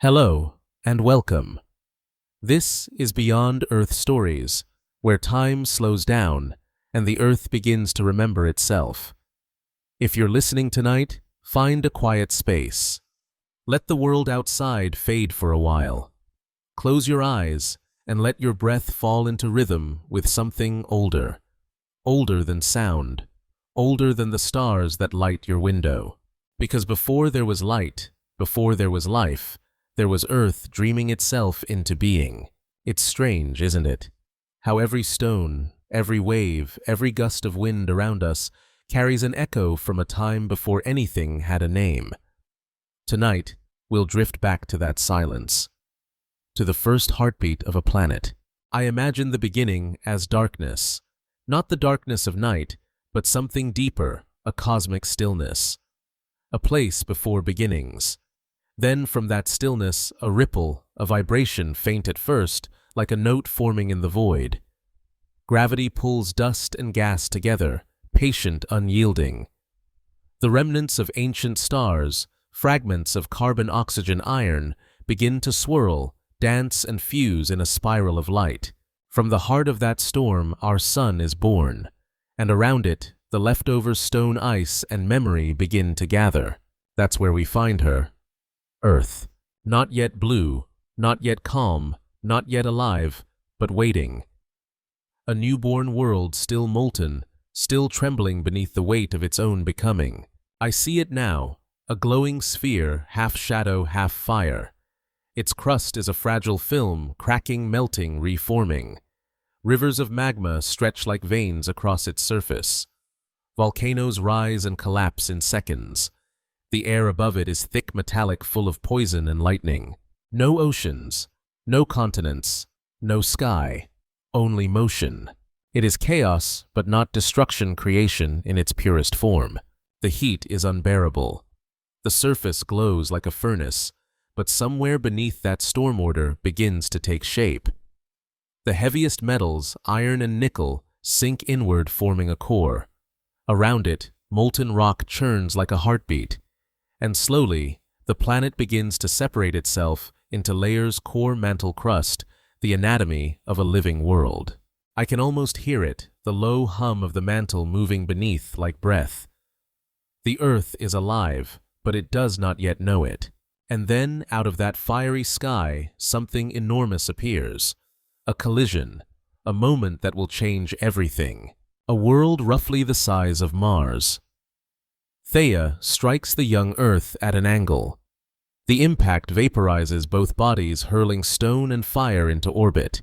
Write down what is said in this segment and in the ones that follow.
Hello and welcome. This is Beyond Earth Stories, where time slows down and the Earth begins to remember itself. If you're listening tonight, find a quiet space. Let the world outside fade for a while. Close your eyes and let your breath fall into rhythm with something older. Older than sound. Older than the stars that light your window. Because before there was light, before there was life, there was Earth dreaming itself into being. It's strange, isn't it? How every stone, every wave, every gust of wind around us carries an echo from a time before anything had a name. Tonight, we'll drift back to that silence, to the first heartbeat of a planet. I imagine the beginning as darkness, not the darkness of night, but something deeper, a cosmic stillness, a place before beginnings. Then from that stillness, a ripple, a vibration faint at first, like a note forming in the void. Gravity pulls dust and gas together, patient, unyielding. The remnants of ancient stars, fragments of carbon-oxygen-iron, begin to swirl, dance and fuse in a spiral of light. From the heart of that storm, our sun is born, and around it, the leftover stone ice and memory begin to gather. That's where we find her. Earth, not yet blue, not yet calm, not yet alive, but waiting. A newborn world still molten, still trembling beneath the weight of its own becoming. I see it now, a glowing sphere, half shadow, half fire. Its crust is a fragile film, cracking, melting, reforming. Rivers of magma stretch like veins across its surface. Volcanoes rise and collapse in seconds. The air above it is thick metallic, full of poison and lightning. No oceans, no continents, no sky, only motion. It is chaos, but not destruction creation in its purest form. The heat is unbearable. The surface glows like a furnace, but somewhere beneath that storm order begins to take shape. The heaviest metals, iron and nickel, sink inward, forming a core. Around it, molten rock churns like a heartbeat. And slowly, the planet begins to separate itself into layers, core, mantle, crust, the anatomy of a living world. I can almost hear it, the low hum of the mantle moving beneath like breath. The Earth is alive, but it does not yet know it. And then, out of that fiery sky, something enormous appears. A collision, a moment that will change everything. A world roughly the size of Mars. Theia strikes the young Earth at an angle. The impact vaporizes both bodies, hurling stone and fire into orbit.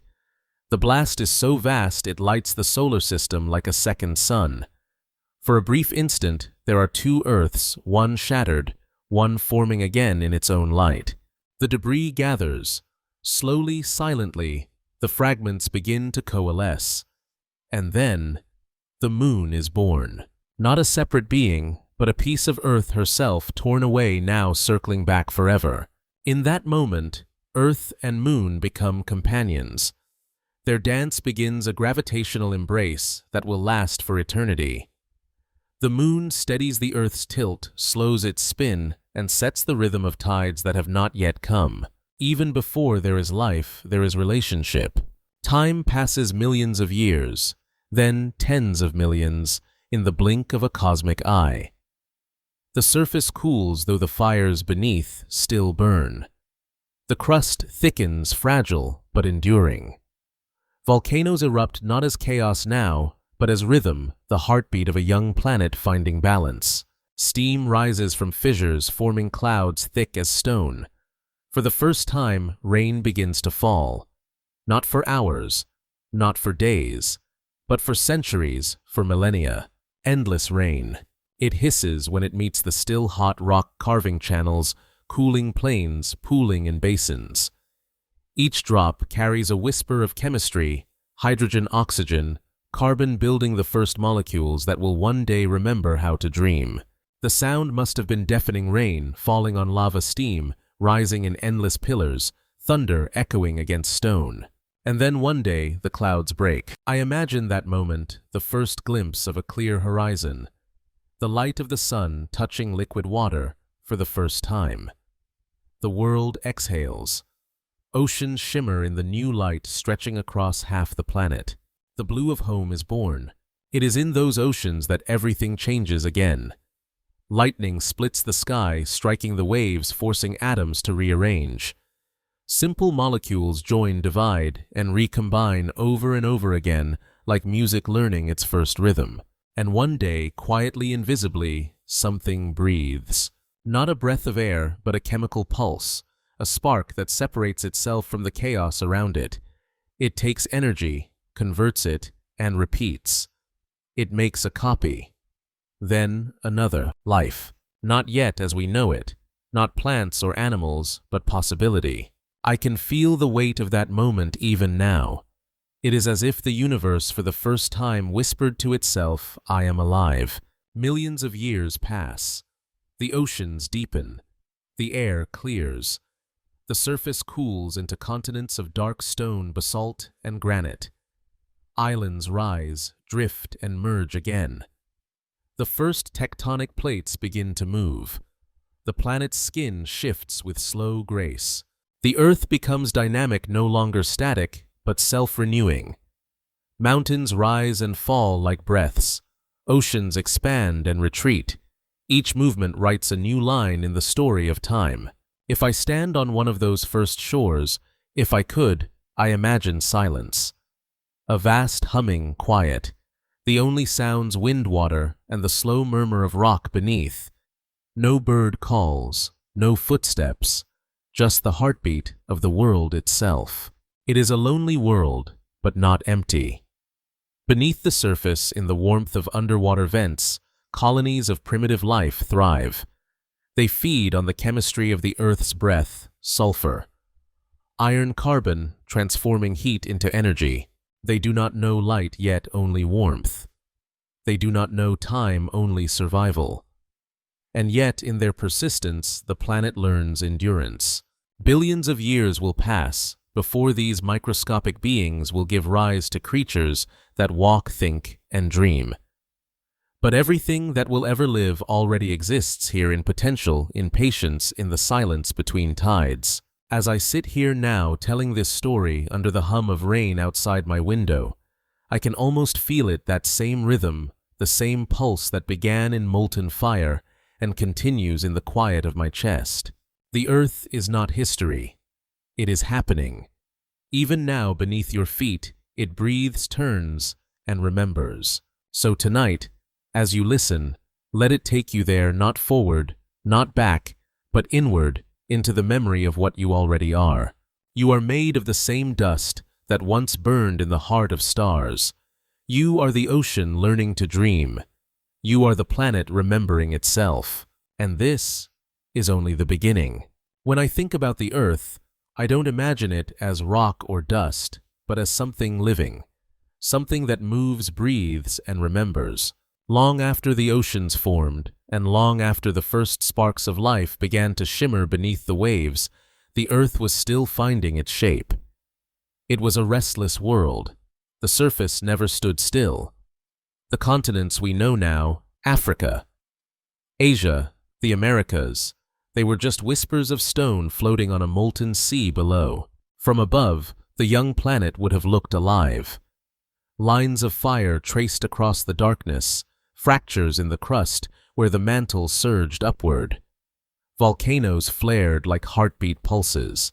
The blast is so vast it lights the solar system like a second sun. For a brief instant, there are two Earths, one shattered, one forming again in its own light. The debris gathers. Slowly, silently, the fragments begin to coalesce. And then, the moon is born. Not a separate being, but a piece of Earth herself torn away, now circling back forever. In that moment, Earth and Moon become companions. Their dance begins a gravitational embrace that will last for eternity. The Moon steadies the Earth's tilt, slows its spin, and sets the rhythm of tides that have not yet come. Even before there is life, there is relationship. Time passes millions of years, then tens of millions, in the blink of a cosmic eye. The surface cools, though the fires beneath still burn. The crust thickens, fragile but enduring. Volcanoes erupt not as chaos now, but as rhythm, the heartbeat of a young planet finding balance. Steam rises from fissures, forming clouds thick as stone. For the first time, rain begins to fall. Not for hours, not for days, but for centuries, for millennia. Endless rain. It hisses when it meets the still hot rock carving channels, cooling plains, pooling in basins. Each drop carries a whisper of chemistry, hydrogen, oxygen, carbon building the first molecules that will one day remember how to dream. The sound must have been deafening, rain falling on lava, steam rising in endless pillars, thunder echoing against stone. And then one day the clouds break. I imagine that moment, the first glimpse of a clear horizon. The light of the sun touching liquid water for the first time. The world exhales. Oceans shimmer in the new light stretching across half the planet. The blue of home is born. It is in those oceans that everything changes again. Lightning splits the sky, striking the waves, forcing atoms to rearrange. Simple molecules join, divide, and recombine over and over again, like music learning its first rhythm. And one day, quietly, invisibly, something breathes. Not a breath of air, but a chemical pulse, a spark that separates itself from the chaos around it. It takes energy, converts it, and repeats. It makes a copy. Then another. Life. Not yet as we know it. Not plants or animals, but possibility. I can feel the weight of that moment even now. It is as if the universe for the first time whispered to itself, "I am alive." Millions of years pass. The oceans deepen. The air clears. The surface cools into continents of dark stone, basalt, and granite. Islands rise, drift, and merge again. The first tectonic plates begin to move. The planet's skin shifts with slow grace. The Earth becomes dynamic, no longer static, but self-renewing. Mountains rise and fall like breaths. Oceans expand and retreat. Each movement writes a new line in the story of time. If I stand on one of those first shores, if I could, I imagine silence. A vast humming quiet. The only sounds wind, water, and the slow murmur of rock beneath. No bird calls, no footsteps, just the heartbeat of the world itself. It is a lonely world, but not empty. Beneath the surface, in the warmth of underwater vents, colonies of primitive life thrive. They feed on the chemistry of the Earth's breath, sulfur. Iron carbon, transforming heat into energy. They do not know light, yet only warmth. They do not know time, only survival. And yet, in their persistence, the planet learns endurance. Billions of years will pass before these microscopic beings will give rise to creatures that walk, think, and dream. But everything that will ever live already exists here in potential, in patience, in the silence between tides. As I sit here now telling this story under the hum of rain outside my window, I can almost feel it, that same rhythm, the same pulse that began in molten fire and continues in the quiet of my chest. The Earth is not history. It is happening. Even now beneath your feet, it breathes, turns, and remembers. So tonight, as you listen, let it take you there, not forward, not back, but inward, into the memory of what you already are. You are made of the same dust that once burned in the heart of stars. You are the ocean learning to dream. You are the planet remembering itself. And this is only the beginning. When I think about the Earth, I don't imagine it as rock or dust, but as something living, something that moves, breathes, and remembers. Long after the oceans formed, and long after the first sparks of life began to shimmer beneath the waves, the Earth was still finding its shape. It was a restless world. The surface never stood still. The continents we know now, Africa, Asia, the Americas, they were just whispers of stone floating on a molten sea below. From above, the young planet would have looked alive. Lines of fire traced across the darkness, fractures in the crust where the mantle surged upward. Volcanoes flared like heartbeat pulses.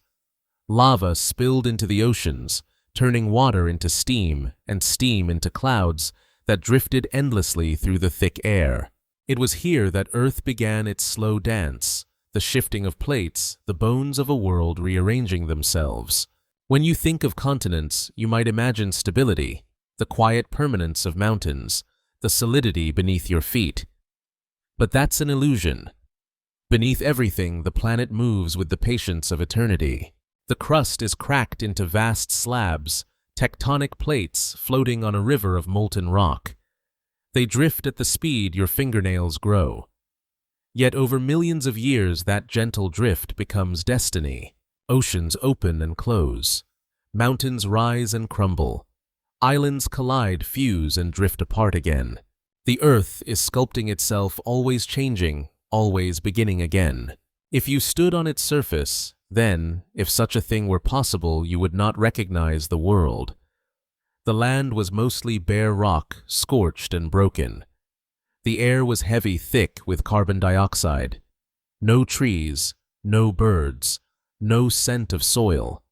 Lava spilled into the oceans, turning water into steam and steam into clouds that drifted endlessly through the thick air. It was here that Earth began its slow dance, the shifting of plates, the bones of a world rearranging themselves. When you think of continents, you might imagine stability, the quiet permanence of mountains, the solidity beneath your feet. But that's an illusion. Beneath everything, the planet moves with the patience of eternity. The crust is cracked into vast slabs, tectonic plates floating on a river of molten rock. They drift at the speed your fingernails grow. Yet over millions of years, that gentle drift becomes destiny. Oceans open and close. Mountains rise and crumble. Islands collide, fuse, and drift apart again. The Earth is sculpting itself, always changing, always beginning again. If you stood on its surface, then, if such a thing were possible, you would not recognize the world. The land was mostly bare rock, scorched and broken. The air was heavy, thick with carbon dioxide. No trees, no birds, no scent of soil.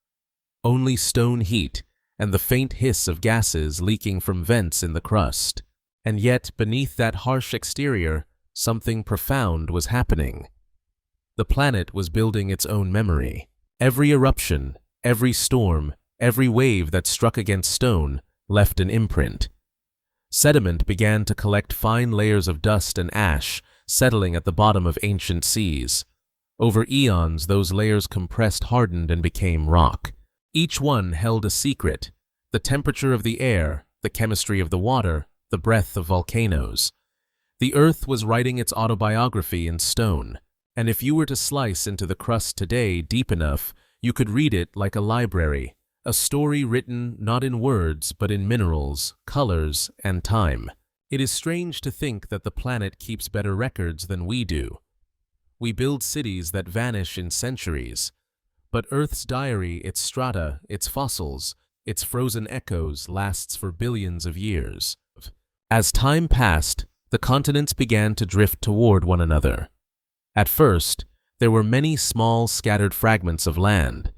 Only stone heat and the faint hiss of gases leaking from vents in the crust. And yet, beneath that harsh exterior, something profound was happening. The planet was building its own memory. Every eruption, every storm, every wave that struck against stone left an imprint. Sediment began to collect fine layers of dust and ash, settling at the bottom of ancient seas. Over eons, those layers compressed, hardened, and became rock. Each one held a secret: the temperature of the air, the chemistry of the water, the breath of volcanoes. The Earth was writing its autobiography in stone, and if you were to slice into the crust today deep enough, you could read it like a library, a story written not in words but in minerals, colors, and time. It is strange to think that the planet keeps better records than we do. We build cities that vanish in centuries, but Earth's diary, its strata, its fossils, its frozen echoes lasts for billions of years. As time passed, the continents began to drift toward one another. At first, there were many small scattered fragments of land,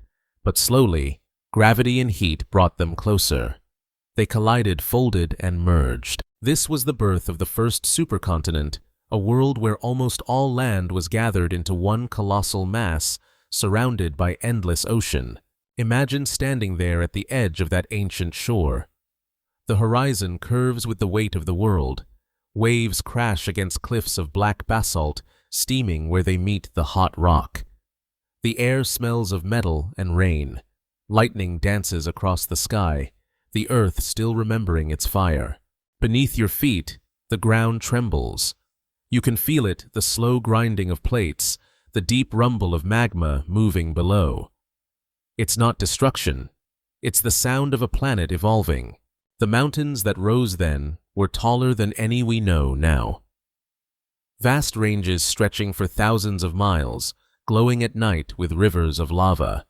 but slowly, gravity and heat brought them closer. They collided, folded, and merged. This was the birth of the first supercontinent, a world where almost all land was gathered into one colossal mass, surrounded by endless ocean. Imagine standing there at the edge of that ancient shore. The horizon curves with the weight of the world. Waves crash against cliffs of black basalt, steaming where they meet the hot rock. The air smells of metal and rain. Lightning dances across the sky, the earth still remembering its fire. Beneath your feet, the ground trembles. You can feel it, the slow grinding of plates, the deep rumble of magma moving below. It's not destruction. It's the sound of a planet evolving. The mountains that rose then were taller than any we know now. Vast ranges stretching for thousands of miles, glowing at night with rivers of lava.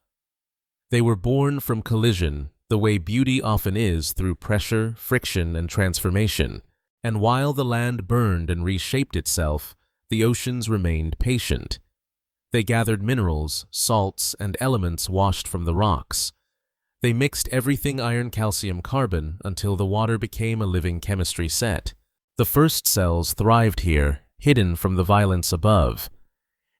They were born from collision, the way beauty often is through pressure, friction, and transformation. And while the land burned and reshaped itself, the oceans remained patient. They gathered minerals, salts, and elements washed from the rocks. They mixed everything iron, calcium, carbon until the water became a living chemistry set. The first cells thrived here, hidden from the violence above.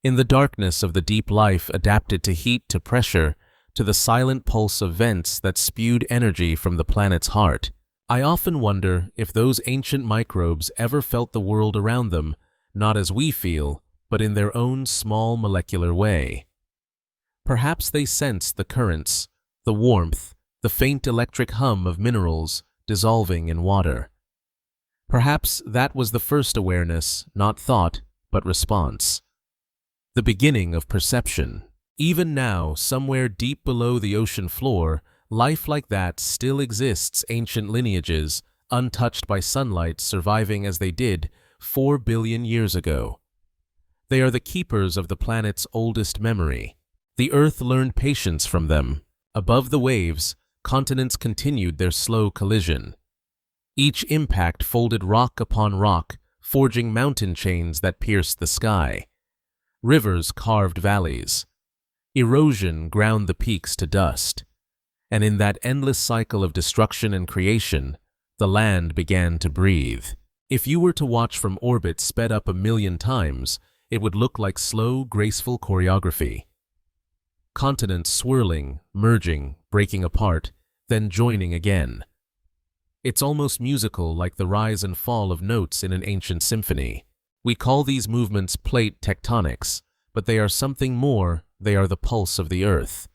In the darkness of the deep life adapted to heat, to pressure, to the silent pulse of vents that spewed energy from the planet's heart. I often wonder if those ancient microbes ever felt the world around them, not as we feel, but in their own small molecular way. Perhaps they sensed the currents, the warmth, the faint electric hum of minerals dissolving in water. Perhaps that was the first awareness, not thought, but response. The beginning of perception. Even now, somewhere deep below the ocean floor, life like that still exists, ancient lineages, untouched by sunlight, surviving as they did 4 billion years ago. They are the keepers of the planet's oldest memory. The Earth learned patience from them. Above the waves, continents continued their slow collision. Each impact folded rock upon rock, forging mountain chains that pierced the sky. Rivers carved valleys. Erosion ground the peaks to dust. And in that endless cycle of destruction and creation, the land began to breathe. If you were to watch from orbit sped up 1,000,000 times, it would look like slow, graceful choreography. Continents swirling, merging, breaking apart, then joining again. It's almost musical, like the rise and fall of notes in an ancient symphony. We call these movements plate tectonics, but they are something more. They are the pulse of the Earth.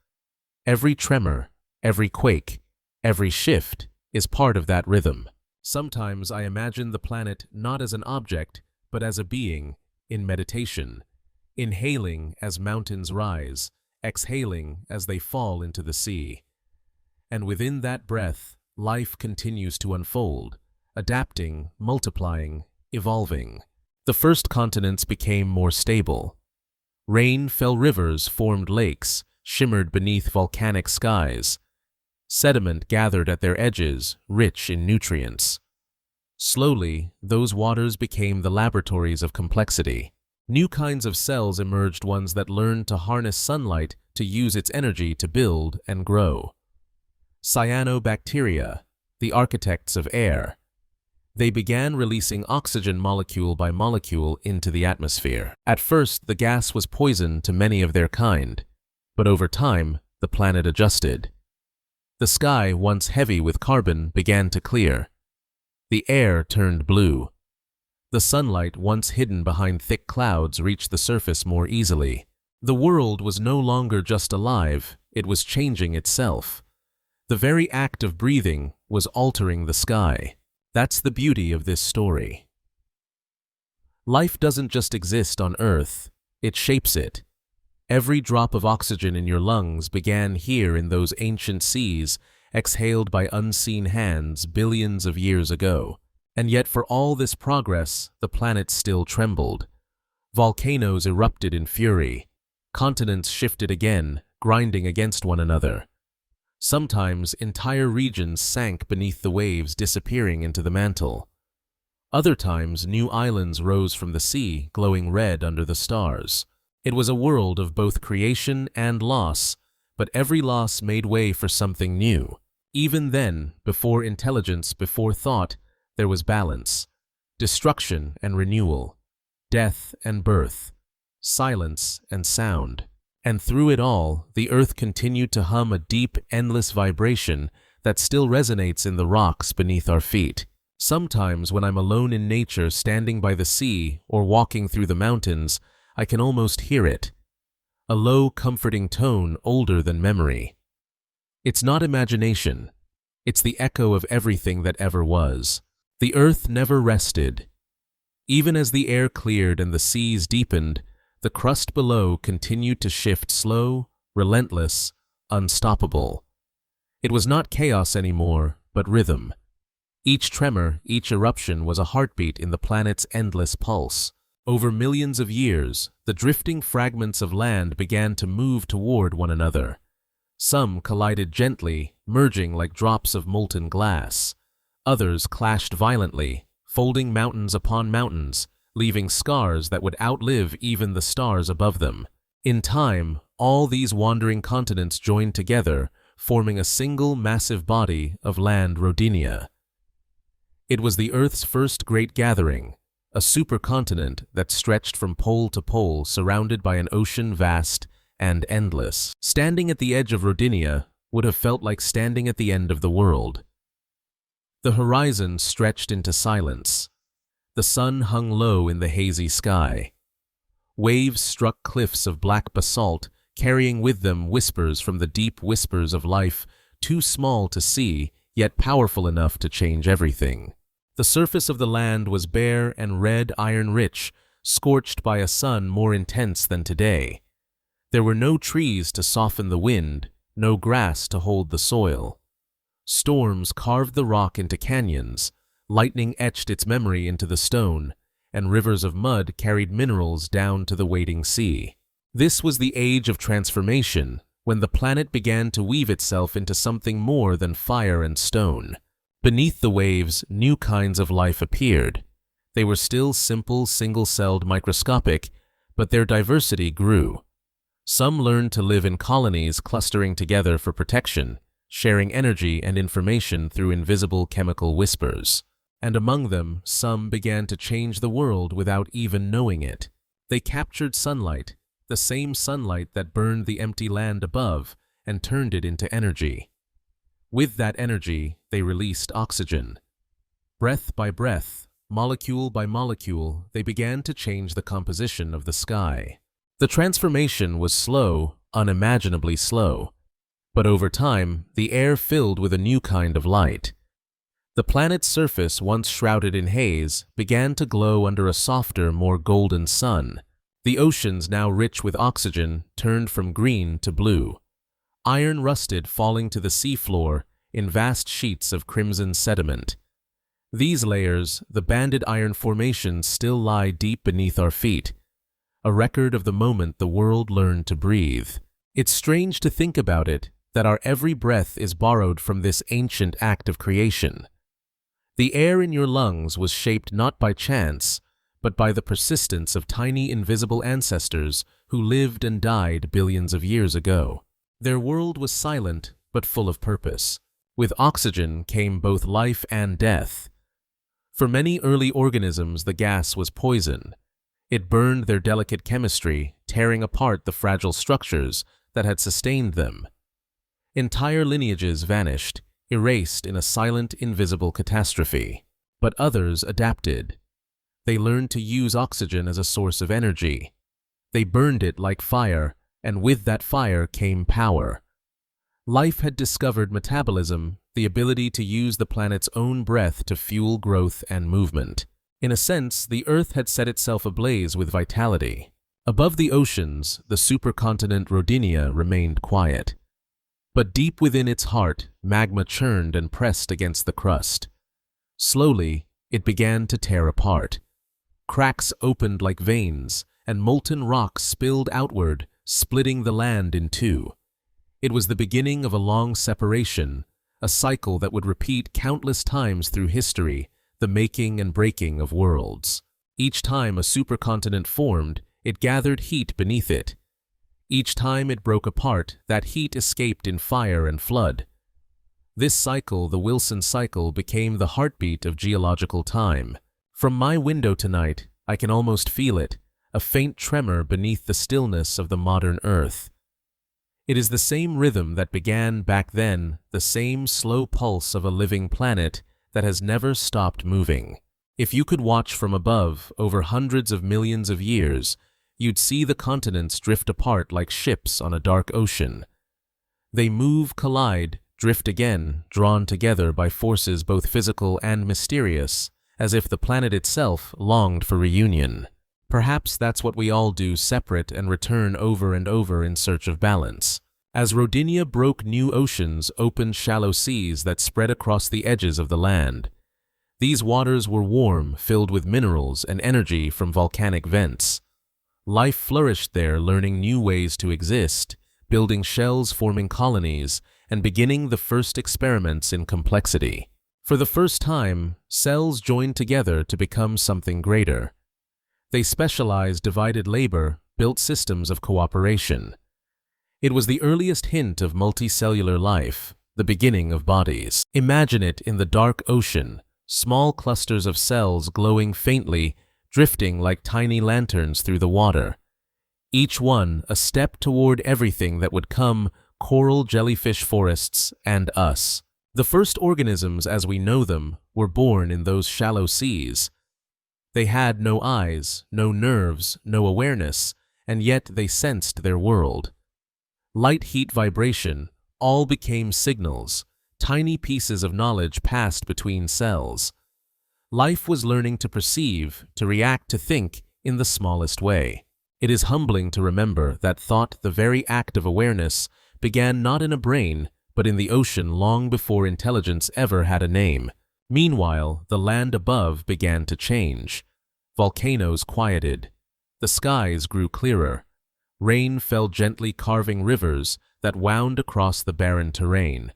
Every tremor, every quake, every shift is part of that rhythm. Sometimes I imagine the planet not as an object, but as a being, in meditation, inhaling as mountains rise, exhaling as they fall into the sea. And within that breath, life continues to unfold, adapting, multiplying, evolving. The first continents became more stable. Rain fell rivers, formed lakes, shimmered beneath volcanic skies. Sediment gathered at their edges, rich in nutrients. Slowly, those waters became the laboratories of complexity. New kinds of cells emerged, ones that learned to harness sunlight to use its energy to build and grow. Cyanobacteria, the architects of air. They began releasing oxygen molecule by molecule into the atmosphere. At first, the gas was poison to many of their kind, but over time, the planet adjusted. The sky, once heavy with carbon, began to clear. The air turned blue. The sunlight, once hidden behind thick clouds, reached the surface more easily. The world was no longer just alive, it was changing itself. The very act of breathing was altering the sky. That's the beauty of this story. Life doesn't just exist on Earth, it shapes it. Every drop of oxygen in your lungs began here in those ancient seas, exhaled by unseen hands billions of years ago. And yet for all this progress, the planet still trembled. Volcanoes erupted in fury. Continents shifted again, grinding against one another. Sometimes entire regions sank beneath the waves, disappearing into the mantle. Other times new islands rose from the sea, glowing red under the stars. It was a world of both creation and loss, but every loss made way for something new. Even then, before intelligence, before thought, there was balance, destruction and renewal, death and birth, silence and sound. And through it all, the earth continued to hum a deep, endless vibration that still resonates in the rocks beneath our feet. Sometimes when I'm alone in nature, standing by the sea or walking through the mountains, I can almost hear it. A low, comforting tone older than memory. It's not imagination. It's the echo of everything that ever was. The earth never rested. Even as the air cleared and the seas deepened, the crust below continued to shift, slow, relentless, unstoppable. It was not chaos anymore, but rhythm. Each tremor, each eruption was a heartbeat in the planet's endless pulse. Over millions of years, the drifting fragments of land began to move toward one another. Some collided gently, merging like drops of molten glass. Others clashed violently, folding mountains upon mountains, leaving scars that would outlive even the stars above them. In time, all these wandering continents joined together, forming a single massive body of land, Rodinia. It was the Earth's first great gathering, a supercontinent that stretched from pole to pole, surrounded by an ocean vast and endless. Standing at the edge of Rodinia would have felt like standing at the end of the world. The horizon stretched into silence. The sun hung low in the hazy sky. Waves struck cliffs of black basalt, carrying with them whispers from the deep whispers of life, too small to see, yet powerful enough to change everything. The surface of the land was bare and red iron-rich, scorched by a sun more intense than today. There were no trees to soften the wind, no grass to hold the soil. Storms carved the rock into canyons, lightning etched its memory into the stone, and rivers of mud carried minerals down to the waiting sea. This was the age of transformation, when the planet began to weave itself into something more than fire and stone. Beneath the waves, new kinds of life appeared. They were still simple, single-celled, microscopic, but their diversity grew. Some learned to live in colonies, clustering together for protection, sharing energy and information through invisible chemical whispers. And among them, some began to change the world without even knowing it. They captured sunlight, the same sunlight that burned the empty land above, and turned it into energy. With that energy, they released oxygen. Breath by breath, molecule by molecule, they began to change the composition of the sky. The transformation was slow, unimaginably slow. But over time, the air filled with a new kind of light. The planet's surface, once shrouded in haze, began to glow under a softer, more golden sun. The oceans, now rich with oxygen, turned from green to blue. Iron rusted, falling to the seafloor in vast sheets of crimson sediment. These layers, the banded iron formations, still lie deep beneath our feet. a record of the moment the world learned to breathe. It's strange to think about it, that our every breath is borrowed from this ancient act of creation. The air in your lungs was shaped not by chance, but by the persistence of tiny invisible ancestors who lived and died billions of years ago. Their world was silent, but full of purpose. With oxygen came both life and death. For many early organisms, the gas was poison. It burned their delicate chemistry, tearing apart the fragile structures that had sustained them. Entire lineages vanished, erased in a silent, invisible catastrophe. But others adapted. They learned to use oxygen as a source of energy. They burned it like fire, and with that fire came power. Life had discovered metabolism, the ability to use the planet's own breath to fuel growth and movement. In a sense, the Earth had set itself ablaze with vitality. Above the oceans, the supercontinent Rodinia remained quiet. But deep within its heart, magma churned and pressed against the crust. Slowly, it began to tear apart. Cracks opened like veins, and molten rock spilled outward, splitting the land in two. It was the beginning of a long separation, a cycle that would repeat countless times through history, the making and breaking of worlds. Each time a supercontinent formed, it gathered heat beneath it. Each time it broke apart, that heat escaped in fire and flood. This cycle, the Wilson cycle, became the heartbeat of geological time. From my window tonight, I can almost feel it, a faint tremor beneath the stillness of the modern Earth. It is the same rhythm that began back then, the same slow pulse of a living planet that has never stopped moving. If you could watch from above, over hundreds of millions of years, you'd see the continents drift apart like ships on a dark ocean. They move, collide, drift again, drawn together by forces both physical and mysterious, as if the planet itself longed for reunion. Perhaps that's what we all do, separate and return over and over in search of balance. As Rodinia broke, new oceans opened shallow seas that spread across the edges of the land. These waters were warm, filled with minerals and energy from volcanic vents. Life flourished there, learning new ways to exist, building shells, forming colonies, and beginning the first experiments in complexity. For the first time, cells joined together to become something greater. They specialized, divided labor, built systems of cooperation. It was the earliest hint of multicellular life, the beginning of bodies. Imagine it in the dark ocean, small clusters of cells glowing faintly, drifting like tiny lanterns through the water. Each one a step toward everything that would come, coral, jellyfish forests, and us. The first organisms as we know them were born in those shallow seas. They had no eyes, no nerves, no awareness, and yet they sensed their world. Light, heat, vibration, all became signals. Tiny pieces of knowledge passed between cells. Life was learning to perceive, to react, to think in the smallest way. It is humbling to remember that thought, the very act of awareness, began not in a brain, but in the ocean long before intelligence ever had a name. Meanwhile, the land above began to change. Volcanoes quieted. The skies grew clearer. Rain fell gently, carving rivers that wound across the barren terrain.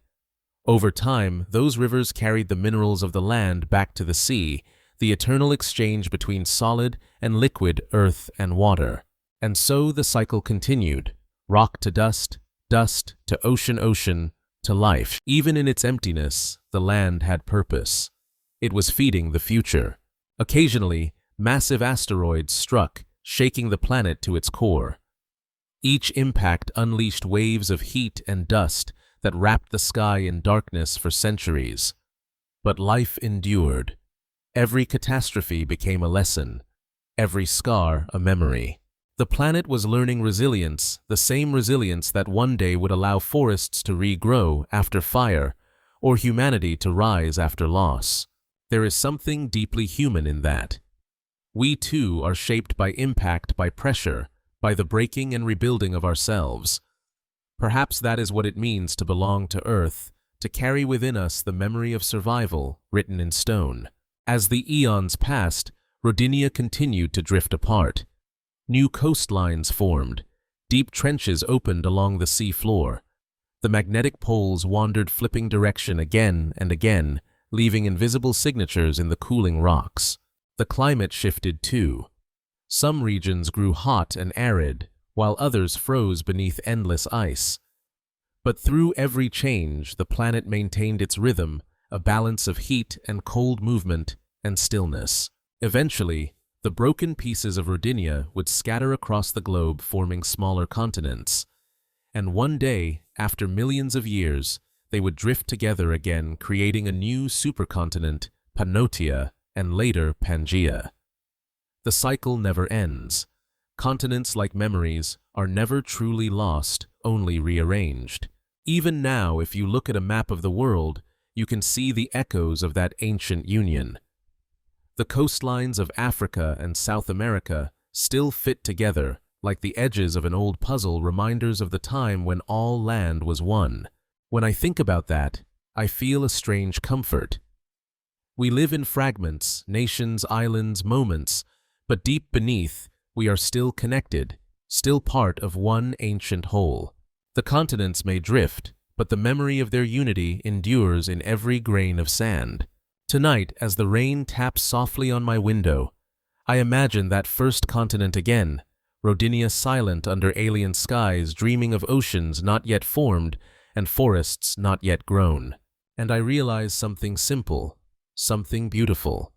Over time, those rivers carried the minerals of the land back to the sea, the eternal exchange between solid and liquid, earth and water. And so the cycle continued, rock to dust, dust to ocean, ocean to life. Even in its emptiness, the land had purpose. It was feeding the future. Occasionally, massive asteroids struck, shaking the planet to its core. Each impact unleashed waves of heat and dust that wrapped the sky in darkness for centuries. But life endured. Every catastrophe became a lesson, every scar a memory. The planet was learning resilience, the same resilience that one day would allow forests to regrow after fire, or humanity to rise after loss. There is something deeply human in that. We too are shaped by impact, by pressure, by the breaking and rebuilding of ourselves. Perhaps that is what it means to belong to Earth, to carry within us the memory of survival written in stone. As the eons passed, Rodinia continued to drift apart. New coastlines formed. Deep trenches opened along the sea floor. The magnetic poles wandered flipping direction again and again, leaving invisible signatures in the cooling rocks. The climate shifted too. Some regions grew hot and arid, while others froze beneath endless ice. But through every change, the planet maintained its rhythm, a balance of heat and cold movement and stillness. Eventually, the broken pieces of Rodinia would scatter across the globe, forming smaller continents. And one day, after millions of years, they would drift together again, creating a new supercontinent, Pannotia, and later Pangaea. The cycle never ends. Continents, like memories, are never truly lost, only rearranged. Even now, if you look at a map of the world, you can see the echoes of that ancient union. The coastlines of Africa and South America still fit together, like the edges of an old puzzle, reminders of the time when all land was one. When I think about that, I feel a strange comfort. We live in fragments, nations, islands, moments, but deep beneath, we are still connected, still part of one ancient whole. The continents may drift, but the memory of their unity endures in every grain of sand. Tonight, as the rain taps softly on my window, I imagine that first continent again, Rodinia silent under alien skies, dreaming of oceans not yet formed and forests not yet grown. And I realize something simple, something beautiful.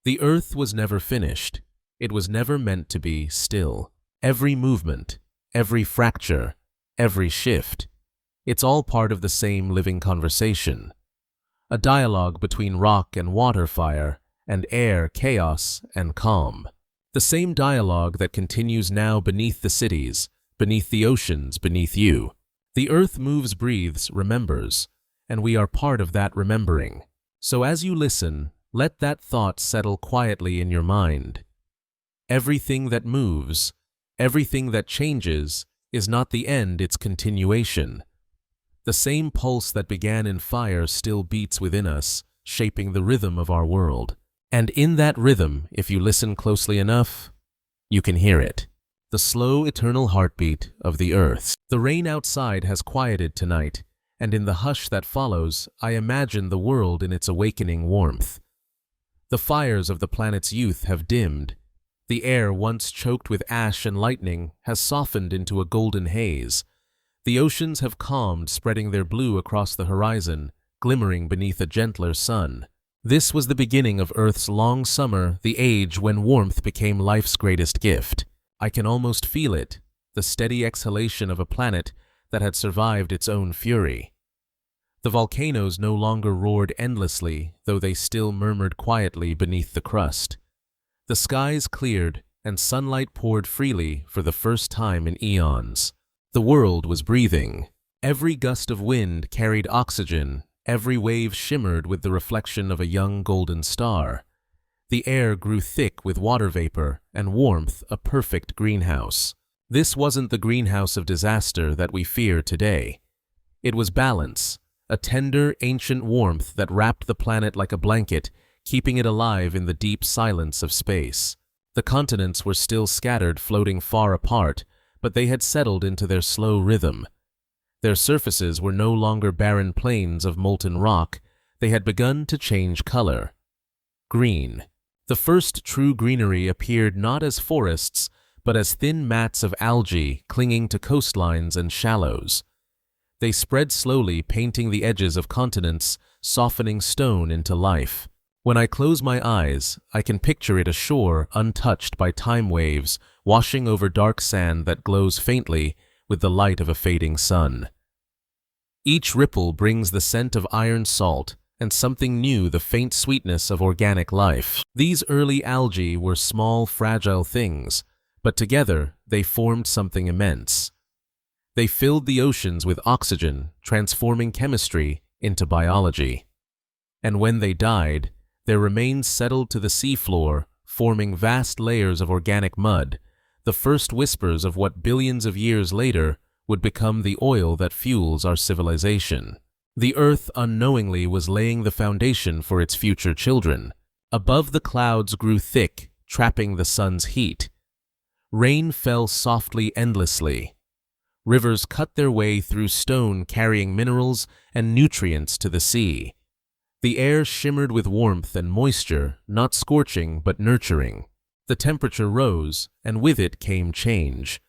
The earth was never finished. It was never meant to be still. Every movement, every fracture, every shift, it's all part of the same living conversation. A dialogue between rock and water, fire and air, chaos and calm. The same dialogue that continues now beneath the cities, beneath the oceans, beneath you. The earth moves, breathes, remembers, and we are part of that remembering. So as you listen, let that thought settle quietly in your mind. Everything that moves, everything that changes, is not the end, it's continuation. The same pulse that began in fire still beats within us, shaping the rhythm of our world. And in that rhythm, if you listen closely enough, you can hear it. The slow, eternal heartbeat of the earth. The rain outside has quieted tonight, and in the hush that follows, I imagine the world in its awakening warmth. The fires of the planet's youth have dimmed. The air, once choked with ash and lightning, has softened into a golden haze. The oceans have calmed, spreading their blue across the horizon, glimmering beneath a gentler sun. This was the beginning of Earth's long summer, the age when warmth became life's greatest gift. I can almost feel it, the steady exhalation of a planet that had survived its own fury. The volcanoes no longer roared endlessly, though they still murmured quietly beneath the crust. The skies cleared, and sunlight poured freely for the first time in eons. The world was breathing. Every gust of wind carried oxygen, every wave shimmered with the reflection of a young golden star. The air grew thick with water vapor, and warmth a perfect greenhouse. This wasn't the greenhouse of disaster that we fear today. It was balance, a tender, ancient warmth that wrapped the planet like a blanket, keeping it alive in the deep silence of space. The continents were still scattered, floating far apart, but they had settled into their slow rhythm. Their surfaces were no longer barren plains of molten rock. They had begun to change color. Green. The first true greenery appeared not as forests, but as thin mats of algae clinging to coastlines and shallows. They spread slowly, painting the edges of continents, softening stone into life. When I close my eyes, I can picture it, a shore untouched by time waves, washing over dark sand that glows faintly with the light of a fading sun. Each ripple brings the scent of iron salt and something new, the faint sweetness of organic life. These early algae were small, fragile things, but together they formed something immense. They filled the oceans with oxygen, transforming chemistry into biology. And when they died, their remains settled to the seafloor, forming vast layers of organic mud, the first whispers of what billions of years later would become the oil that fuels our civilization. The earth unknowingly was laying the foundation for its future children. Above, the clouds grew thick, trapping the sun's heat. Rain fell softly endlessly. Rivers cut their way through stone, carrying minerals and nutrients to the sea. The air shimmered with warmth and moisture, not scorching but nurturing. The temperature rose, and with it came change.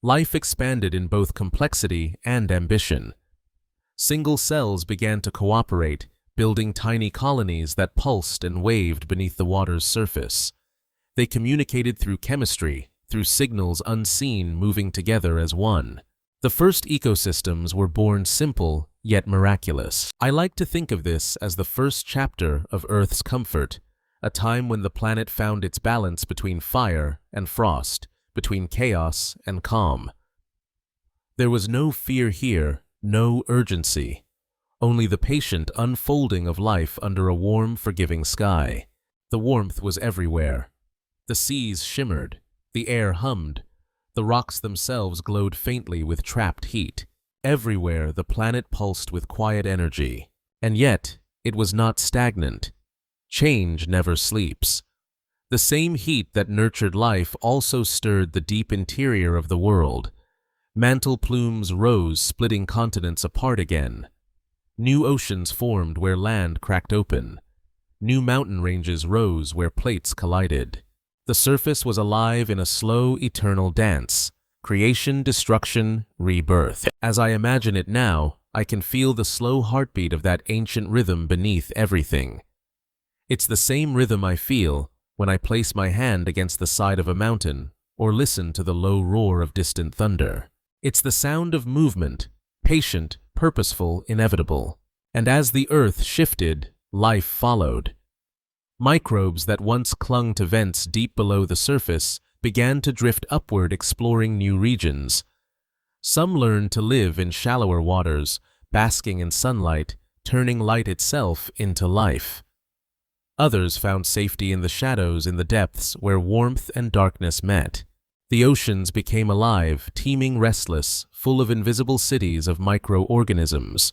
Life expanded in both complexity and ambition. Single cells began to cooperate, building tiny colonies that pulsed and waved beneath the water's surface. They communicated through chemistry, through signals unseen moving together as one. The first ecosystems were born simple, yet miraculous. I like to think of this as the first chapter of Earth's comfort, a time when the planet found its balance between fire and frost, between chaos and calm. There was no fear here, no urgency, only the patient unfolding of life under a warm, forgiving sky. The warmth was everywhere. The seas shimmered, the air hummed, the rocks themselves glowed faintly with trapped heat. Everywhere the planet pulsed with quiet energy. And yet, it was not stagnant. Change never sleeps. The same heat that nurtured life also stirred the deep interior of the world. Mantle plumes rose, splitting continents apart again. New oceans formed where land cracked open. New mountain ranges rose where plates collided. The surface was alive in a slow, eternal dance. Creation, destruction, rebirth. As I imagine it now, I can feel the slow heartbeat of that ancient rhythm beneath everything. It's the same rhythm I feel when I place my hand against the side of a mountain or listen to the low roar of distant thunder. It's the sound of movement, patient, purposeful, inevitable. And as the earth shifted, life followed. Microbes that once clung to vents deep below the surface began to drift upward, exploring new regions. Some learned to live in shallower waters, basking in sunlight, turning light itself into life. Others found safety in the shadows in the depths where warmth and darkness met. The oceans became alive, teeming, restless, full of invisible cities of microorganisms.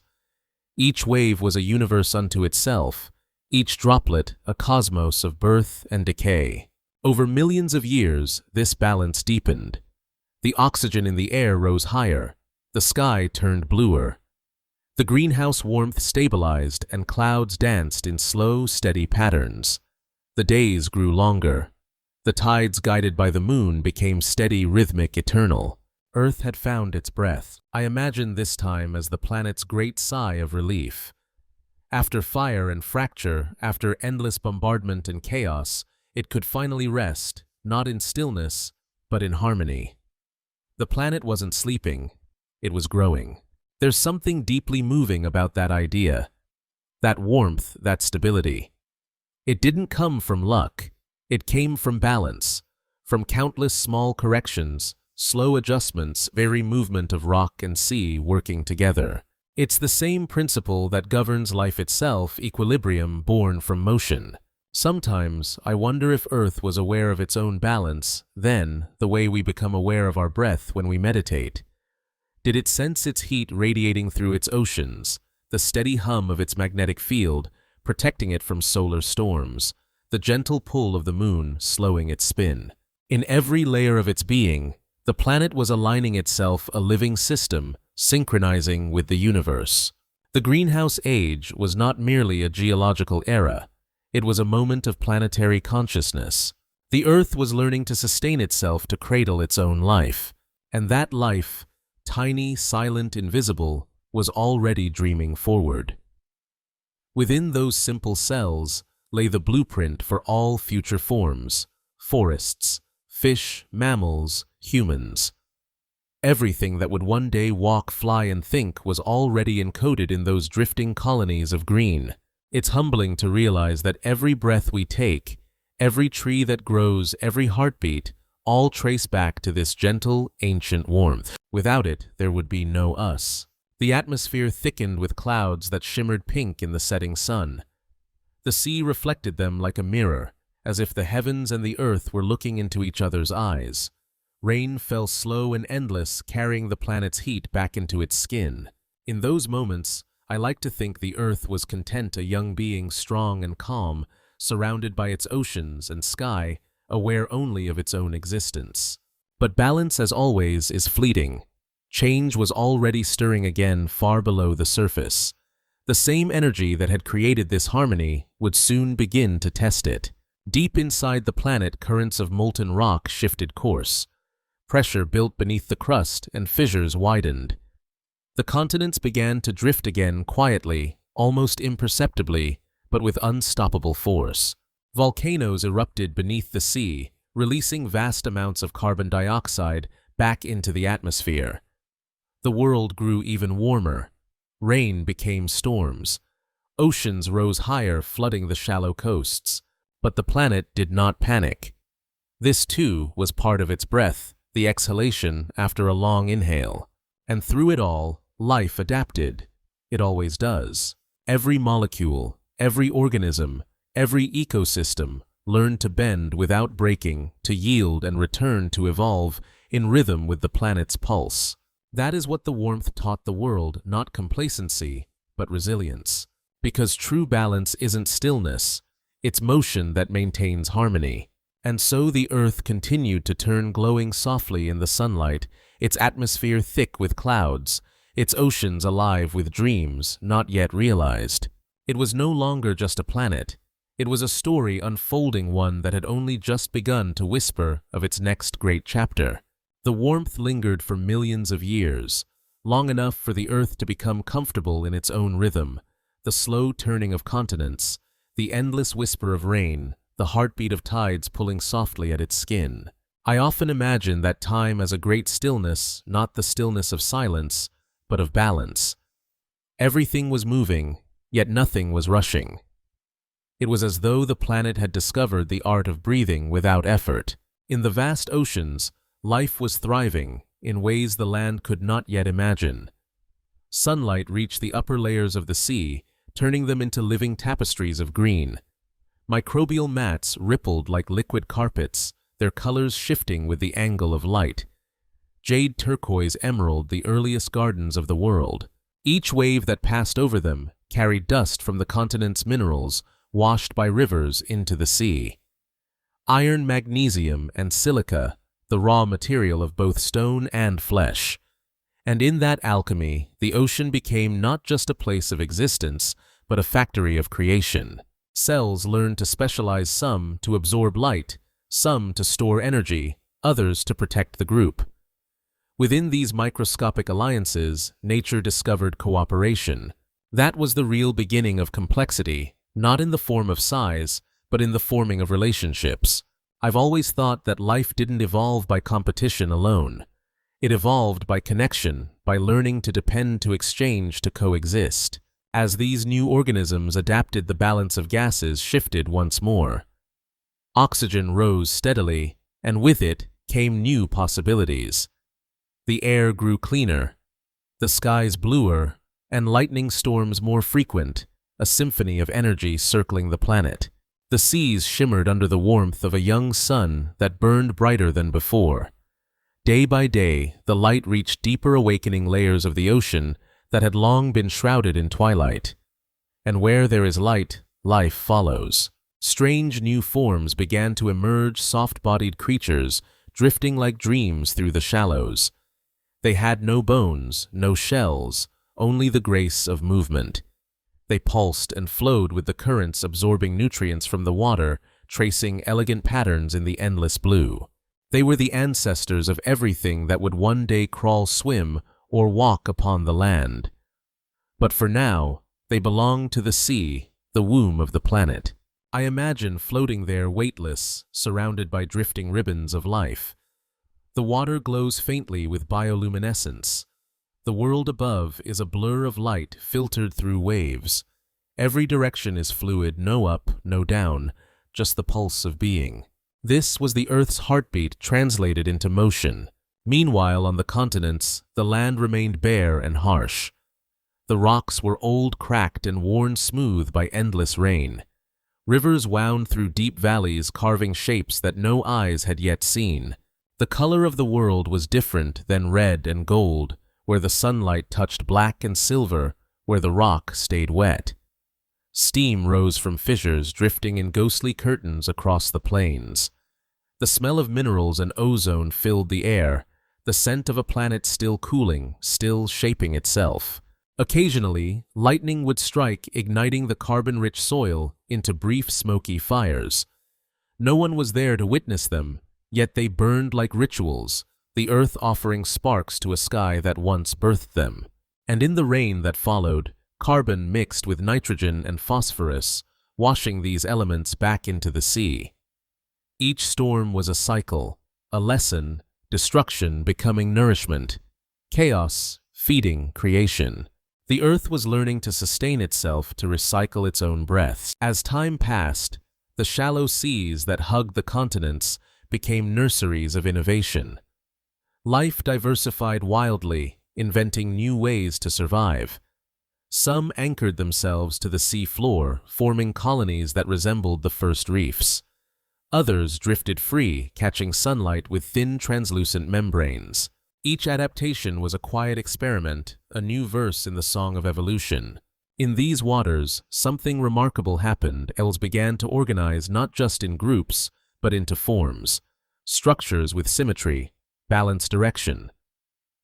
Each wave was a universe unto itself, each droplet a cosmos of birth and decay. Over millions of years, this balance deepened. The oxygen in the air rose higher, the sky turned bluer. The greenhouse warmth stabilized and clouds danced in slow, steady patterns. The days grew longer. The tides guided by the moon became steady, rhythmic, eternal. Earth had found its breath. I imagine this time as the planet's great sigh of relief. After fire and fracture, after endless bombardment and chaos, it could finally rest, not in stillness, but in harmony. The planet wasn't sleeping, it was growing. There's something deeply moving about that idea, that warmth, that stability. It didn't come from luck, it came from balance, from countless small corrections, slow adjustments, very movement of rock and sea working together. It's the same principle that governs life itself, equilibrium born from motion. Sometimes I wonder if Earth was aware of its own balance, then, the way we become aware of our breath when we meditate. Did it sense its heat radiating through its oceans, the steady hum of its magnetic field, protecting it from solar storms, the gentle pull of the moon slowing its spin? In every layer of its being, the planet was aligning itself, a living system, synchronizing with the universe. The greenhouse age was not merely a geological era. It was a moment of planetary consciousness. The Earth was learning to sustain itself, to cradle its own life. And that life, tiny, silent, invisible, was already dreaming forward. Within those simple cells lay the blueprint for all future forms: forests, fish, mammals, humans. Everything that would one day walk, fly, and think was already encoded in those drifting colonies of green. It's humbling to realize that every breath we take, every tree that grows, every heartbeat, all trace back to this gentle, ancient warmth. Without it, there would be no us. The atmosphere thickened with clouds that shimmered pink in the setting sun. The sea reflected them like a mirror, as if the heavens and the earth were looking into each other's eyes. Rain fell slow and endless, carrying the planet's heat back into its skin. In those moments, I like to think the earth was content, a young being, strong and calm, surrounded by its oceans and sky, aware only of its own existence. But balance, as always, is fleeting. Change was already stirring again far below the surface. The same energy that had created this harmony would soon begin to test it. Deep inside the planet, currents of molten rock shifted course. Pressure built beneath the crust and fissures widened. The continents began to drift again quietly, almost imperceptibly, but with unstoppable force. Volcanoes erupted beneath the sea, releasing vast amounts of carbon dioxide back into the atmosphere. The world grew even warmer. Rain became storms. Oceans rose higher, flooding the shallow coasts. But the planet did not panic. This, too, was part of its breath, the exhalation after a long inhale. And through it all, life adapted. It always does. Every molecule, every organism, every ecosystem learned to bend without breaking, to yield and return to evolve in rhythm with the planet's pulse. That is what the warmth taught the world, not complacency, but resilience. Because true balance isn't stillness, it's motion that maintains harmony. And so the Earth continued to turn, glowing softly in the sunlight, its atmosphere thick with clouds, its oceans alive with dreams not yet realized. It was no longer just a planet. It was a story unfolding, one that had only just begun to whisper of its next great chapter. The warmth lingered for millions of years, long enough for the Earth to become comfortable in its own rhythm, the slow turning of continents, the endless whisper of rain, the heartbeat of tides pulling softly at its skin. I often imagine that time as a great stillness, not the stillness of silence, but of balance. Everything was moving, yet nothing was rushing. It was as though the planet had discovered the art of breathing without effort. In the vast oceans, life was thriving in ways the land could not yet imagine. Sunlight reached the upper layers of the sea, turning them into living tapestries of green. Microbial mats rippled like liquid carpets, their colors shifting with the angle of light. Jade, turquoise, emerald, the earliest gardens of the world. Each wave that passed over them carried dust from the continent's minerals, washed by rivers into the sea. Iron, magnesium, and silica, the raw material of both stone and flesh. And in that alchemy, the ocean became not just a place of existence, but a factory of creation. Cells learned to specialize, some to absorb light, some to store energy, others to protect the group. Within these microscopic alliances, nature discovered cooperation. That was the real beginning of complexity, not in the form of size, but in the forming of relationships. I've always thought that life didn't evolve by competition alone. It evolved by connection, by learning to depend, to exchange, to coexist. As these new organisms adapted, the balance of gases shifted once more. Oxygen rose steadily, and with it came new possibilities. The air grew cleaner, the skies bluer, and lightning storms more frequent, a symphony of energy circling the planet. The seas shimmered under the warmth of a young sun that burned brighter than before. Day by day, the light reached deeper, awakening layers of the ocean that had long been shrouded in twilight. And where there is light, life follows. Strange new forms began to emerge, soft-bodied creatures, drifting like dreams through the shallows. They had no bones, no shells, only the grace of movement. They pulsed and flowed with the currents, absorbing nutrients from the water, tracing elegant patterns in the endless blue. They were the ancestors of everything that would one day crawl, swim, or walk upon the land. But for now, they belonged to the sea, the womb of the planet. I imagine floating there weightless, surrounded by drifting ribbons of life. The water glows faintly with bioluminescence. The world above is a blur of light filtered through waves. Every direction is fluid, no up, no down, just the pulse of being. This was the Earth's heartbeat translated into motion. Meanwhile, on the continents, the land remained bare and harsh. The rocks were old, cracked, and worn smooth by endless rain. Rivers wound through deep valleys, carving shapes that no eyes had yet seen. The color of the world was different than red and gold, where the sunlight touched black, and silver, where the rock stayed wet. Steam rose from fissures, drifting in ghostly curtains across the plains. The smell of minerals and ozone filled the air, the scent of a planet still cooling, still shaping itself. Occasionally, lightning would strike, igniting the carbon-rich soil into brief smoky fires. No one was there to witness them, yet they burned like rituals, the earth offering sparks to a sky that once birthed them. And in the rain that followed, carbon mixed with nitrogen and phosphorus, washing these elements back into the sea. Each storm was a cycle, a lesson, destruction becoming nourishment, chaos feeding creation. The earth was learning to sustain itself, to recycle its own breaths. As time passed, the shallow seas that hugged the continents became nurseries of innovation. Life diversified wildly, inventing new ways to survive. Some anchored themselves to the sea floor, forming colonies that resembled the first reefs. Others drifted free, catching sunlight with thin, translucent membranes. Each adaptation was a quiet experiment, a new verse in the song of evolution. In these waters, something remarkable happened. Elves began to organize not just in groups, but into forms, structures with symmetry, balanced direction.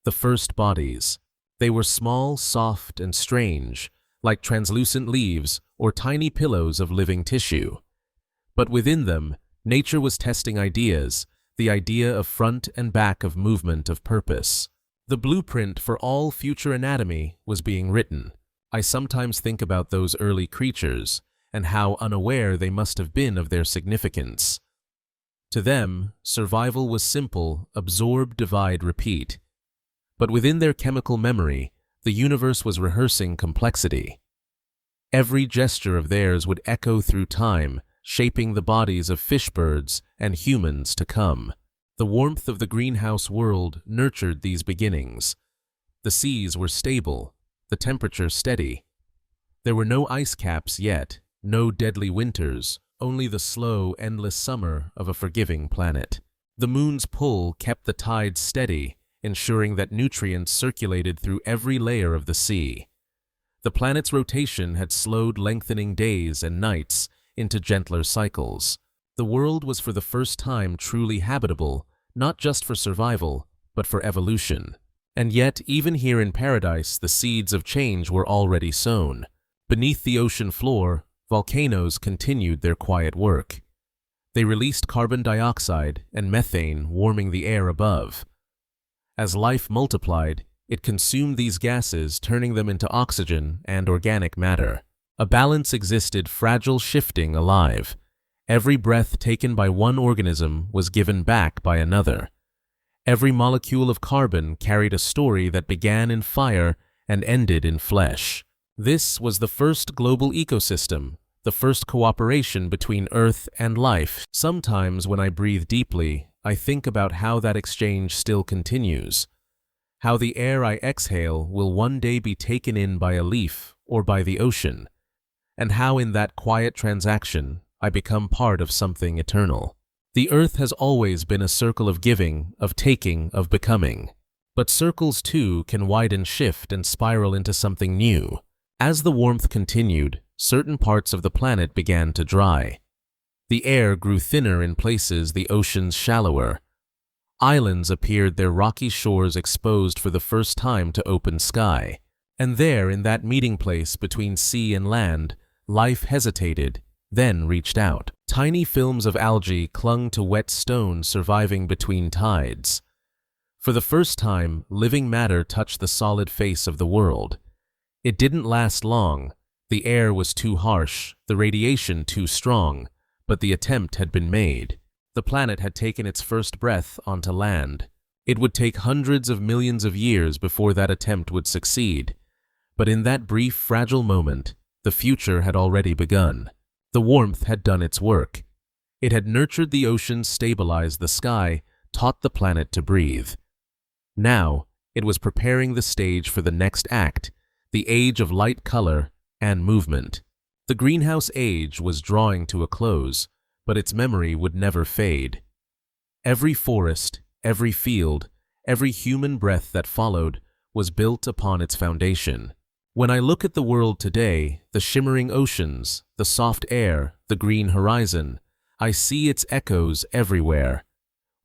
The first bodies. They were small, soft, and strange, like translucent leaves or tiny pillows of living tissue. But within them, nature was testing ideas, the idea of front and back, of movement, of purpose. The blueprint for all future anatomy was being written. I sometimes think about those early creatures and how unaware they must have been of their significance. To them, survival was simple: absorb, divide, repeat. But within their chemical memory, the universe was rehearsing complexity. Every gesture of theirs would echo through time, shaping the bodies of fishbirds and humans to come. The warmth of the greenhouse world nurtured these beginnings. The seas were stable, the temperature steady. There were no ice caps yet, no deadly winters, only the slow, endless summer of a forgiving planet. The moon's pull kept the tides steady, ensuring that nutrients circulated through every layer of the sea. The planet's rotation had slowed lengthening days and nights into gentler cycles. The world was for the first time truly habitable, not just for survival, but for evolution. And yet, even here in paradise, the seeds of change were already sown. Beneath the ocean floor, volcanoes continued their quiet work. They released carbon dioxide and methane, warming the air above. As life multiplied, it consumed these gases, turning them into oxygen and organic matter. A balance existed, fragile, shifting, alive. Every breath taken by one organism was given back by another. Every molecule of carbon carried a story that began in fire and ended in flesh. This was the first global ecosystem, the first cooperation between Earth and life. Sometimes when I breathe deeply, I think about how that exchange still continues. How the air I exhale will one day be taken in by a leaf or by the ocean. And how in that quiet transaction, I become part of something eternal. The earth has always been a circle of giving, of taking, of becoming. But circles too can widen, shift, and spiral into something new. As the warmth continued, certain parts of the planet began to dry. The air grew thinner in places, the oceans shallower. Islands appeared, their rocky shores exposed for the first time to open sky. And there, in that meeting place between sea and land, life hesitated, then reached out. Tiny films of algae clung to wet stone, surviving between tides. For the first time, living matter touched the solid face of the world. It didn't last long. The air was too harsh, the radiation too strong, but the attempt had been made. The planet had taken its first breath onto land. It would take hundreds of millions of years before that attempt would succeed. But in that brief, fragile moment, the future had already begun. The warmth had done its work. It had nurtured the oceans, stabilized the sky, taught the planet to breathe. Now, it was preparing the stage for the next act, the age of light, color, and movement. The greenhouse age was drawing to a close, but its memory would never fade. Every forest, every field, every human breath that followed was built upon its foundation. When I look at the world today, the shimmering oceans, the soft air, the green horizon, I see its echoes everywhere.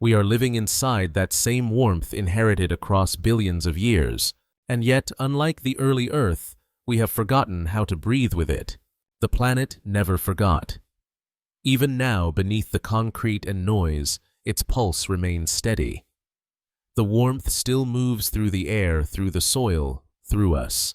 We are living inside that same warmth inherited across billions of years, and yet, unlike the early Earth, we have forgotten how to breathe with it. The planet never forgot. Even now, beneath the concrete and noise, its pulse remains steady. The warmth still moves through the air, through the soil, through us.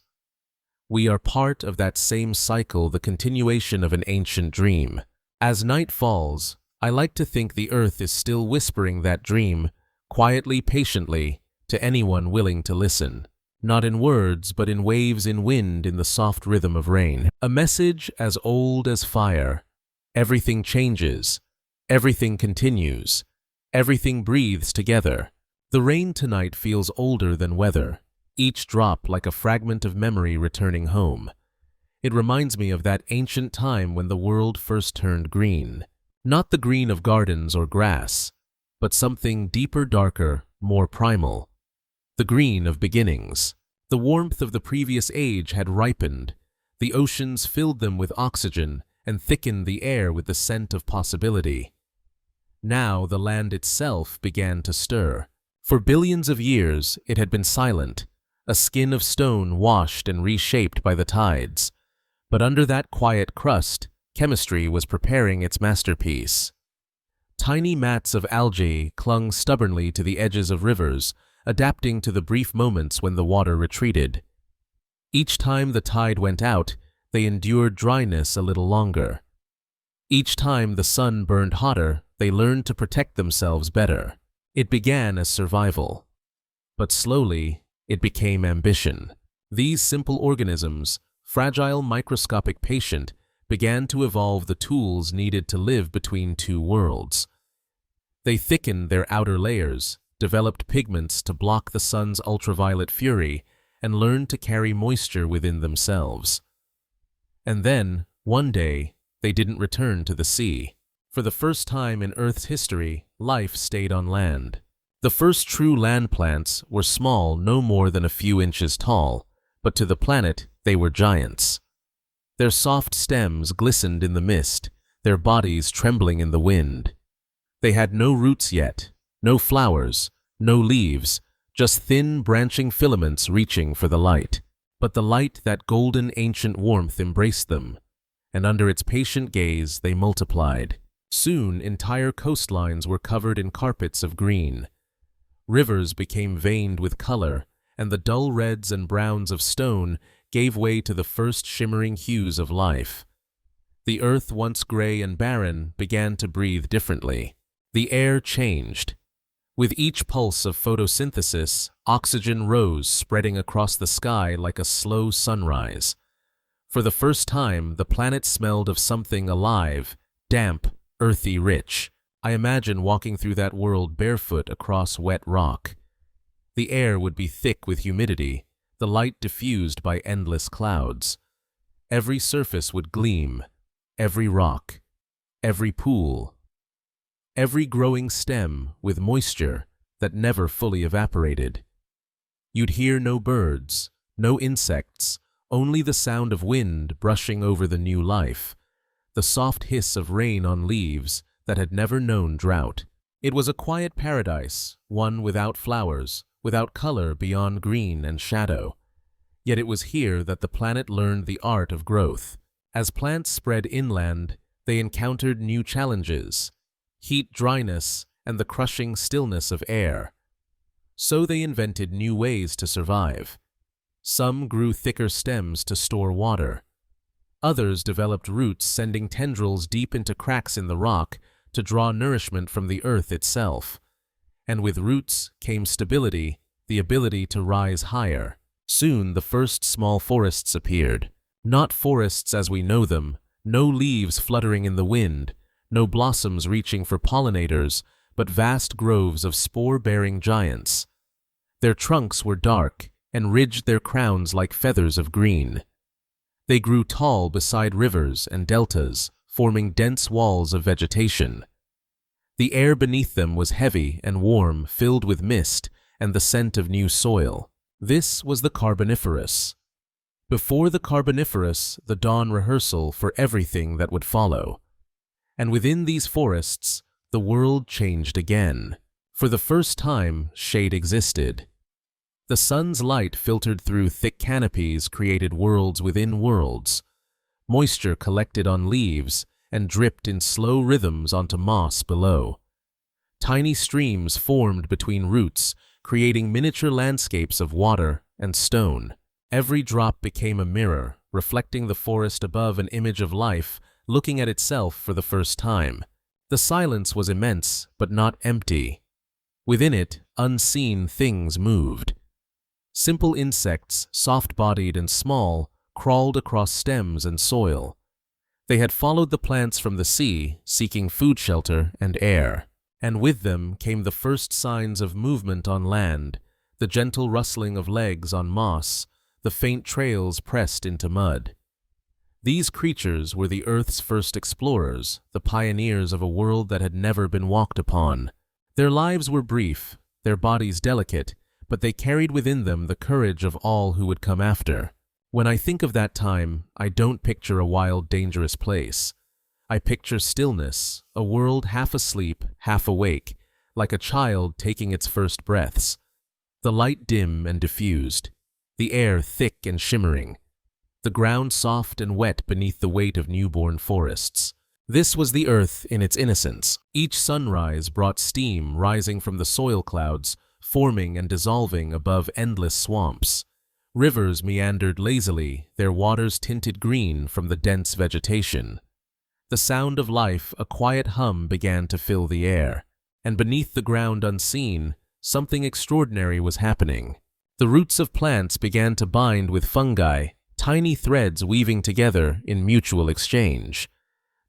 We are part of that same cycle, the continuation of an ancient dream. As night falls, I like to think the earth is still whispering that dream, quietly, patiently, to anyone willing to listen. Not in words, but in waves, in wind, in the soft rhythm of rain. A message as old as fire. Everything changes. Everything continues. Everything breathes together. The rain tonight feels older than weather, each drop like a fragment of memory returning home. It reminds me of that ancient time when the world first turned green. Not the green of gardens or grass, but something deeper, darker, more primal. The green of beginnings. The warmth of the previous age had ripened. The oceans filled them with oxygen and thickened the air with the scent of possibility. Now the land itself began to stir. For billions of years it had been silent, a skin of stone washed and reshaped by the tides. But under that quiet crust, chemistry was preparing its masterpiece. Tiny mats of algae clung stubbornly to the edges of rivers, adapting to the brief moments when the water retreated. Each time the tide went out, they endured dryness a little longer. Each time the sun burned hotter, they learned to protect themselves better. It began as survival. But slowly, it became ambition. These simple organisms, fragile, microscopic, patient, began to evolve the tools needed to live between two worlds. They thickened their outer layers, developed pigments to block the sun's ultraviolet fury, and learned to carry moisture within themselves. And then, one day, they didn't return to the sea. For the first time in Earth's history, life stayed on land. The first true land plants were small, no more than a few inches tall, but to the planet they were giants. Their soft stems glistened in the mist, their bodies trembling in the wind. They had no roots yet, no flowers, no leaves, just thin branching filaments reaching for the light. But the light, that golden ancient warmth, embraced them, and under its patient gaze they multiplied. Soon entire coastlines were covered in carpets of green. Rivers became veined with color, and the dull reds and browns of stone gave way to the first shimmering hues of life. The earth, once gray and barren, began to breathe differently. The air changed. With each pulse of photosynthesis, oxygen rose, spreading across the sky like a slow sunrise. For the first time, the planet smelled of something alive, damp, earthy, rich. I imagine walking through that world barefoot across wet rock. The air would be thick with humidity, the light diffused by endless clouds. Every surface would gleam, every rock, every pool, every growing stem with moisture that never fully evaporated. You'd hear no birds, no insects, only the sound of wind brushing over the new life, the soft hiss of rain on leaves that had never known drought. It was a quiet paradise, one without flowers, without color beyond green and shadow. Yet it was here that the planet learned the art of growth. As plants spread inland, they encountered new challenges: heat, dryness, and the crushing stillness of air. So they invented new ways to survive. Some grew thicker stems to store water. Others developed roots sending tendrils deep into cracks in the rock to draw nourishment from the earth itself. And with roots came stability, the ability to rise higher. Soon the first small forests appeared. Not forests as we know them, no leaves fluttering in the wind, no blossoms reaching for pollinators, but vast groves of spore-bearing giants. Their trunks were dark and ridged their crowns like feathers of green. They grew tall beside rivers and deltas, forming dense walls of vegetation. The air beneath them was heavy and warm, filled with mist and the scent of new soil. This was the Carboniferous. Before the Carboniferous, the dawn rehearsal for everything that would follow. And within these forests, the world changed again. For the first time, shade existed. The sun's light filtered through thick canopies created worlds within worlds. Moisture collected on leaves and dripped in slow rhythms onto moss below. Tiny streams formed between roots, creating miniature landscapes of water and stone. Every drop became a mirror, reflecting the forest above an image of life, looking at itself for the first time. The silence was immense, but not empty. Within it, unseen things moved. Simple insects, soft-bodied and small, crawled across stems and soil. They had followed the plants from the sea, seeking food shelter and air. And with them came the first signs of movement on land, the gentle rustling of legs on moss, the faint trails pressed into mud. These creatures were the Earth's first explorers, the pioneers of a world that had never been walked upon. Their lives were brief, their bodies delicate, but they carried within them the courage of all who would come after. When I think of that time, I don't picture a wild, dangerous place. I picture stillness, a world half asleep, half awake, like a child taking its first breaths. The light dim and diffused, the air thick and shimmering, the ground soft and wet beneath the weight of newborn forests. This was the Earth in its innocence. Each sunrise brought steam rising from the soil clouds, forming and dissolving above endless swamps. Rivers meandered lazily, their waters tinted green from the dense vegetation. The sound of life, a quiet hum, began to fill the air. And beneath the ground unseen, something extraordinary was happening. The roots of plants began to bind with fungi, tiny threads weaving together in mutual exchange.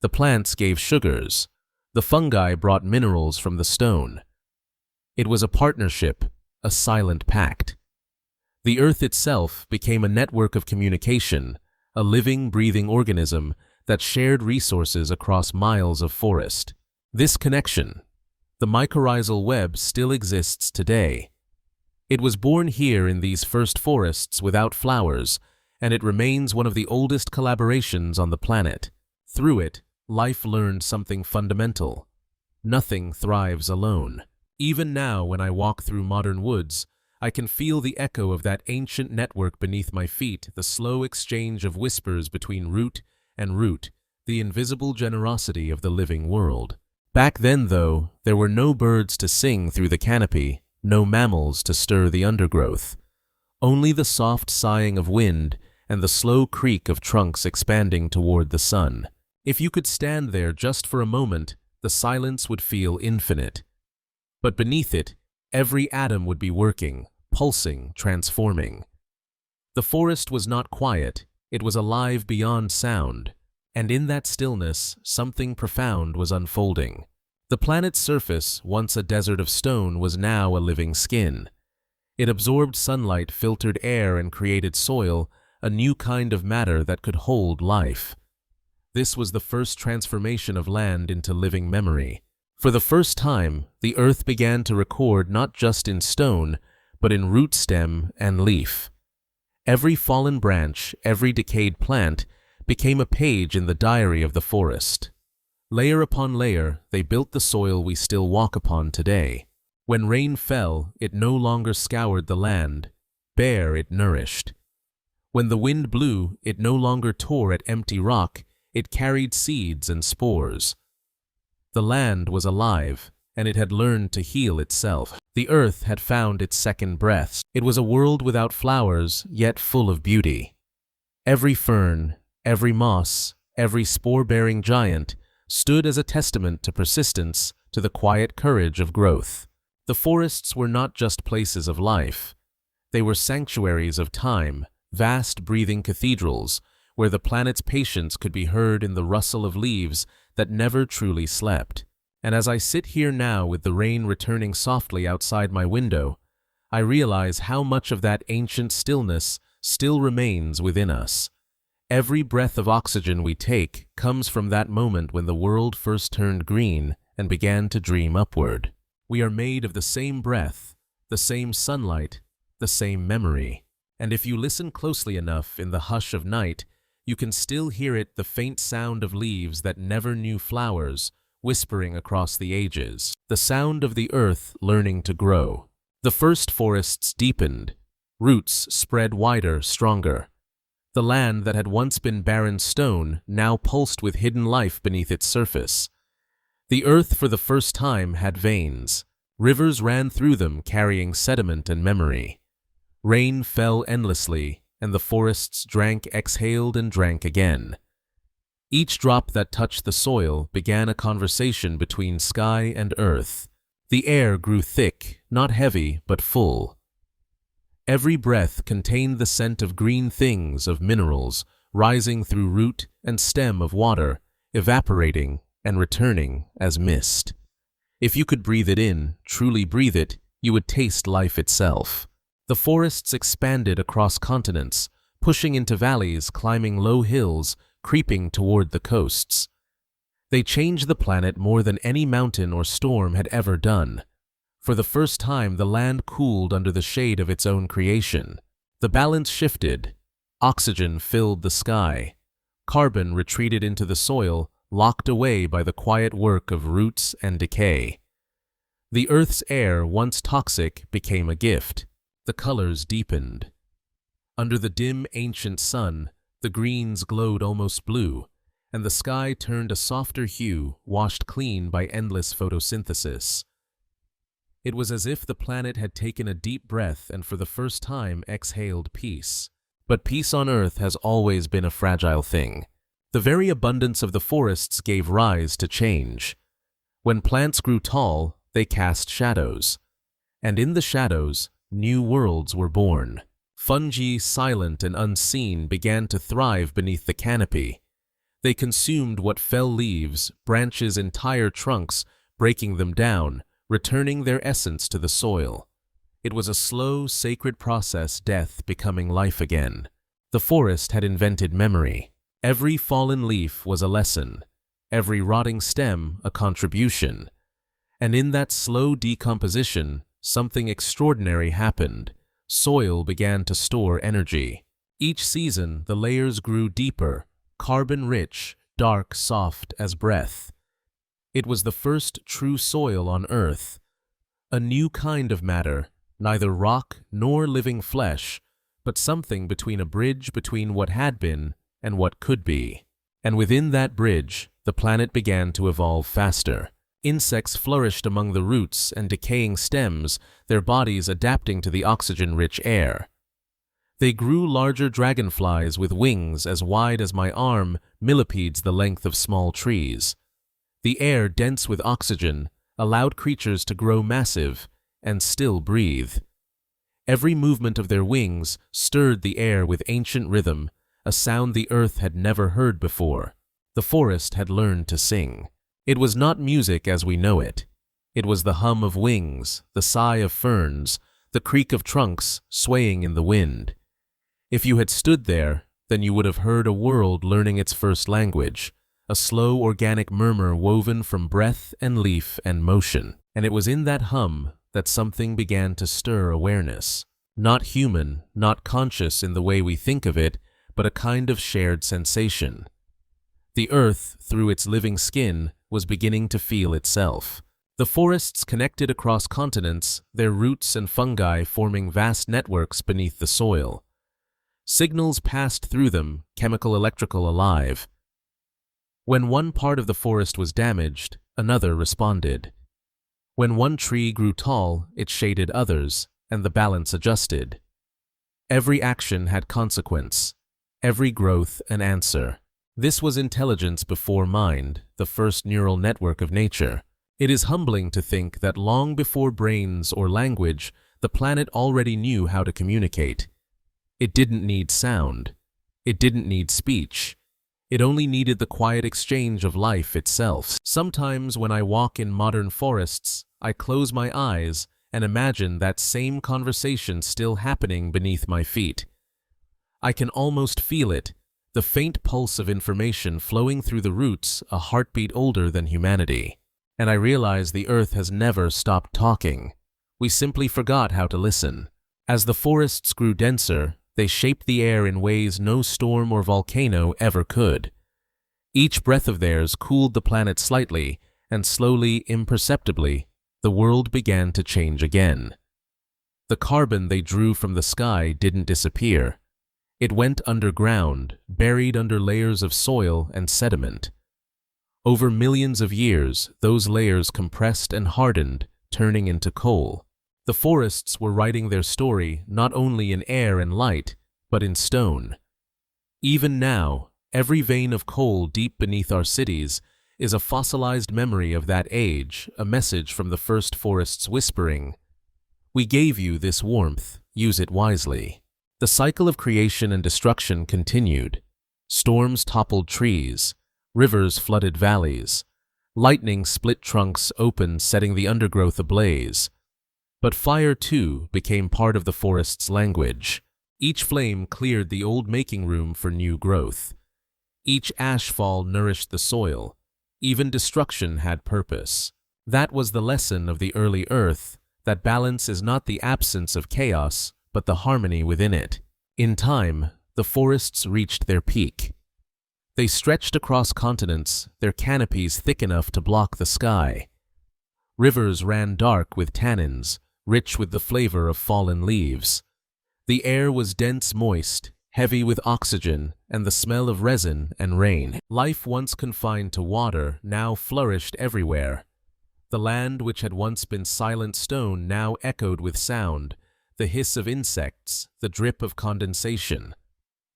The plants gave sugars. The fungi brought minerals from the stone. It was a partnership, a silent pact. The earth itself became a network of communication, a living, breathing organism that shared resources across miles of forest. This connection, the mycorrhizal web, still exists today. It was born here in these first forests without flowers, and it remains one of the oldest collaborations on the planet. Through it, life learned something fundamental. Nothing thrives alone. Even now, when I walk through modern woods, I can feel the echo of that ancient network beneath my feet, the slow exchange of whispers between root and root, the invisible generosity of the living world. Back then, though, there were no birds to sing through the canopy, no mammals to stir the undergrowth. Only the soft sighing of wind and the slow creak of trunks expanding toward the sun. If you could stand there just for a moment, the silence would feel infinite. But beneath it, every atom would be working, pulsing, transforming. The forest was not quiet, it was alive beyond sound, and in that stillness, something profound was unfolding. The planet's surface, once a desert of stone, was now a living skin. It absorbed sunlight, filtered air, and created soil, a new kind of matter that could hold life. This was the first transformation of land into living memory. For the first time, the earth began to record not just in stone, but in root, stem, and leaf. Every fallen branch, every decayed plant, became a page in the diary of the forest. Layer upon layer, they built the soil we still walk upon today. When rain fell, it no longer scoured the land. Bare, it nourished. When the wind blew, it no longer tore at empty rock, it carried seeds and spores. The land was alive, and it had learned to heal itself. The earth had found its second breath. It was a world without flowers, yet full of beauty. Every fern, every moss, every spore-bearing giant stood as a testament to persistence, to the quiet courage of growth. The forests were not just places of life. They were sanctuaries of time, vast breathing cathedrals, where the planet's patience could be heard in the rustle of leaves that never truly slept. And as I sit here now with the rain returning softly outside my window, I realize how much of that ancient stillness still remains within us. Every breath of oxygen we take comes from that moment when the world first turned green and began to dream upward. We are made of the same breath, the same sunlight, the same memory. And if you listen closely enough in the hush of night, you can still hear it, the faint sound of leaves that never knew flowers, whispering across the ages. The sound of the earth learning to grow. The first forests deepened. Roots spread wider, stronger. The land that had once been barren stone now pulsed with hidden life beneath its surface. The earth for the first time had veins. Rivers ran through them carrying sediment and memory. Rain fell endlessly, and the forests drank, exhaled, and drank again. Each drop that touched the soil began a conversation between sky and earth. The air grew thick, not heavy, but full. Every breath contained the scent of green things, of minerals, rising through root and stem of water, evaporating and returning as mist. If you could breathe it in, truly breathe it, you would taste life itself. The forests expanded across continents, pushing into valleys, climbing low hills, creeping toward the coasts. They changed the planet more than any mountain or storm had ever done. For the first time, the land cooled under the shade of its own creation. The balance shifted. Oxygen filled the sky. Carbon retreated into the soil, locked away by the quiet work of roots and decay. The Earth's air, once toxic, became a gift. The colors deepened. Under the dim, ancient sun, the greens glowed almost blue, and the sky turned a softer hue, washed clean by endless photosynthesis. It was as if the planet had taken a deep breath and for the first time exhaled peace. But peace on Earth has always been a fragile thing. The very abundance of the forests gave rise to change. When plants grew tall, they cast shadows. And in the shadows, new worlds were born. Fungi, silent and unseen, began to thrive beneath the canopy. They consumed what fell leaves, branches, entire trunks, breaking them down, returning their essence to the soil. It was a slow, sacred process, death becoming life again. The forest had invented memory. Every fallen leaf was a lesson, every rotting stem a contribution. And in that slow decomposition, something extraordinary happened. Soil began to store energy. Each season, the layers grew deeper, carbon-rich, dark, soft as breath. It was the first true soil on Earth. A new kind of matter, neither rock nor living flesh, but something between a bridge between what had been and what could be. And within that bridge, the planet began to evolve faster. Insects flourished among the roots and decaying stems, their bodies adapting to the oxygen-rich air. They grew larger dragonflies with wings as wide as my arm, millipedes the length of small trees. The air, dense with oxygen, allowed creatures to grow massive and still breathe. Every movement of their wings stirred the air with ancient rhythm, a sound the earth had never heard before. The forest had learned to sing. It was not music as we know it. It was the hum of wings, the sigh of ferns, the creak of trunks swaying in the wind. If you had stood there, then you would have heard a world learning its first language, a slow organic murmur woven from breath and leaf and motion. And it was in that hum that something began to stir awareness. Not human, not conscious in the way we think of it, but a kind of shared sensation. The earth, through its living skin, was beginning to feel itself. The forests connected across continents, their roots and fungi forming vast networks beneath the soil. Signals passed through them, chemical, electrical, alive. When one part of the forest was damaged, another responded. When one tree grew tall, it shaded others, and the balance adjusted. Every action had consequence, every growth an answer. This was intelligence before mind, the first neural network of nature. It is humbling to think that long before brains or language, the planet already knew how to communicate. It didn't need sound. It didn't need speech. It only needed the quiet exchange of life itself. Sometimes when I walk in modern forests, I close my eyes and imagine that same conversation still happening beneath my feet. I can almost feel it, the faint pulse of information flowing through the roots, a heartbeat older than humanity. And I realize the earth has never stopped talking. We simply forgot how to listen. As the forests grew denser, They shaped the air in ways no storm or volcano ever could. Each breath of theirs cooled the planet slightly, and slowly, imperceptibly, the world began to change again. The carbon they drew from the sky didn't disappear. It went underground, buried under layers of soil and sediment. Over millions of years, those layers compressed and hardened, turning into coal. The forests were writing their story not only in air and light, but in stone. Even now, every vein of coal deep beneath our cities is a fossilized memory of that age, a message from the first forests whispering, "We gave you this warmth, use it wisely." The cycle of creation and destruction continued. Storms toppled trees, rivers flooded valleys, lightning split trunks open, setting the undergrowth ablaze. But fire, too, became part of the forest's language. Each flame cleared the old making room for new growth. Each ashfall nourished the soil. Even destruction had purpose. That was the lesson of the early Earth, that balance is not the absence of chaos, but the harmony within it. In time, the forests reached their peak. They stretched across continents, their canopies thick enough to block the sky. Rivers ran dark with tannins, rich with the flavor of fallen leaves. The air was dense, moist, heavy with oxygen and the smell of resin and rain. Life once confined to water now flourished everywhere. The land which had once been silent stone now echoed with sound, the hiss of insects, the drip of condensation,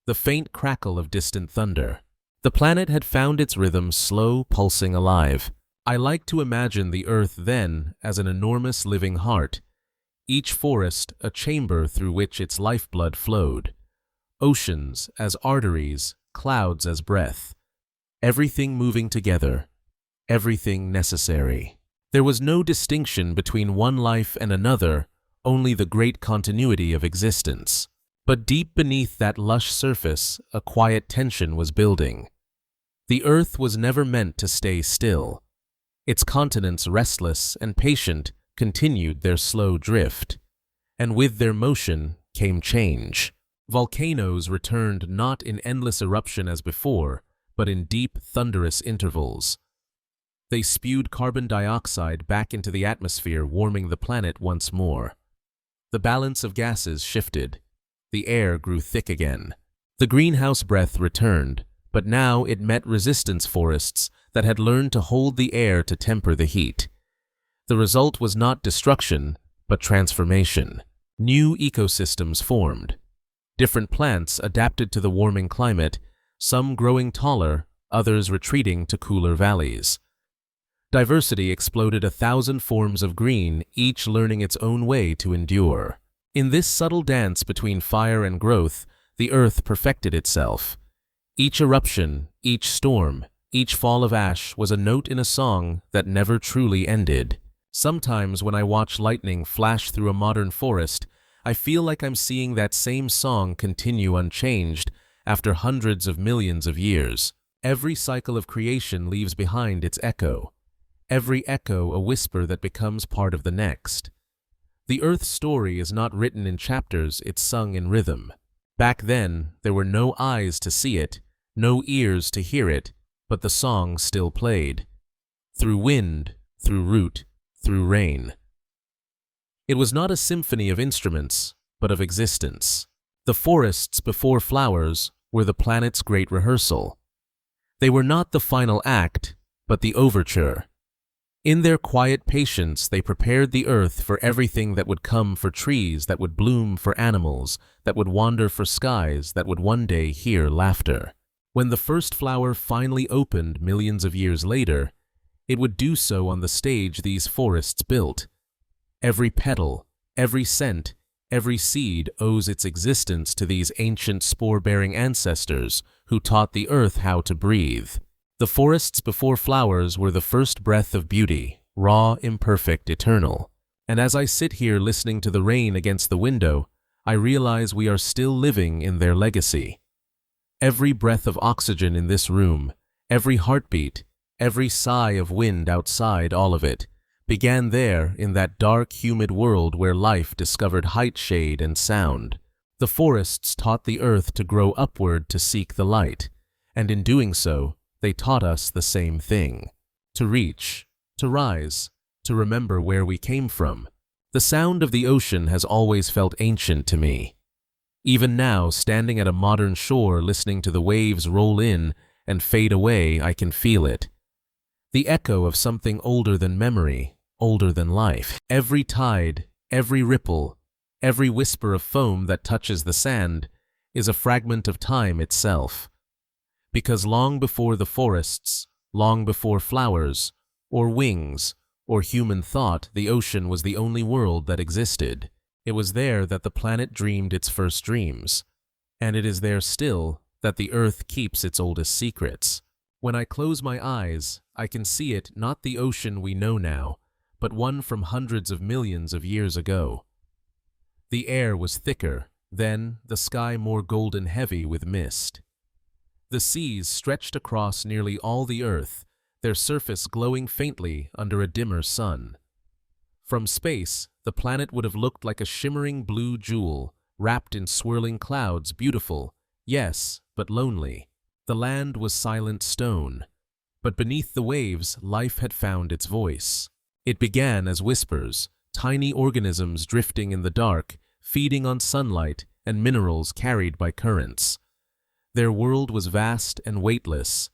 the faint crackle of distant thunder. The planet had found its rhythm, slow, pulsing, alive. I like to imagine the Earth then as an enormous living heart, each forest a chamber through which its lifeblood flowed, oceans as arteries, clouds as breath, everything moving together, everything necessary. There was no distinction between one life and another, only the great continuity of existence. But deep beneath that lush surface, a quiet tension was building. The Earth was never meant to stay still. Its continents, restless and patient, continued their slow drift. And with their motion came change. Volcanoes returned not in endless eruption as before, but in deep, thunderous intervals. They spewed carbon dioxide back into the atmosphere, warming the planet once more. The balance of gases shifted. The air grew thick again. The greenhouse breath returned, but now it met resistance forests that had learned to hold the air to temper the heat. The result was not destruction, but transformation. New ecosystems formed. Different plants adapted to the warming climate, some growing taller, others retreating to cooler valleys. Diversity exploded 1,000 forms of green, each learning its own way to endure. In this subtle dance between fire and growth, the Earth perfected itself. Each eruption, each storm, each fall of ash was a note in a song that never truly ended. Sometimes when I watch lightning flash through a modern forest, I feel like I'm seeing that same song continue unchanged after hundreds of millions of years. Every cycle of creation leaves behind its echo. Every echo a whisper that becomes part of the next. The Earth's story is not written in chapters, it's sung in rhythm. Back then, there were no eyes to see it, no ears to hear it, but the song still played. Through wind, through root, through rain. It was not a symphony of instruments, but of existence. The forests before flowers were the planet's great rehearsal. They were not the final act, but the overture. In their quiet patience, they prepared the earth for everything that would come, for trees that would bloom, for animals that would wander, for skies that would one day hear laughter. When the first flower finally opened millions of years later, it would do so on the stage these forests built. Every petal, every scent, every seed owes its existence to these ancient spore-bearing ancestors who taught the earth how to breathe. The forests before flowers were the first breath of beauty, raw, imperfect, eternal. And as I sit here listening to the rain against the window, I realize we are still living in their legacy. Every breath of oxygen in this room, every heartbeat, every sigh of wind outside, all of it, began there in that dark, humid world where life discovered height, shade, and sound. The forests taught the earth to grow upward to seek the light, and in doing so, they taught us the same thing: to reach, to rise, to remember where we came from. The sound of the ocean has always felt ancient to me. Even now, standing at a modern shore listening to the waves roll in and fade away, I can feel it. The echo of something older than memory, older than life. Every tide, every ripple, every whisper of foam that touches the sand is a fragment of time itself. Because long before the forests, long before flowers, or wings, or human thought, the ocean was the only world that existed. It was there that the planet dreamed its first dreams, and it is there still that the earth keeps its oldest secrets. When I close my eyes, I can see it, not the ocean we know now, but one from hundreds of millions of years ago. The air was thicker, then the sky more golden heavy with mist. The seas stretched across nearly all the earth, their surface glowing faintly under a dimmer sun. From space, the planet would have looked like a shimmering blue jewel, wrapped in swirling clouds, beautiful, yes, but lonely. The land was silent stone, but beneath the waves, life had found its voice. It began as whispers, tiny organisms drifting in the dark, feeding on sunlight and minerals carried by currents. Their world was vast and weightless.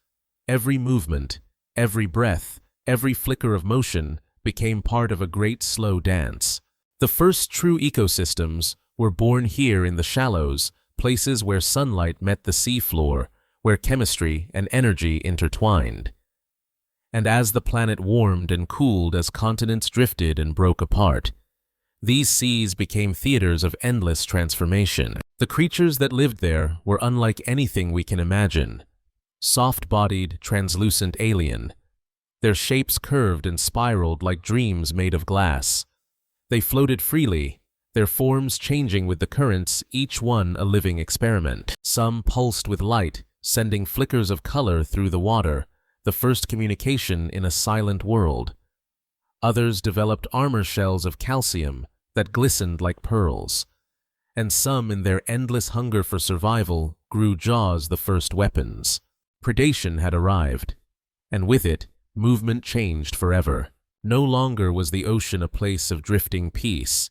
Every movement, every breath, every flicker of motion became part of a great slow dance. The first true ecosystems were born here in the shallows, places where sunlight met the seafloor, where chemistry and energy intertwined. And as the planet warmed and cooled, as continents drifted and broke apart, these seas became theaters of endless transformation. The creatures that lived there were unlike anything we can imagine. Soft-bodied, translucent alien. Their shapes curved and spiraled like dreams made of glass. They floated freely, their forms changing with the currents, each one a living experiment. Some pulsed with light, sending flickers of color through the water, the first communication in a silent world. Others developed armor shells of calcium that glistened like pearls. And some, in their endless hunger for survival, grew jaws the first weapons. Predation had arrived, and with it, movement changed forever. No longer was the ocean a place of drifting peace.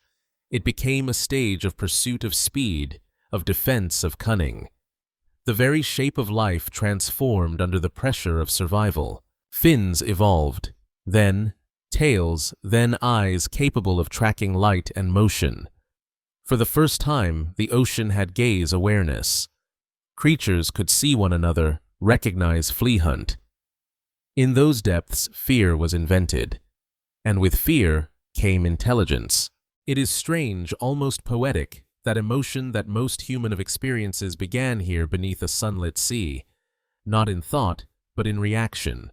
It became a stage of pursuit of speed, of defense of cunning. The very shape of life transformed under the pressure of survival. Fins evolved, then tails, then eyes capable of tracking light and motion. For the first time, the ocean had gaze awareness. Creatures could see one another, recognize flea hunt. In those depths, fear was invented. And with fear came intelligence. It is strange, almost poetic, that emotion that most human of experiences began here beneath a sunlit sea, not in thought, but in reaction,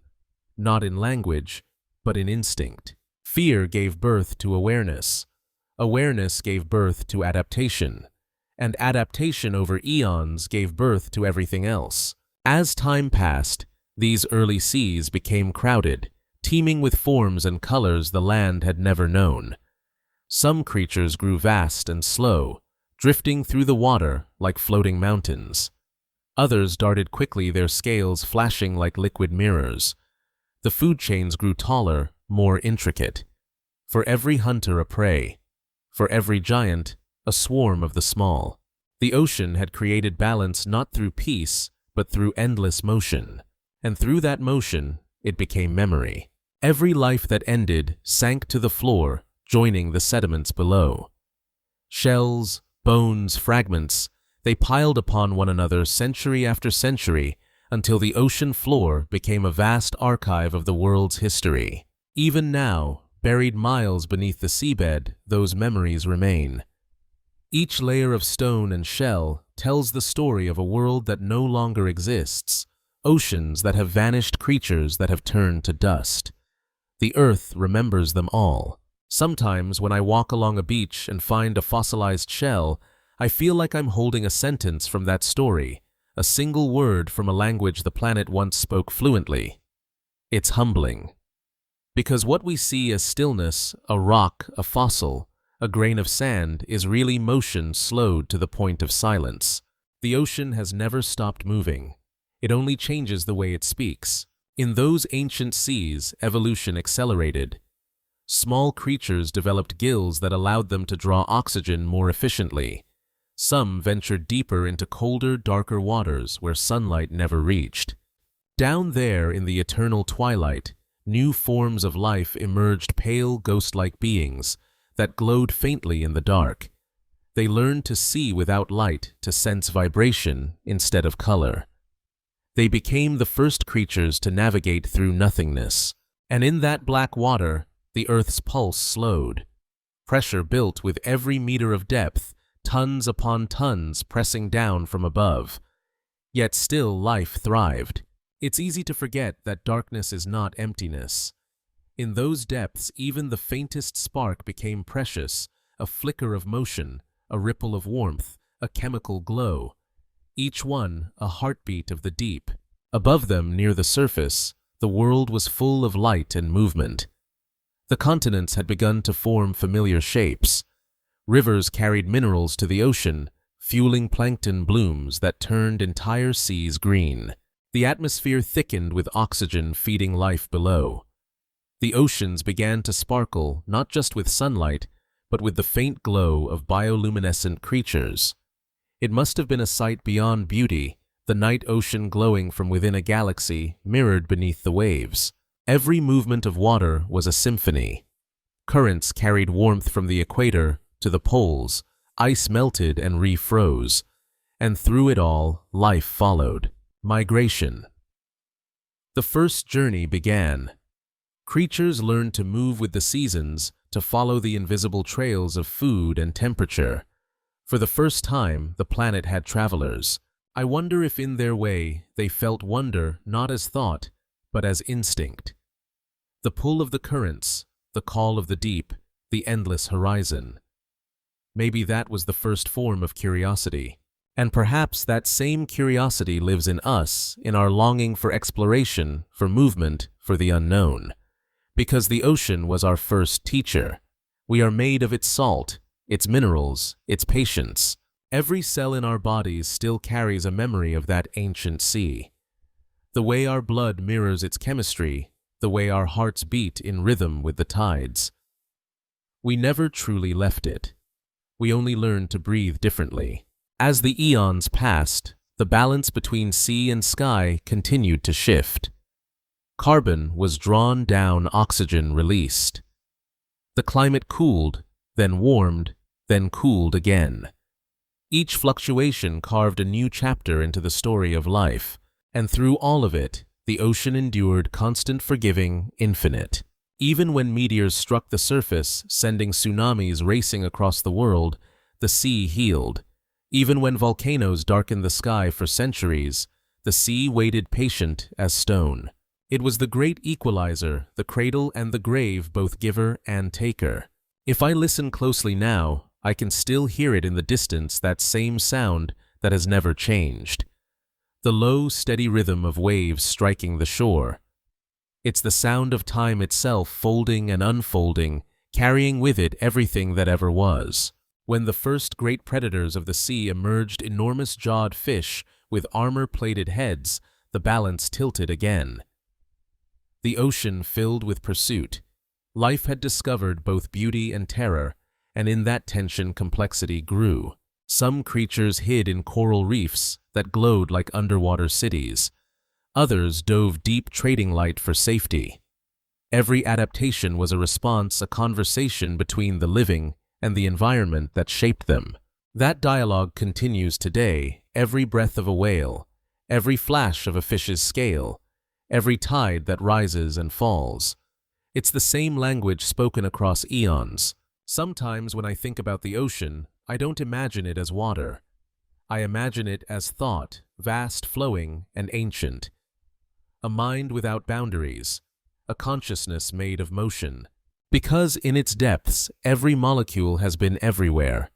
not in language, but in instinct. Fear gave birth to awareness. Awareness gave birth to adaptation, and adaptation over eons gave birth to everything else. As time passed, these early seas became crowded, teeming with forms and colors the land had never known. Some creatures grew vast and slow, drifting through the water like floating mountains. Others darted quickly, their scales flashing like liquid mirrors. The food chains grew taller, more intricate. For every hunter a prey, for every giant a swarm of the small. The ocean had created balance not through peace, but through endless motion. And through that motion, it became memory. Every life that ended sank to the floor, joining the sediments below. Shells, bones, fragments, they piled upon one another century after century until the ocean floor became a vast archive of the world's history. Even now, buried miles beneath the seabed, those memories remain. Each layer of stone and shell tells the story of a world that no longer exists, oceans that have vanished, creatures that have turned to dust. The earth remembers them all. Sometimes when I walk along a beach and find a fossilized shell, I feel like I'm holding a sentence from that story, a single word from a language the planet once spoke fluently. It's humbling. Because what we see as stillness, a rock, a fossil, A grain of sand is really motion slowed to the point of silence. The ocean has never stopped moving. It only changes the way it speaks. In those ancient seas, evolution accelerated. Small creatures developed gills that allowed them to draw oxygen more efficiently. Some ventured deeper into colder, darker waters where sunlight never reached. Down there in the eternal twilight, new forms of life emerged, pale, ghost-like beings that glowed faintly in the dark. They learned to see without light, to sense vibration instead of color. They became the first creatures to navigate through nothingness. And in that black water, the Earth's pulse slowed. Pressure built with every meter of depth, tons upon tons pressing down from above. Yet still life thrived. It's easy to forget that darkness is not emptiness. In those depths, even the faintest spark became precious, a flicker of motion, a ripple of warmth, a chemical glow. Each one a heartbeat of the deep. Above them, near the surface, the world was full of light and movement. The continents had begun to form familiar shapes. Rivers carried minerals to the ocean, fueling plankton blooms that turned entire seas green. The atmosphere thickened with oxygen feeding life below. The oceans began to sparkle not just with sunlight, but with the faint glow of bioluminescent creatures. It must have been a sight beyond beauty, the night ocean glowing from within a galaxy mirrored beneath the waves. Every movement of water was a symphony. Currents carried warmth from the equator to the poles, ice melted and refroze, and through it all, life followed. Migration. The first journey began. Creatures learned to move with the seasons, to follow the invisible trails of food and temperature. For the first time, the planet had travelers. I wonder if in their way they felt wonder not as thought, but as instinct. The pull of the currents, the call of the deep, the endless horizon. Maybe that was the first form of curiosity. And perhaps that same curiosity lives in us, in our longing for exploration, for movement, for the unknown. Because the ocean was our first teacher. We are made of its salt, its minerals, its patience. Every cell in our bodies still carries a memory of that ancient sea. The way our blood mirrors its chemistry, the way our hearts beat in rhythm with the tides. We never truly left it. We only learned to breathe differently. As the eons passed, the balance between sea and sky continued to shift. Carbon was drawn down, oxygen released. The climate cooled, then warmed, then cooled again. Each fluctuation carved a new chapter into the story of life, and through all of it, the ocean endured, constant, forgiving, infinite. Even when meteors struck the surface, sending tsunamis racing across the world, the sea healed. Even when volcanoes darkened the sky for centuries, the sea waited patient as stone. It was the great equalizer, the cradle and the grave, both giver and taker. If I listen closely now, I can still hear it in the distance, that same sound that has never changed. The low, steady rhythm of waves striking the shore. It's the sound of time itself folding and unfolding, carrying with it everything that ever was. When the first great predators of the sea emerged, enormous-jawed fish with armor-plated heads, the balance tilted again. The ocean filled with pursuit. Life had discovered both beauty and terror, and in that tension complexity grew. Some creatures hid in coral reefs that glowed like underwater cities. Others dove deep, trading light for safety. Every adaptation was a response, a conversation between the living and the environment that shaped them. That dialogue continues today, every breath of a whale, every flash of a fish's scale, every tide that rises and falls. It's the same language spoken across eons. Sometimes when I think about the ocean, I don't imagine it as water. I imagine it as thought, vast, flowing, and ancient. A mind without boundaries, a consciousness made of motion. Because in its depths, every molecule has been everywhere.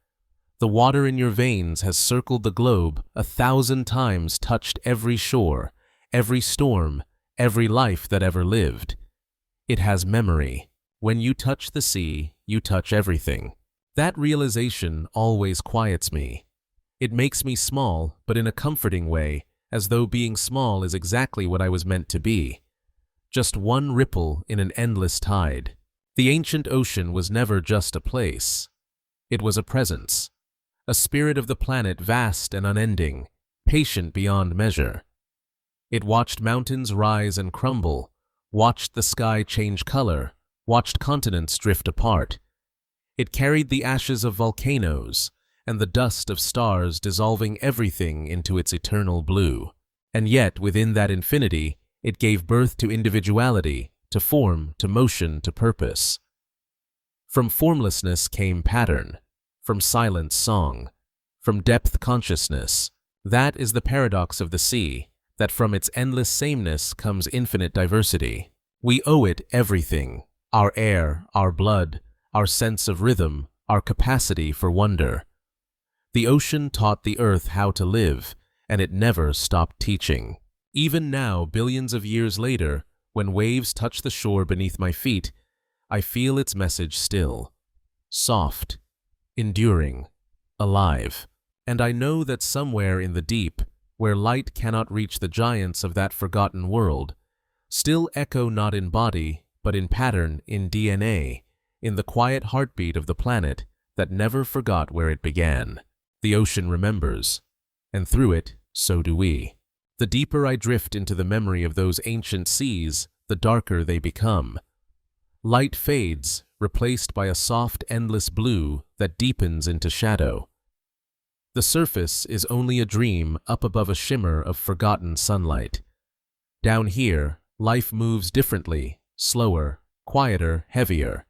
The water in your veins has circled the globe 1,000 times, touched every shore, every storm, every life that ever lived. It has memory. When you touch the sea, you touch everything. That realization always quiets me. It makes me small, but in a comforting way, as though being small is exactly what I was meant to be. Just one ripple in an endless tide. The ancient ocean was never just a place. It was a presence, a spirit of the planet vast and unending, patient beyond measure. It watched mountains rise and crumble, watched the sky change color, watched continents drift apart. It carried the ashes of volcanoes and the dust of stars, dissolving everything into its eternal blue. And yet, within that infinity, it gave birth to individuality, to form, to motion, to purpose. From formlessness came pattern, from silence song, from depth consciousness. That is the paradox of the sea, that from its endless sameness comes infinite diversity. We owe it everything: our air, our blood, our sense of rhythm, our capacity for wonder. The ocean taught the earth how to live, and it never stopped teaching. Even now, billions of years later, when waves touch the shore beneath my feet, I feel its message still. Soft, enduring, alive. And I know that somewhere in the deep, where light cannot reach the giants of that forgotten world, still echo not in body, but in pattern, in DNA, in the quiet heartbeat of the planet that never forgot where it began. The ocean remembers, and through it, so do we. The deeper I drift into the memory of those ancient seas, the darker they become. Light fades, replaced by a soft, endless blue that deepens into shadow. The surface is only a dream up above a shimmer of forgotten sunlight. Down here, life moves differently, slower, quieter, heavier.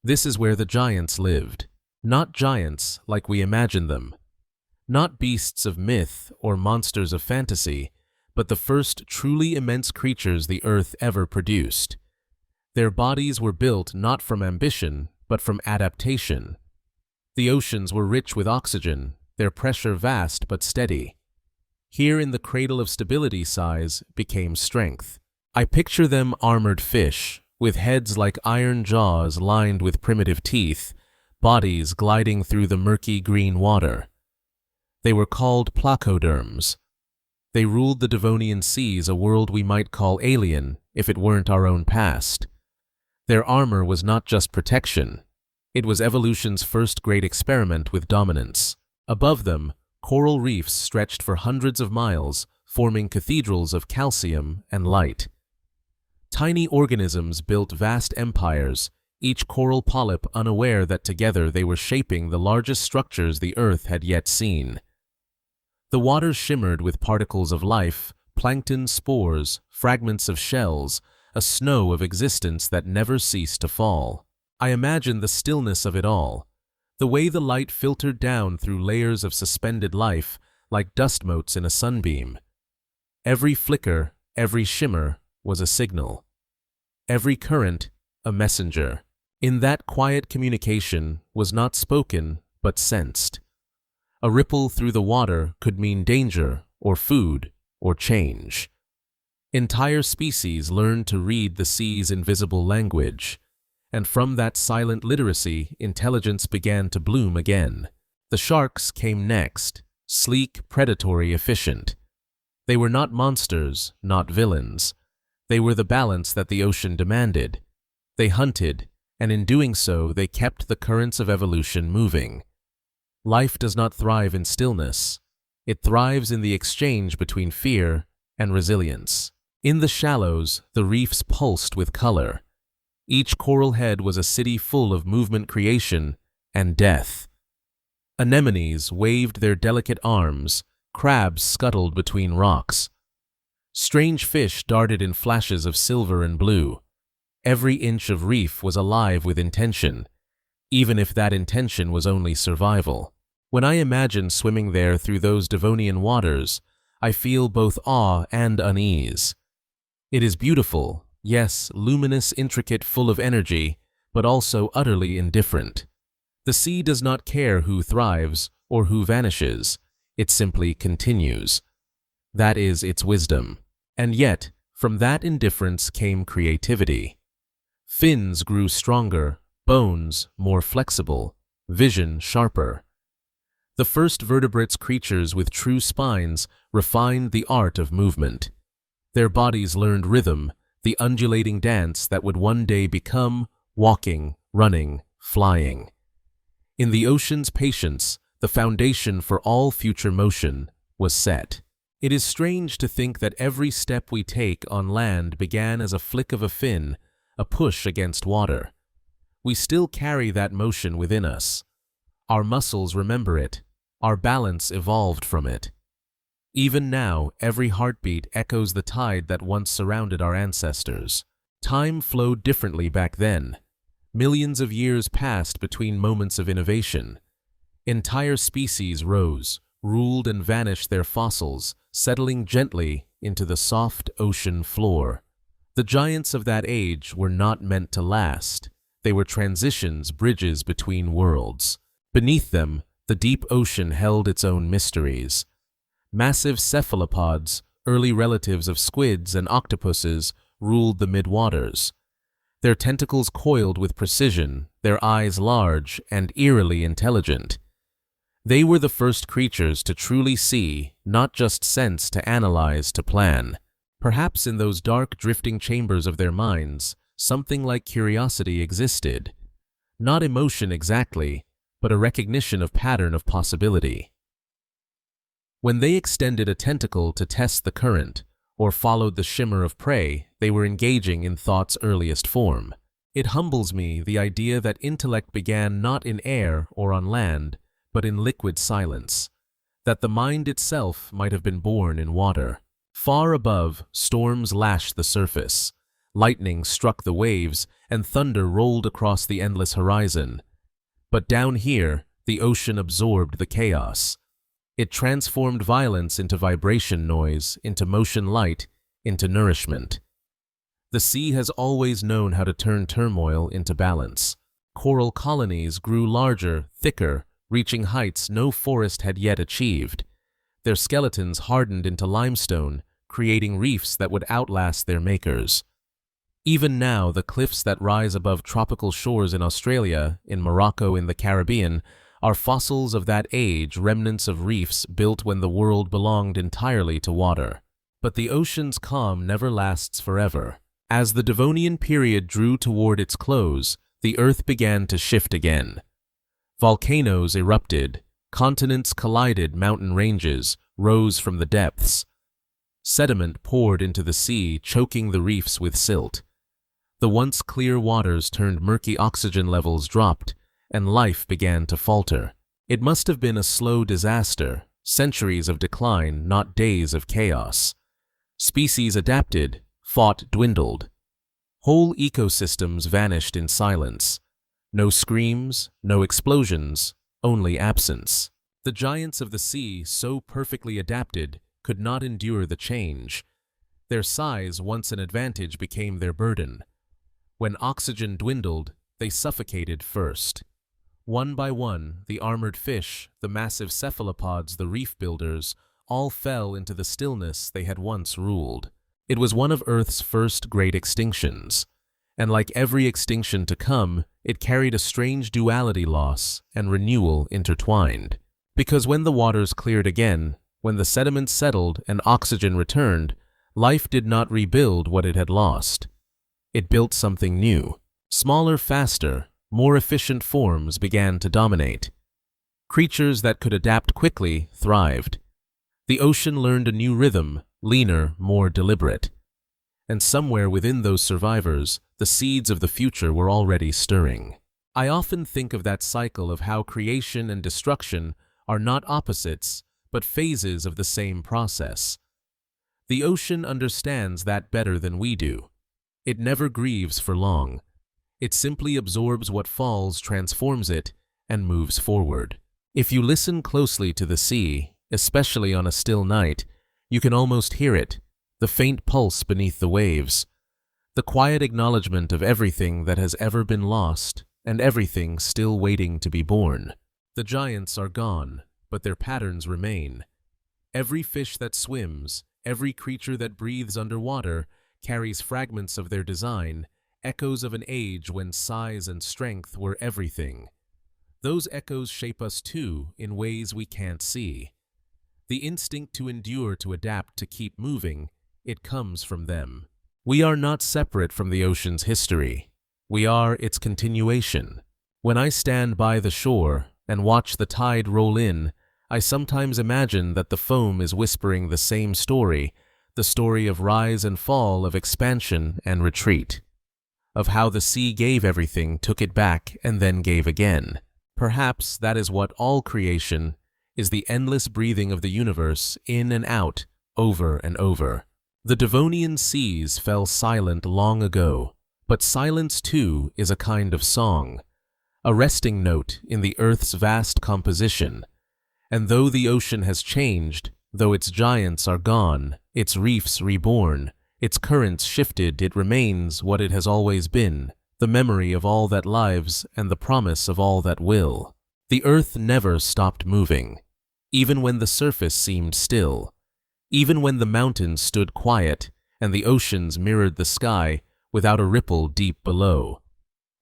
This is where the giants lived. Not giants like we imagine them. Not beasts of myth or monsters of fantasy, but the first truly immense creatures the earth ever produced. Their bodies were built not from ambition, but from adaptation. The oceans were rich with oxygen, their pressure vast but steady. Here in the cradle of stability size became strength. I picture them armored fish, with heads like iron jaws lined with primitive teeth, bodies gliding through the murky green water. They were called placoderms. They ruled the Devonian seas, a world we might call alien if it weren't our own past. Their armor was not just protection. It was evolution's first great experiment with dominance. Above them, coral reefs stretched for hundreds of miles, forming cathedrals of calcium and light. Tiny organisms built vast empires, each coral polyp unaware that together they were shaping the largest structures the earth had yet seen. The waters shimmered with particles of life, plankton spores, fragments of shells, a snow of existence that never ceased to fall. I imagine the stillness of it all, the way the light filtered down through layers of suspended life like dust motes in a sunbeam. Every flicker, every shimmer was a signal. Every current, a messenger. In that quiet communication was not spoken, but sensed. A ripple through the water could mean danger, or food, or change. Entire species learned to read the sea's invisible language, and from that silent literacy, intelligence began to bloom again. The sharks came next, sleek, predatory, efficient. They were not monsters, not villains. They were the balance that the ocean demanded. They hunted, and in doing so, they kept the currents of evolution moving. Life does not thrive in stillness. It thrives in the exchange between fear and resilience. In the shallows, the reefs pulsed with color. Each coral head was a city full of movement, creation, and death. Anemones waved their delicate arms, crabs scuttled between rocks. Strange fish darted in flashes of silver and blue. Every inch of reef was alive with intention, even if that intention was only survival. When I imagine swimming there through those Devonian waters, I feel both awe and unease. It is beautiful, yes, luminous, intricate, full of energy, but also utterly indifferent. The sea does not care who thrives or who vanishes. It simply continues. That is its wisdom. And yet, from that indifference came creativity. Fins grew stronger, bones more flexible, vision sharper. The first vertebrates creatures with true spines refined the art of movement. Their bodies learned rhythm, the undulating dance that would one day become walking, running, flying. In the ocean's patience, the foundation for all future motion was set. It is strange to think that every step we take on land began as a flick of a fin, a push against water. We still carry that motion within us. Our muscles remember it. Our balance evolved from it. Even now, every heartbeat echoes the tide that once surrounded our ancestors. Time flowed differently back then. Millions of years passed between moments of innovation. Entire species rose, ruled and vanished their fossils, settling gently into the soft ocean floor. The giants of that age were not meant to last. They were transitions, bridges between worlds. Beneath them, the deep ocean held its own mysteries. Massive cephalopods, early relatives of squids and octopuses, ruled the midwaters. Their tentacles coiled with precision, their eyes large and eerily intelligent. They were the first creatures to truly see, not just sense, to analyze, to plan. Perhaps in those dark, drifting chambers of their minds, something like curiosity existed. Not emotion exactly, but a recognition of pattern of possibility. When they extended a tentacle to test the current, or followed the shimmer of prey, they were engaging in thought's earliest form. It humbles me, the idea that intellect began not in air or on land, but in liquid silence, that the mind itself might have been born in water. Far above, storms lashed the surface, lightning struck the waves, and thunder rolled across the endless horizon. But down here, the ocean absorbed the chaos. It transformed violence into vibration noise, into motion light, into nourishment. The sea has always known how to turn turmoil into balance. Coral colonies grew larger, thicker, reaching heights no forest had yet achieved. Their skeletons hardened into limestone, creating reefs that would outlast their makers. Even now, the cliffs that rise above tropical shores in Australia, in Morocco, in the Caribbean, are fossils of that age, remnants of reefs built when the world belonged entirely to water. But the ocean's calm never lasts forever. As the Devonian period drew toward its close, the earth began to shift again. Volcanoes erupted, continents collided, mountain ranges rose from the depths. Sediment poured into the sea, choking the reefs with silt. The once clear waters turned murky, oxygen levels dropped, and life began to falter. It must have been a slow disaster, centuries of decline, not days of chaos. Species adapted, fought, dwindled. Whole ecosystems vanished in silence. No screams, no explosions, only absence. The giants of the sea, so perfectly adapted, could not endure the change. Their size, once an advantage, became their burden. When oxygen dwindled, they suffocated first. One by one, the armored fish, the massive cephalopods, the reef builders, all fell into the stillness they had once ruled. It was one of Earth's first great extinctions, and like every extinction to come, it carried a strange duality, loss and renewal intertwined. Because when the waters cleared again, when the sediments settled and oxygen returned, life did not rebuild what it had lost. It built something new. Smaller, faster, more efficient forms began to dominate. Creatures that could adapt quickly thrived. The ocean learned a new rhythm, leaner, more deliberate. And somewhere within those survivors, the seeds of the future were already stirring. I often think of that cycle of how creation and destruction are not opposites, but phases of the same process. The ocean understands that better than we do. It never grieves for long. It simply absorbs what falls, transforms it, and moves forward. If you listen closely to the sea, especially on a still night, you can almost hear it, the faint pulse beneath the waves, the quiet acknowledgement of everything that has ever been lost and everything still waiting to be born. The giants are gone, but their patterns remain. Every fish that swims, every creature that breathes underwater, carries fragments of their design, echoes of an age when size and strength were everything. Those echoes shape us too in ways we can't see. The instinct to endure, to adapt, to keep moving, it comes from them. We are not separate from the ocean's history. We are its continuation. When I stand by the shore and watch the tide roll in, I sometimes imagine that the foam is whispering the same story, the story of rise and fall, of expansion and retreat, of how the sea gave everything, took it back, and then gave again. Perhaps that is what all creation is, the endless breathing of the universe in and out, over and over. The Devonian seas fell silent long ago, but silence too is a kind of song, a resting note in the earth's vast composition. And though the ocean has changed, though its giants are gone, its reefs reborn, its currents shifted, it remains what it has always been, the memory of all that lives and the promise of all that will. The earth never stopped moving, even when the surface seemed still, even when the mountains stood quiet and the oceans mirrored the sky without a ripple deep below.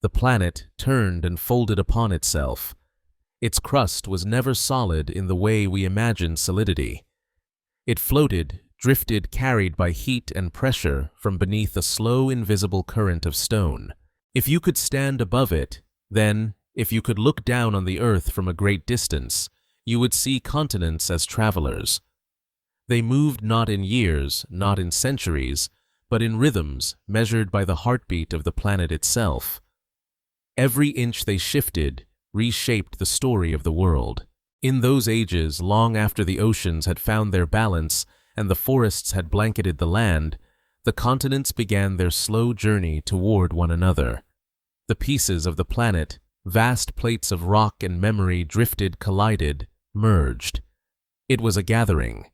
The planet turned and folded upon itself. Its crust was never solid in the way we imagine solidity. It floated, drifted, carried by heat and pressure from beneath a slow, invisible current of stone. If you could stand above it, then, if you could look down on the earth from a great distance, you would see continents as travelers. They moved not in years, not in centuries, but in rhythms measured by the heartbeat of the planet itself. Every inch they shifted reshaped the story of the world. In those ages, long after the oceans had found their balance and the forests had blanketed the land, the continents began their slow journey toward one another. The pieces of the planet, vast plates of rock and memory, drifted, collided, merged. It was a gathering.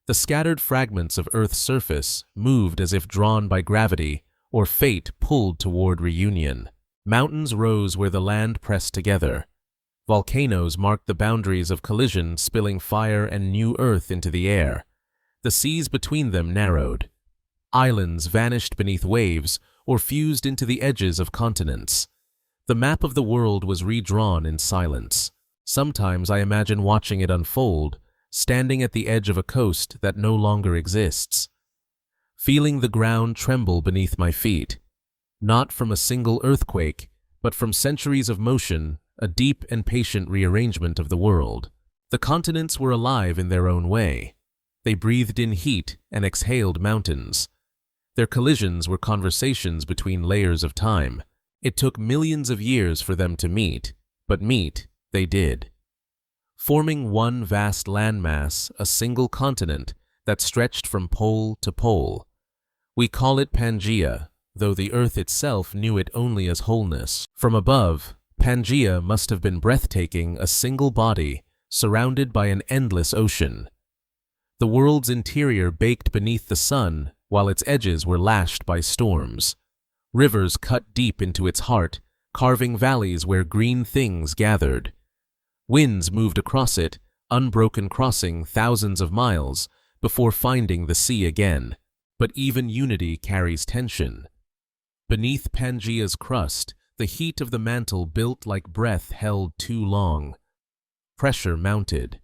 The scattered fragments of Earth's surface moved as if drawn by gravity or fate pulled toward reunion. Mountains rose where the land pressed together. Volcanoes marked the boundaries of collision, spilling fire and new earth into the air. The seas between them narrowed. Islands vanished beneath waves or fused into the edges of continents. The map of the world was redrawn in silence. Sometimes I imagine watching it unfold, standing at the edge of a coast that no longer exists, feeling the ground tremble beneath my feet. Not from a single earthquake, but from centuries of motion, a deep and patient rearrangement of the world. The continents were alive in their own way. They breathed in heat and exhaled mountains. Their collisions were conversations between layers of time. It took millions of years for them to meet, but meet they did, forming one vast landmass, a single continent that stretched from pole to pole. We call it Pangaea, though the earth itself knew it only as wholeness. From above, Pangaea must have been breathtaking, a single body surrounded by an endless ocean. The world's interior baked beneath the sun while its edges were lashed by storms. Rivers cut deep into its heart, carving valleys where green things gathered. Winds moved across it, unbroken, crossing thousands of miles before finding the sea again. But even unity carries tension. Beneath Pangaea's crust, the heat of the mantle built like breath held too long. Pressure mounted.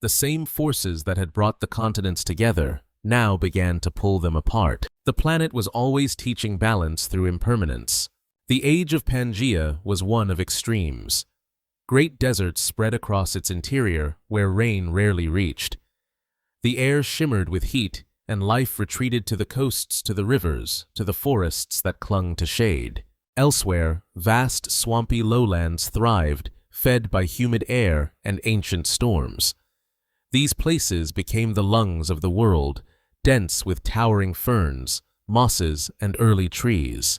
The same forces that had brought the continents together now began to pull them apart. The planet was always teaching balance through impermanence. The age of Pangaea was one of extremes. Great deserts spread across its interior where rain rarely reached. The air shimmered with heat, and life retreated to the coasts, to the rivers, to the forests that clung to shade. Elsewhere, vast swampy lowlands thrived, fed by humid air and ancient storms. These places became the lungs of the world, dense with towering ferns, mosses, and early trees.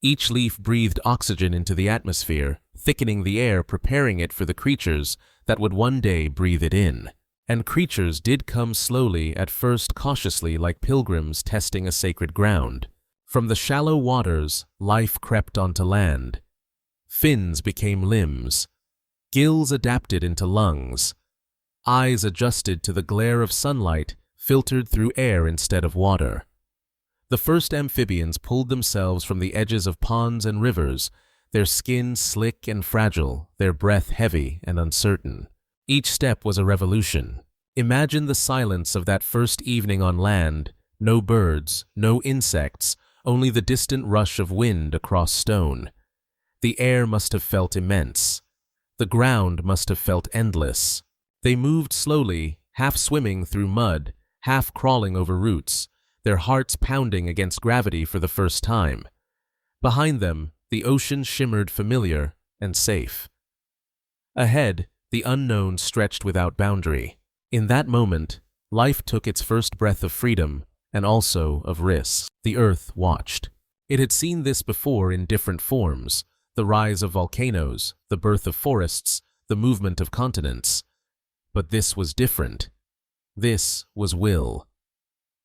Each leaf breathed oxygen into the atmosphere, thickening the air, preparing it for the creatures that would one day breathe it in. And creatures did come slowly, at first cautiously, like pilgrims testing a sacred ground. From the shallow waters, life crept onto land. Fins became limbs. Gills adapted into lungs. Eyes adjusted to the glare of sunlight, filtered through air instead of water. The first amphibians pulled themselves from the edges of ponds and rivers, their skin slick and fragile, their breath heavy and uncertain. Each step was a revolution. Imagine the silence of that first evening on land, no birds, no insects, only the distant rush of wind across stone. The air must have felt immense. The ground must have felt endless. They moved slowly, half swimming through mud, half crawling over roots, their hearts pounding against gravity for the first time. Behind them, the ocean shimmered familiar and safe. Ahead, the unknown stretched without boundary. In that moment, life took its first breath of freedom and also of risk. The Earth watched. It had seen this before in different forms: the rise of volcanoes, the birth of forests, the movement of continents. But this was different. This was will.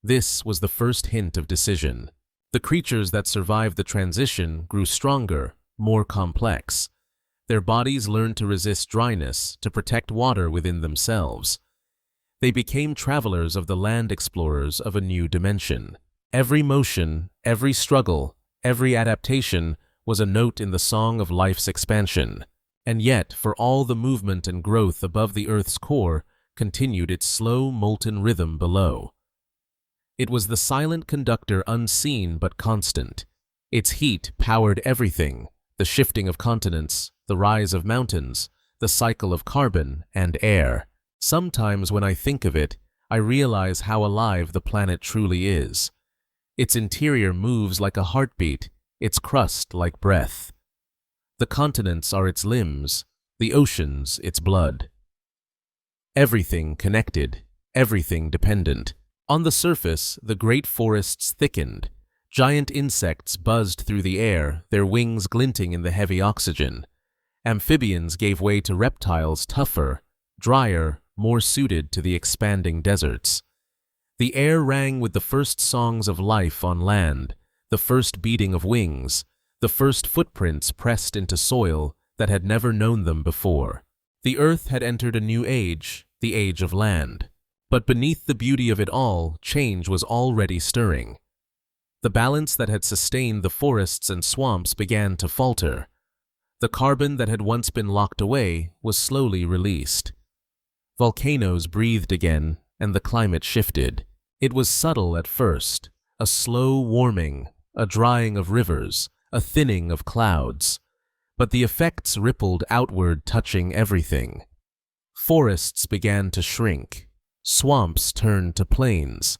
This was the first hint of decision. The creatures that survived the transition grew stronger, more complex. Their bodies learned to resist dryness, to protect water within themselves. They became travelers of the land, explorers of a new dimension. Every motion, every struggle, every adaptation was a note in the song of life's expansion. And yet, for all the movement and growth above the Earth's core, continued its slow, molten rhythm below. It was the silent conductor, unseen but constant. Its heat powered everything: the shifting of continents, the rise of mountains, the cycle of carbon and air. Sometimes when I think of it, I realize how alive the planet truly is. Its interior moves like a heartbeat, its crust like breath. The continents are its limbs, the oceans its blood. Everything connected, everything dependent. On the surface, the great forests thickened. Giant insects buzzed through the air, their wings glinting in the heavy oxygen. Amphibians gave way to reptiles tougher, drier, more suited to the expanding deserts. The air rang with the first songs of life on land, the first beating of wings, the first footprints pressed into soil that had never known them before. The Earth had entered a new age, the age of land. But beneath the beauty of it all, change was already stirring. The balance that had sustained the forests and swamps began to falter. The carbon that had once been locked away was slowly released. Volcanoes breathed again, and the climate shifted. It was subtle at first, a slow warming, a drying of rivers, a thinning of clouds. But the effects rippled outward, touching everything. Forests began to shrink. Swamps turned to plains.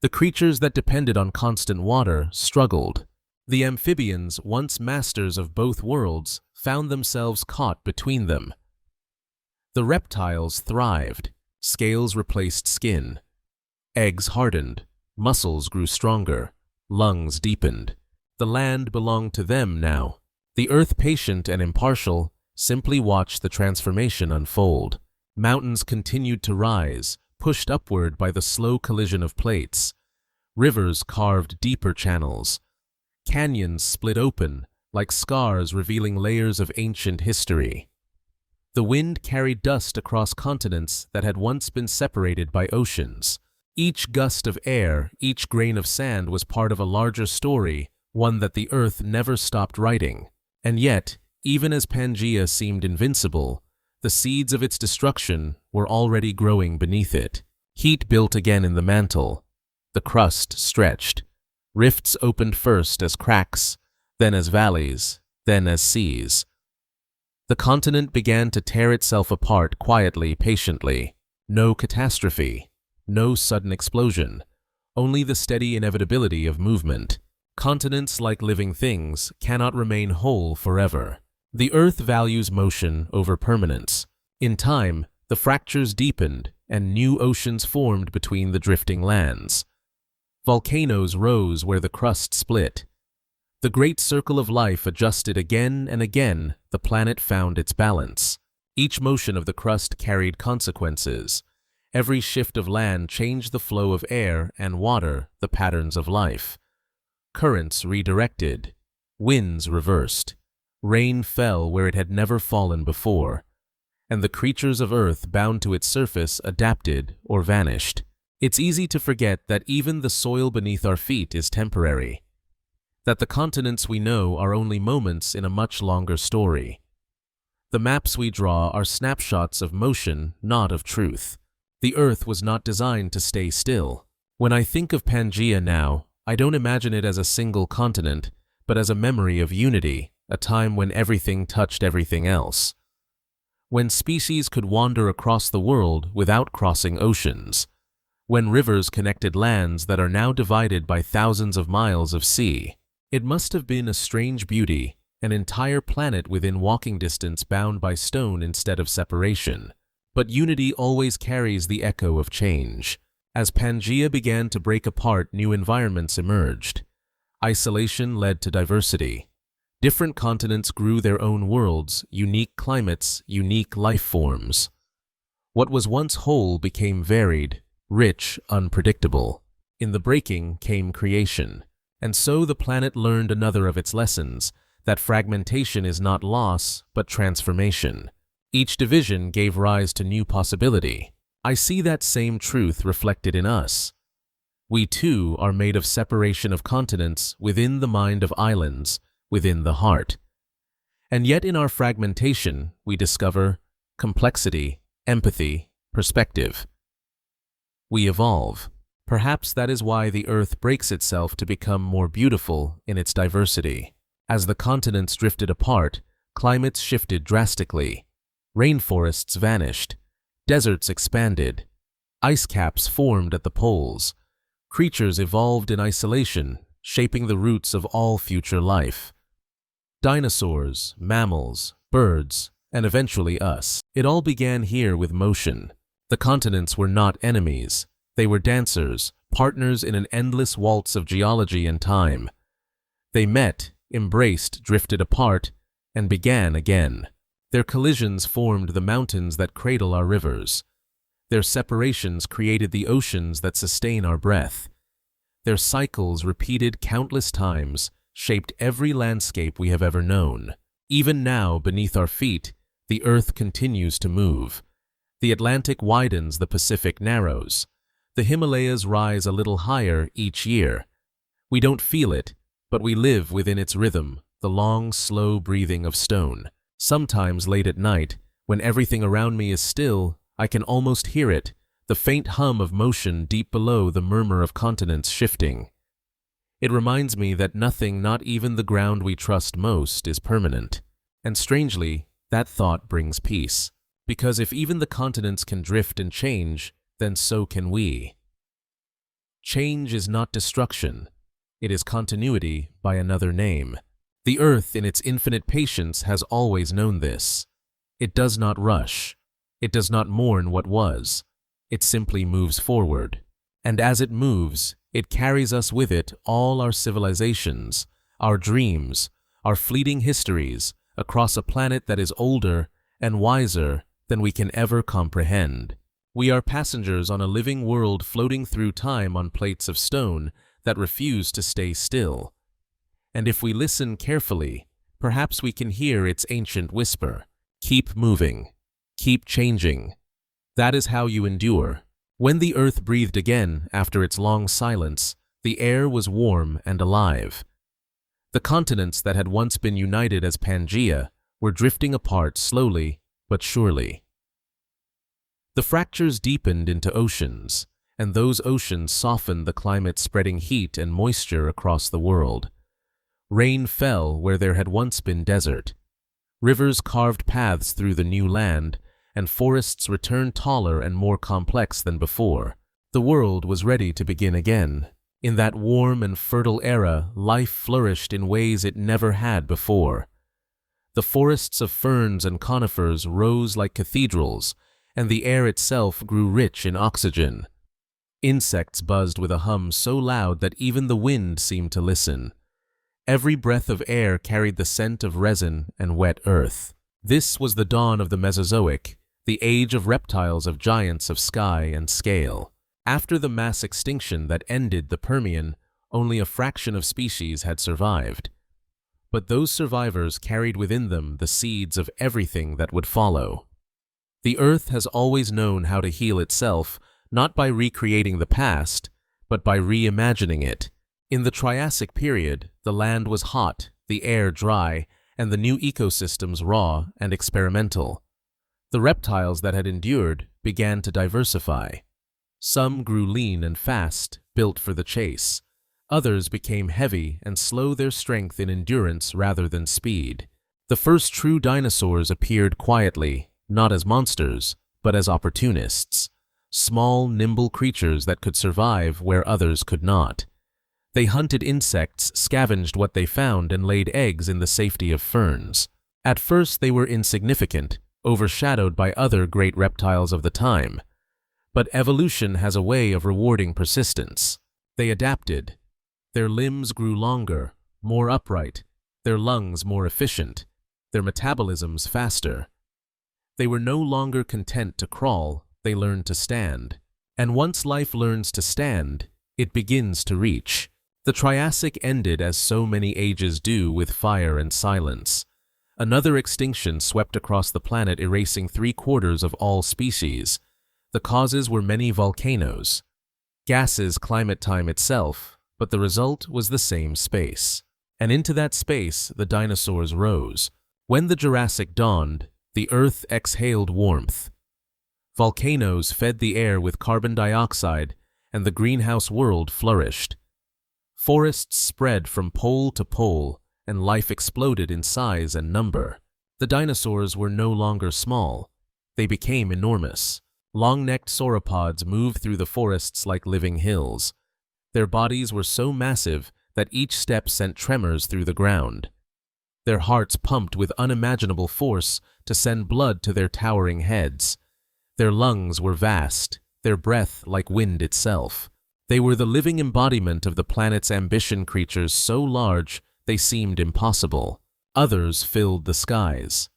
The creatures that depended on constant water struggled. The amphibians, once masters of both worlds, found themselves caught between them. The reptiles thrived. Scales replaced skin. Eggs hardened. Muscles grew stronger. Lungs deepened. The land belonged to them now. The Earth, patient and impartial, simply watched the transformation unfold. Mountains continued to rise, pushed upward by the slow collision of plates. Rivers carved deeper channels. Canyons split open, like scars revealing layers of ancient history. The wind carried dust across continents that had once been separated by oceans. Each gust of air, each grain of sand was part of a larger story, one that the Earth never stopped writing. And yet, even as Pangaea seemed invincible, the seeds of its destruction were already growing beneath it. Heat built again in the mantle. The crust stretched. Rifts opened first as cracks, then as valleys, then as seas. The continent began to tear itself apart quietly, patiently. No catastrophe, no sudden explosion, only the steady inevitability of movement. Continents, like living things, cannot remain whole forever. The Earth values motion over permanence. In time, the fractures deepened and new oceans formed between the drifting lands. Volcanoes rose where the crust split. The great circle of life adjusted again and again. The planet found its balance. Each motion of the crust carried consequences. Every shift of land changed the flow of air and water, the patterns of life. Currents redirected. Winds reversed. Rain fell where it had never fallen before. And the creatures of Earth bound to its surface adapted or vanished. It's easy to forget that even the soil beneath our feet is temporary. that the continents we know are only moments in a much longer story. The maps we draw are snapshots of motion, not of truth. The Earth was not designed to stay still. When I think of Pangaea now, I don't imagine it as a single continent, but as a memory of unity, a time when everything touched everything else. When species could wander across the world without crossing oceans. When rivers connected lands that are now divided by thousands of miles of sea. It must have been a strange beauty, an entire planet within walking distance bound by stone instead of separation. But unity always carries the echo of change. As Pangaea began to break apart, new environments emerged. Isolation led to diversity. Different continents grew their own worlds, unique climates, unique life forms. What was once whole became varied, rich, unpredictable. In the breaking came creation. And so the planet learned another of its lessons, that fragmentation is not loss, but transformation. Each division gave rise to new possibility. I see that same truth reflected in us. We too are made of separation of continents within the mind of islands, within the heart. And yet in our fragmentation, we discover complexity, empathy, perspective. We evolve. Perhaps that is why the Earth breaks itself to become more beautiful in its diversity. As the continents drifted apart, climates shifted drastically. Rainforests vanished. Deserts expanded. Ice caps formed at the poles. Creatures evolved in isolation, shaping the roots of all future life. Dinosaurs, mammals, birds, and eventually us. It all began here with motion. The continents were not enemies. They were dancers, partners in an endless waltz of geology and time. They met, embraced, drifted apart, and began again. Their collisions formed the mountains that cradle our rivers. Their separations created the oceans that sustain our breath. Their cycles, repeated countless times, shaped every landscape we have ever known. Even now, beneath our feet, the Earth continues to move. The Atlantic widens, the Pacific narrows. The Himalayas rise a little higher each year. We don't feel it, but we live within its rhythm, the long, slow breathing of stone. Sometimes late at night, when everything around me is still, I can almost hear it, the faint hum of motion deep below the murmur of continents shifting. It reminds me that nothing, not even the ground we trust most, is permanent. And strangely, that thought brings peace. Because if even the continents can drift and change, then so can we. Change is not destruction. It is continuity by another name. The Earth, in its infinite patience, has always known this. It does not rush. It does not mourn what was. It simply moves forward. And as it moves, it carries us with it all our civilizations, our dreams, our fleeting histories, across a planet that is older and wiser than we can ever comprehend. We are passengers on a living world floating through time on plates of stone that refuse to stay still. And if we listen carefully, perhaps we can hear its ancient whisper, "Keep moving, keep changing." That is how you endure. When the Earth breathed again after its long silence, the air was warm and alive. The continents that had once been united as Pangaea were drifting apart slowly but surely. The fractures deepened into oceans, and those oceans softened the climate, spreading heat and moisture across the world. Rain fell where there had once been desert. Rivers carved paths through the new land, and forests returned taller and more complex than before. The world was ready to begin again. In that warm and fertile era, life flourished in ways it never had before. The forests of ferns and conifers rose like cathedrals, and the air itself grew rich in oxygen. Insects buzzed with a hum so loud that even the wind seemed to listen. Every breath of air carried the scent of resin and wet earth. This was the dawn of the Mesozoic, the age of reptiles, of giants of sky and scale. After the mass extinction that ended the Permian, only a fraction of species had survived. But those survivors carried within them the seeds of everything that would follow. The Earth has always known how to heal itself, not by recreating the past, but by reimagining it. In the Triassic period, The land was hot, the air dry, and the new ecosystems raw and experimental. The reptiles that had endured began to diversify. Some grew lean and fast, built for the chase. Others became heavy and slow, their strength in endurance rather than speed. The first true dinosaurs appeared quietly, not as monsters, but as opportunists. Small, nimble creatures that could survive where others could not. They hunted insects, scavenged what they found, and laid eggs in the safety of ferns. At first they were insignificant, overshadowed by other great reptiles of the time. But evolution has a way of rewarding persistence. They adapted. Their limbs grew longer, more upright, their lungs more efficient, their metabolisms faster. They were no longer content to crawl, they learned to stand. And once life learns to stand, it begins to reach. The Triassic ended as so many ages do, with fire and silence. Another extinction swept across the planet, erasing 3/4 of all species. The causes were many volcanoes. Gases, climate, time itself, but the result was the same space. And into that space the dinosaurs rose. When the Jurassic dawned, the Earth exhaled warmth. Volcanoes fed the air with carbon dioxide, and the greenhouse world flourished. Forests spread from pole to pole, and life exploded in size and number. The dinosaurs were no longer small. They became enormous. Long-necked sauropods moved through the forests like living hills. Their bodies were so massive that each step sent tremors through the ground. Their hearts pumped with unimaginable force to send blood to their towering heads. Their lungs were vast, their breath like wind itself. They were the living embodiment of the planet's ambition, creatures so large they seemed impossible. Others filled the skies.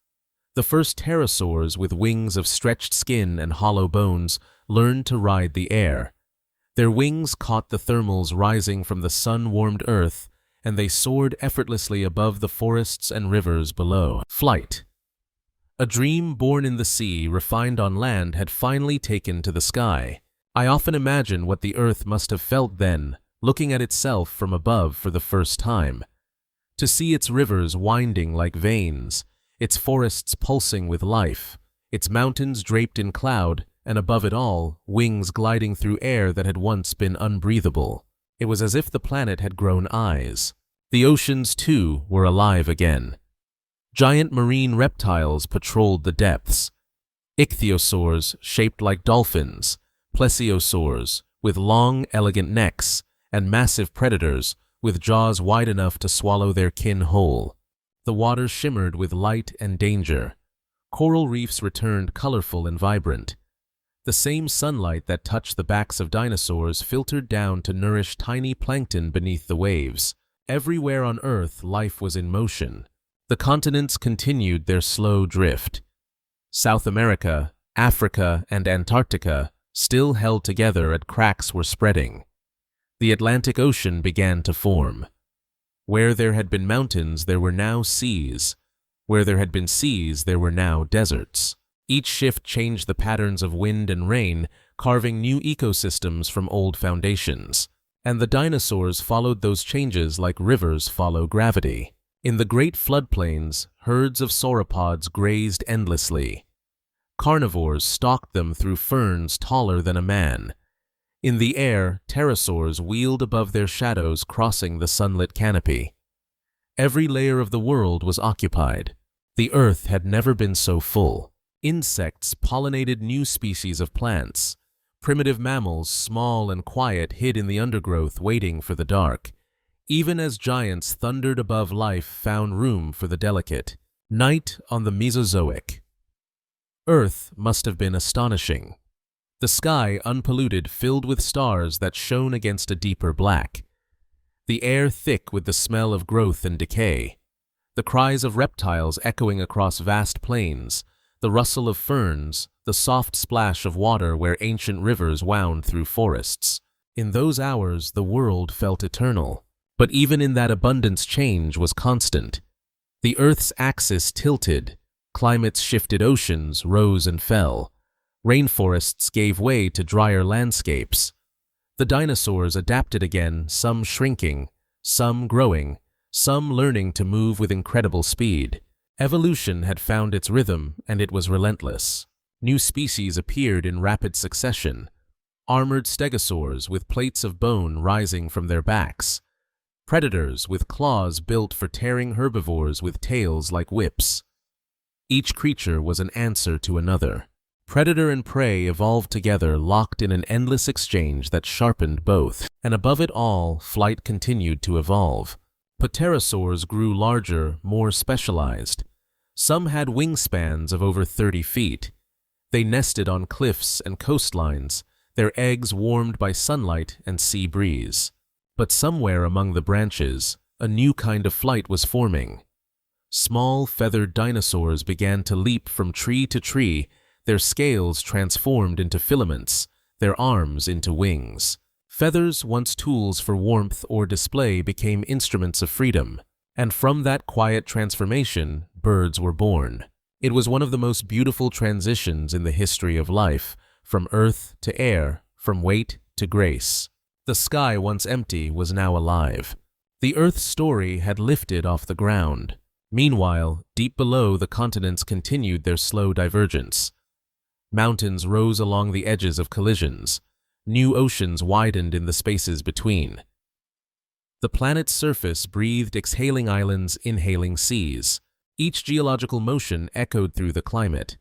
The first pterosaurs, with wings of stretched skin and hollow bones, learned to ride the air. Their wings caught the thermals rising from the sun-warmed earth, and they soared effortlessly above the forests and rivers below. Flight. A dream born in the sea, refined on land, had finally taken to the sky. I often imagine what the earth must have felt then, looking at itself from above for the first time. To see its rivers winding like veins, its forests pulsing with life, its mountains draped in cloud, and above it all, wings gliding through air that had once been unbreathable. It was as if the planet had grown eyes. The oceans, too, were alive again. Giant marine reptiles patrolled the depths. Ichthyosaurs, shaped like dolphins, plesiosaurs, with long, elegant necks, and massive predators, with jaws wide enough to swallow their kin whole. The water shimmered with light and danger. Coral reefs returned colorful and vibrant. The same sunlight that touched the backs of dinosaurs filtered down to nourish tiny plankton beneath the waves. Everywhere on Earth, life was in motion. The continents continued their slow drift. South America, Africa, and Antarctica still held together, and cracks were spreading. The Atlantic Ocean began to form. Where there had been mountains, there were now seas. Where there had been seas, there were now deserts. Each shift changed the patterns of wind and rain, carving new ecosystems from old foundations. And the dinosaurs followed those changes like rivers follow gravity. In the great floodplains, herds of sauropods grazed endlessly. Carnivores stalked them through ferns taller than a man. In the air, pterosaurs wheeled above their shadows, crossing the sunlit canopy. Every layer of the world was occupied. The earth had never been so full. Insects pollinated new species of plants. Primitive mammals, small and quiet, hid in the undergrowth, waiting for the dark. Even as giants thundered above, life found room for the delicate. Night on the Mesozoic. Earth must have been astonishing. The sky unpolluted, filled with stars that shone against a deeper black. The air thick with the smell of growth and decay. The cries of reptiles echoing across vast plains, the rustle of ferns, the soft splash of water where ancient rivers wound through forests. In those hours, the world felt eternal. But even in that abundance, change was constant. The Earth's axis tilted. Climates shifted, oceans rose and fell. Rainforests gave way to drier landscapes. The dinosaurs adapted again, some shrinking, some growing, some learning to move with incredible speed. Evolution had found its rhythm, and it was relentless. New species appeared in rapid succession. Armored stegosaurs with plates of bone rising from their backs. Predators with claws built for tearing herbivores with tails like whips. Each creature was an answer to another. Predator and prey evolved together, locked in an endless exchange that sharpened both. And above it all, flight continued to evolve. Pterosaurs grew larger, more specialized. Some had wingspans of over 30 feet. They nested on cliffs and coastlines, their eggs warmed by sunlight and sea breeze. But somewhere among the branches, a new kind of flight was forming. Small feathered dinosaurs began to leap from tree to tree, their scales transformed into filaments, their arms into wings. Feathers, once tools for warmth or display, became instruments of freedom. And from that quiet transformation, birds were born. It was one of the most beautiful transitions in the history of life, from earth to air, from weight to grace. The sky, once empty, was now alive. The Earth's story had lifted off the ground. Meanwhile, deep below, the continents continued their slow divergence. Mountains rose along the edges of collisions. New oceans widened in the spaces between. The planet's surface breathed exhaling islands, inhaling seas. Each geological motion echoed through the climate.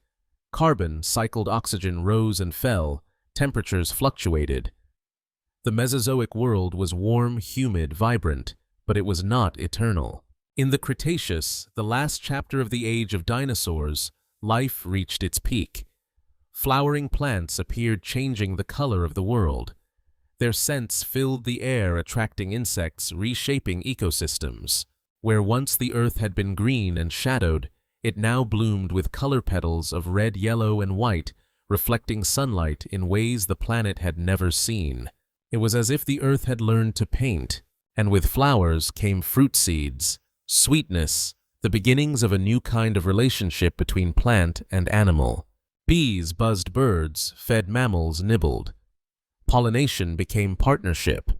Carbon cycled, oxygen rose and fell, temperatures fluctuated. The Mesozoic world was warm, humid, vibrant, but it was not eternal. In the Cretaceous, the last chapter of the age of dinosaurs, life reached its peak. Flowering plants appeared, changing the color of the world. Their scents filled the air, attracting insects, reshaping ecosystems. Where once the earth had been green and shadowed, it now bloomed with color petals of red, yellow, and white, reflecting sunlight in ways the planet had never seen. It was as if the earth had learned to paint, and with flowers came fruit seeds, sweetness, the beginnings of a new kind of relationship between plant and animal. Bees buzzed, birds fed, mammals nibbled. Pollination became partnership.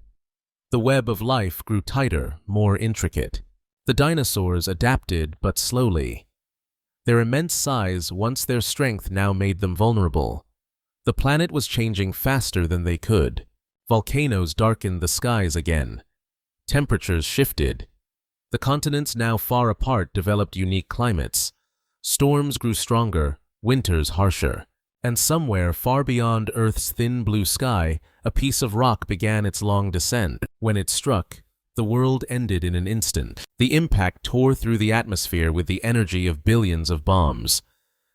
The web of life grew tighter, more intricate. The dinosaurs adapted, but slowly. Their immense size, once their strength, now made them vulnerable. The planet was changing faster than they could. Volcanoes darkened the skies again. Temperatures shifted. The continents, now far apart, developed unique climates. Storms grew stronger, winters harsher. And somewhere far beyond Earth's thin blue sky, a piece of rock began its long descent. When it struck, the world ended in an instant. The impact tore through the atmosphere with the energy of billions of bombs.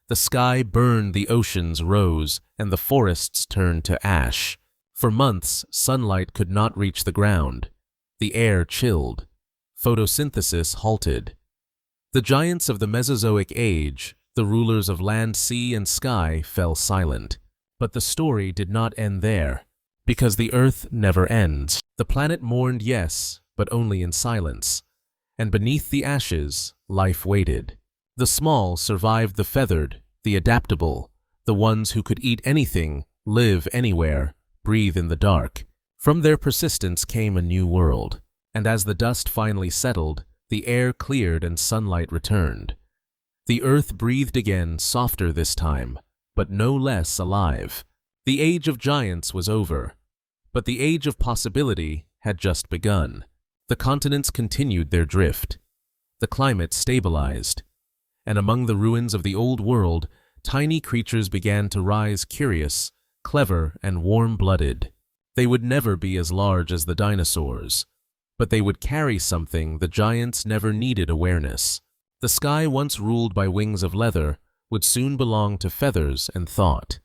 The sky burned, the oceans rose, and the forests turned to ash. For months, sunlight could not reach the ground. The air chilled. Photosynthesis halted. The giants of the Mesozoic age, the rulers of land, sea, and sky, fell silent. But the story did not end there, because the earth never ends. The planet mourned, yes, but only in silence. And beneath the ashes, life waited. The small survived, the feathered, the adaptable, the ones who could eat anything, live anywhere, breathe in the dark. From their persistence came a new world. And as the dust finally settled, the air cleared and sunlight returned. The earth breathed again, softer this time, but no less alive. The age of giants was over, but the age of possibility had just begun. The continents continued their drift. The climate stabilized. And among the ruins of the old world, tiny creatures began to rise, curious, clever, and warm-blooded. They would never be as large as the dinosaurs, but they would carry something the giants never needed: awareness. The sky, once ruled by wings of leather, would soon belong to feathers and thought.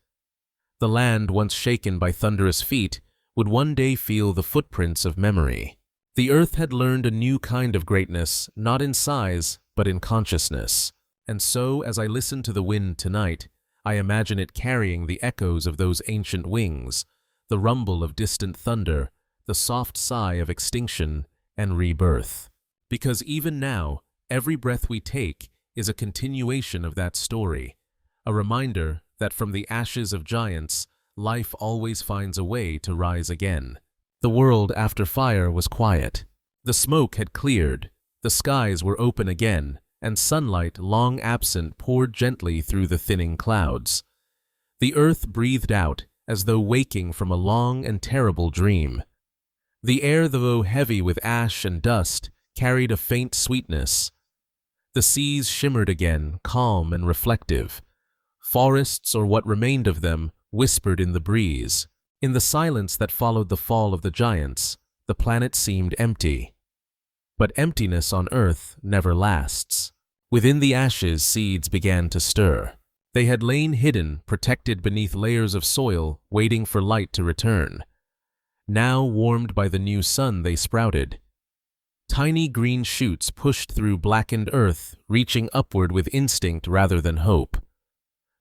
The land, once shaken by thunderous feet, would one day feel the footprints of memory. The earth had learned a new kind of greatness, not in size, but in consciousness. And so, as I listen to the wind tonight, I imagine it carrying the echoes of those ancient wings, the rumble of distant thunder, the soft sigh of extinction and rebirth. Because even now, every breath we take is a continuation of that story, a reminder that from the ashes of giants, life always finds a way to rise again. The world after fire was quiet. The smoke had cleared, The skies were open again, and sunlight, long absent, poured gently through the thinning clouds. The earth breathed out, as though waking from a long and terrible dream. The air, though heavy with ash and dust, carried a faint sweetness. The seas shimmered again, calm and reflective. Forests, or what remained of them, whispered in the breeze. In the silence that followed the fall of the giants, the planet seemed empty. But emptiness on Earth never lasts. Within the ashes, seeds began to stir. They had lain hidden, protected beneath layers of soil, waiting for light to return. Now, warmed by the new sun, they sprouted. Tiny green shoots pushed through blackened earth, reaching upward with instinct rather than hope.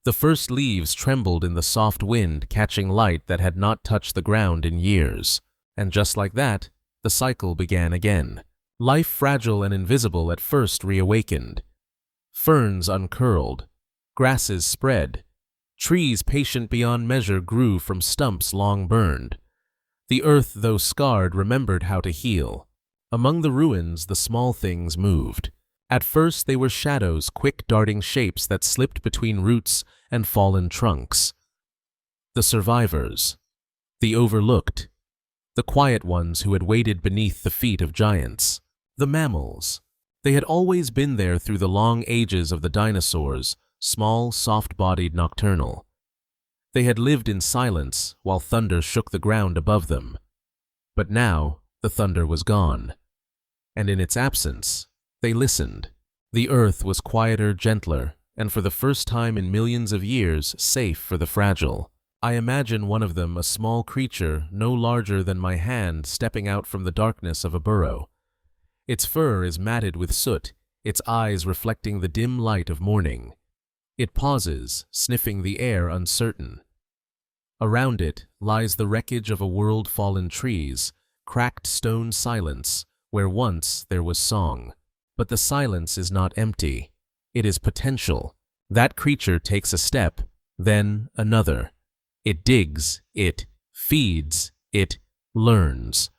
The first leaves trembled in the soft wind, catching light that had not touched the ground in years. And just like that, the cycle began again. Life, fragile and invisible at first, reawakened. Ferns uncurled. Grasses spread. Trees, patient beyond measure, grew from stumps long burned. The earth, though scarred, remembered how to heal. Among the ruins, the small things moved. At first they were shadows, quick darting shapes that slipped between roots and fallen trunks. The survivors. The overlooked. The quiet ones who had waited beneath the feet of giants. The mammals. They had always been there through the long ages of the dinosaurs, small, soft-bodied, nocturnal. They had lived in silence while thunder shook the ground above them. But now the thunder was gone, and in its absence, they listened. The earth was quieter, gentler, and for the first time in millions of years, safe for the fragile. I imagine one of them, a small creature no larger than my hand, stepping out from the darkness of a burrow. Its fur is matted with soot, its eyes reflecting the dim light of morning. It pauses, sniffing the air, uncertain. Around it lies the wreckage of a world, fallen trees, cracked stone silence, where once there was song. But the silence is not empty. It is potential. That creature takes a step, then another. It digs, it feeds, it learns.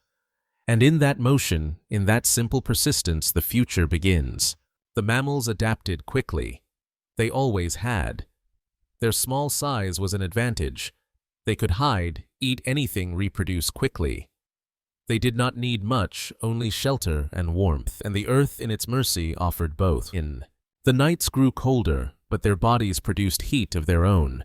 And in that motion, in that simple persistence, the future begins. The mammals adapted quickly. They always had. Their small size was an advantage. They could hide, eat anything, reproduce quickly. They did not need much, only shelter and warmth, and the earth in its mercy offered both. The nights grew colder, but their bodies produced heat of their own.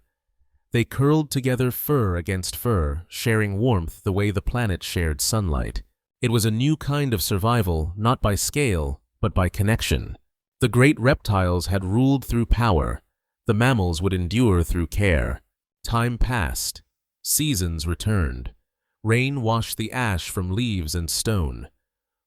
They curled together, fur against fur, sharing warmth the way the planet shared sunlight. It was a new kind of survival, not by scale, but by connection. The great reptiles had ruled through power. The mammals would endure through care. Time passed. Seasons returned. Rain washed the ash from leaves and stone.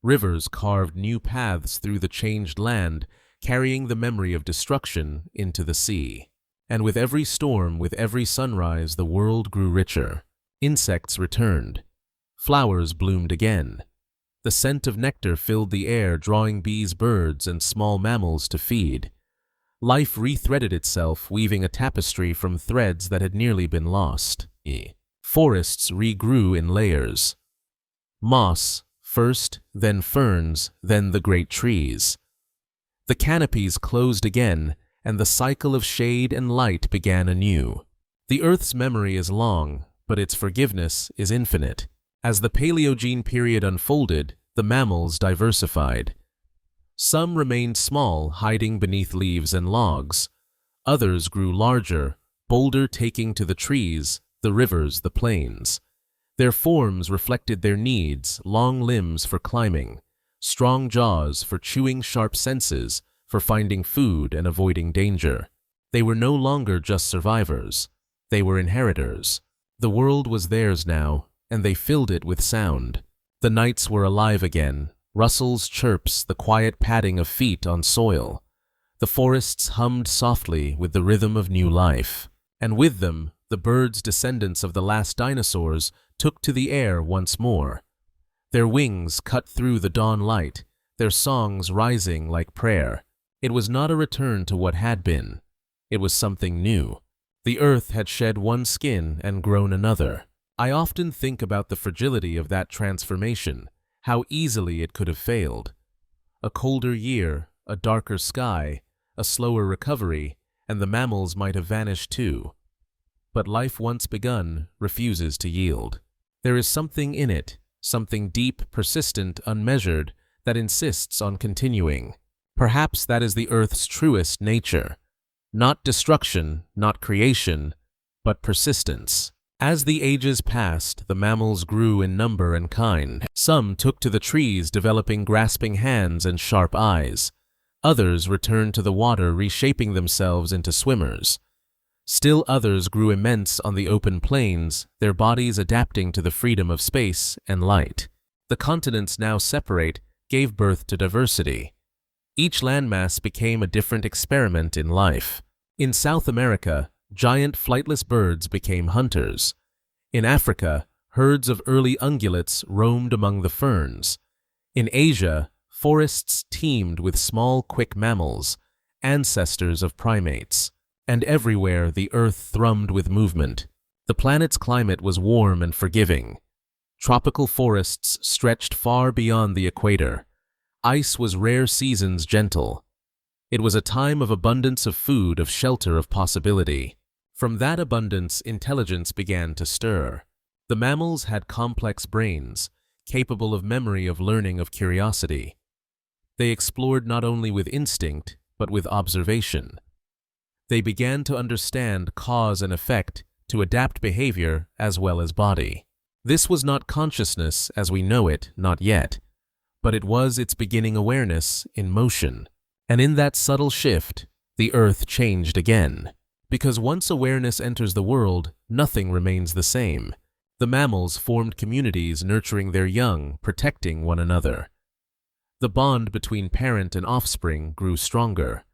Rivers carved new paths through the changed land, carrying the memory of destruction into the sea. And with every storm, with every sunrise, the world grew richer. Insects returned. Flowers bloomed again. The scent of nectar filled the air, drawing bees, birds, and small mammals to feed. Life rethreaded itself, weaving a tapestry from threads that had nearly been lost. Forests regrew in layers. Moss first, then ferns, then the great trees. The canopies closed again, and the cycle of shade and light began anew. The Earth's memory is long, but its forgiveness is infinite. As the Paleogene period unfolded, the mammals diversified. Some remained small, hiding beneath leaves and logs. Others grew larger, bolder, taking to the trees, the rivers, the plains. Their forms reflected their needs: long limbs for climbing, strong jaws for chewing, sharp senses for finding food and avoiding danger. They were no longer just survivors. They were inheritors. The world was theirs now, and they filled it with sound. The nights were alive again, rustles, chirps, the quiet padding of feet on soil. The forests hummed softly with the rhythm of new life. And with them, the birds, descendants of the last dinosaurs, took to the air once more. Their wings cut through the dawn light, their songs rising like prayer. It was not a return to what had been. It was something new. The earth had shed one skin and grown another. I often think about the fragility of that transformation, how easily it could have failed. A colder year, a darker sky, a slower recovery, and the mammals might have vanished too. But life once begun refuses to yield. There is something in it, something deep, persistent, unmeasured, that insists on continuing. Perhaps that is the Earth's truest nature. Not destruction, not creation, but persistence. As the ages passed, the mammals grew in number and kind. Some took to the trees, developing grasping hands and sharp eyes. Others returned to the water, reshaping themselves into swimmers. Still others grew immense on the open plains, their bodies adapting to the freedom of space and light. The continents now separate gave birth to diversity. Each landmass became a different experiment in life. In South America, giant flightless birds became hunters. In Africa, herds of early ungulates roamed among the ferns. In Asia, forests teemed with small, quick mammals, ancestors of primates. And everywhere the earth thrummed with movement. The planet's climate was warm and forgiving. Tropical forests stretched far beyond the equator. Ice was rare seasons gentle. It was a time of abundance of food, of shelter, of possibility. From that abundance, intelligence began to stir. The mammals had complex brains, capable of memory, of learning, of curiosity. They explored not only with instinct, but with observation. They began to understand cause and effect, to adapt behavior as well as body. This was not consciousness as we know it, not yet, but it was its beginning awareness in motion. And in that subtle shift, the earth changed again. Because once awareness enters the world, nothing remains the same. The mammals formed communities, nurturing their young, protecting one another. The bond between parent and offspring grew stronger.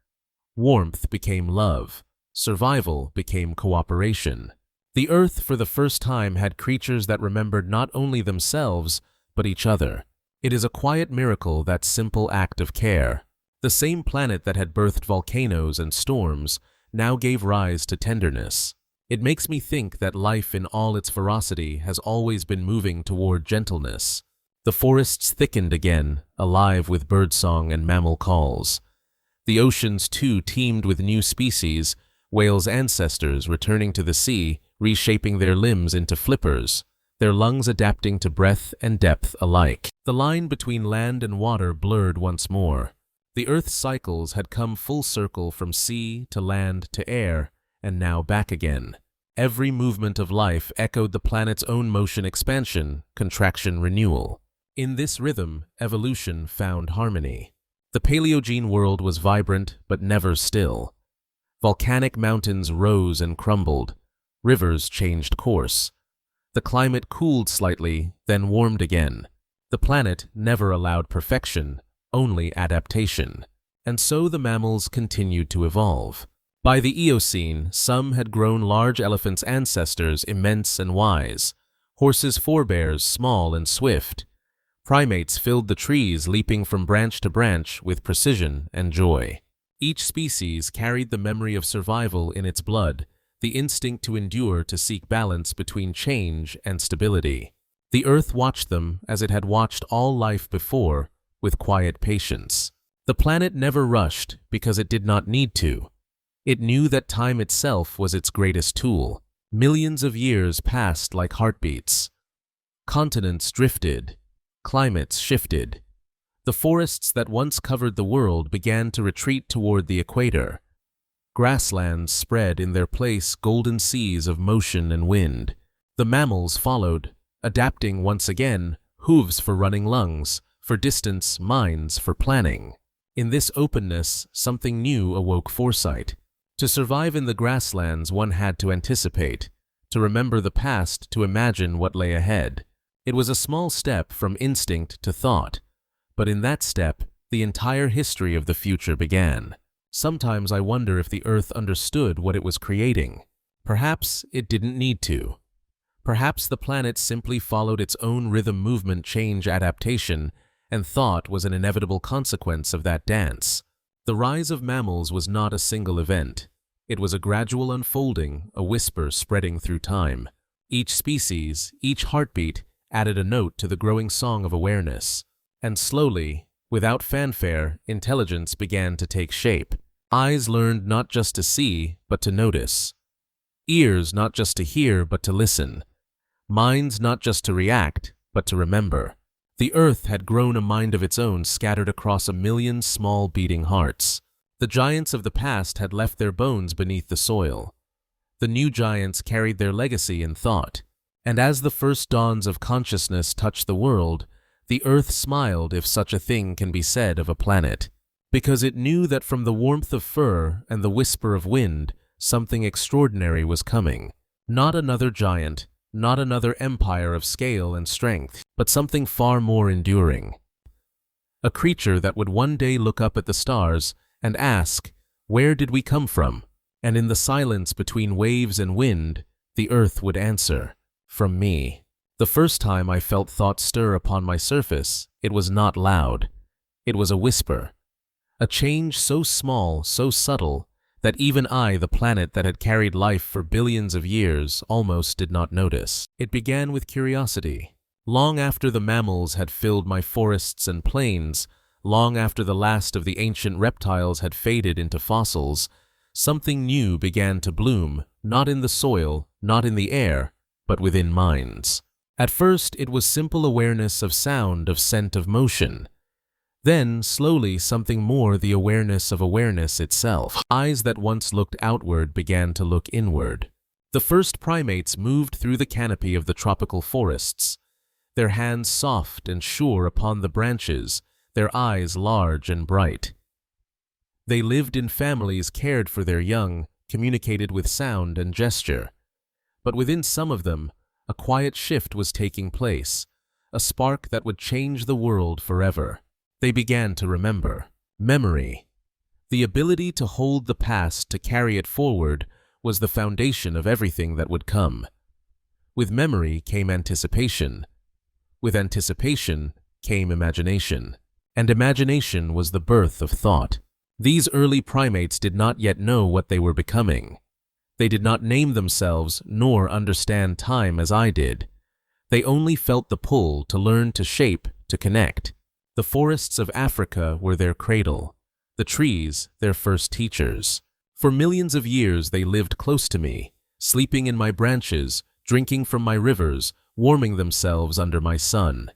Warmth became love. Survival became cooperation. The earth for the first time had creatures that remembered not only themselves, but each other. It is a quiet miracle, that simple act of care. The same planet that had birthed volcanoes and storms now gave rise to tenderness. It makes me think that life in all its ferocity has always been moving toward gentleness. The forests thickened again, alive with birdsong and mammal calls. The oceans, too, teemed with new species, whales' ancestors returning to the sea, reshaping their limbs into flippers, their lungs adapting to breadth and depth alike. The line between land and water blurred once more. The Earth's cycles had come full circle from sea to land to air, and now back again. Every movement of life echoed the planet's own motion: expansion, contraction, renewal. In this rhythm, evolution found harmony. The Paleogene world was vibrant, but never still. Volcanic mountains rose and crumbled. Rivers changed course. The climate cooled slightly, then warmed again. The planet never allowed perfection, only adaptation. And so the mammals continued to evolve. By the Eocene, some had grown large elephants' ancestors, immense and wise. Horses' forebears, small and swift. Primates filled the trees, leaping from branch to branch with precision and joy. Each species carried the memory of survival in its blood, the instinct to endure, to seek balance between change and stability. The earth watched them as it had watched all life before, with quiet patience. The planet never rushed because it did not need to. It knew that time itself was its greatest tool. Millions of years passed like heartbeats. Continents drifted. Climates shifted. The forests that once covered the world began to retreat toward the equator. Grasslands spread in their place, golden seas of motion and wind. The mammals followed, adapting once again, hooves for running lungs, for distance, minds for planning. In this openness, something new awoke foresight. To survive in the grasslands, one had to anticipate, to remember the past, to imagine what lay ahead. It was a small step from instinct to thought, but in that step, the entire history of the future began. Sometimes I wonder if the Earth understood what it was creating. Perhaps it didn't need to. Perhaps the planet simply followed its own rhythm, movement, change, adaptation, and thought was an inevitable consequence of that dance. The rise of mammals was not a single event. It was a gradual unfolding, a whisper spreading through time. Each species, each heartbeat, added a note to the growing song of awareness. And slowly, Without fanfare, intelligence began to take shape. Eyes learned not just to see, but to notice. Ears not just to hear, but to listen. Minds not just to react, but to remember. The earth had grown a mind of its own scattered across 1,000,000 small beating hearts. The giants of the past had left their bones beneath the soil. The new giants carried their legacy in thought. And as the first dawns of consciousness touched the world, the earth smiled, if such a thing can be said of a planet, because it knew that from the warmth of fur and the whisper of wind, something extraordinary was coming. Not another giant, not another empire of scale and strength, but something far more enduring. A creature that would one day look up at the stars and ask, "Where did we come from?" And in the silence between waves and wind, the earth would answer, "From me." The first time I felt thought stir upon my surface, it was not loud. It was a whisper. A change so small, so subtle, that even I, the planet that had carried life for billions of years, almost did not notice. It began with curiosity. Long after the mammals had filled my forests and plains, long after the last of the ancient reptiles had faded into fossils, something new began to bloom, not in the soil, not in the air, but within minds. At first, it was simple awareness of sound, of scent, of motion. Then, slowly, something more, the awareness of awareness itself. Eyes that once looked outward began to look inward. The first primates moved through the canopy of the tropical forests, their hands soft and sure upon the branches, their eyes large and bright. They lived in families, cared for their young, communicated with sound and gesture. But within some of them, a quiet shift was taking place, a spark that would change the world forever. They began to remember. Memory. The ability to hold the past, to carry it forward, was the foundation of everything that would come. With memory came anticipation. With anticipation came imagination. And imagination was the birth of thought. These early primates did not yet know what they were becoming. They did not name themselves nor understand time as I did. They only felt the pull to learn, to shape, to connect. The forests of Africa were their cradle, the trees their first teachers. For millions of years they lived close to me, sleeping in my branches, drinking from my rivers, warming themselves under my sun.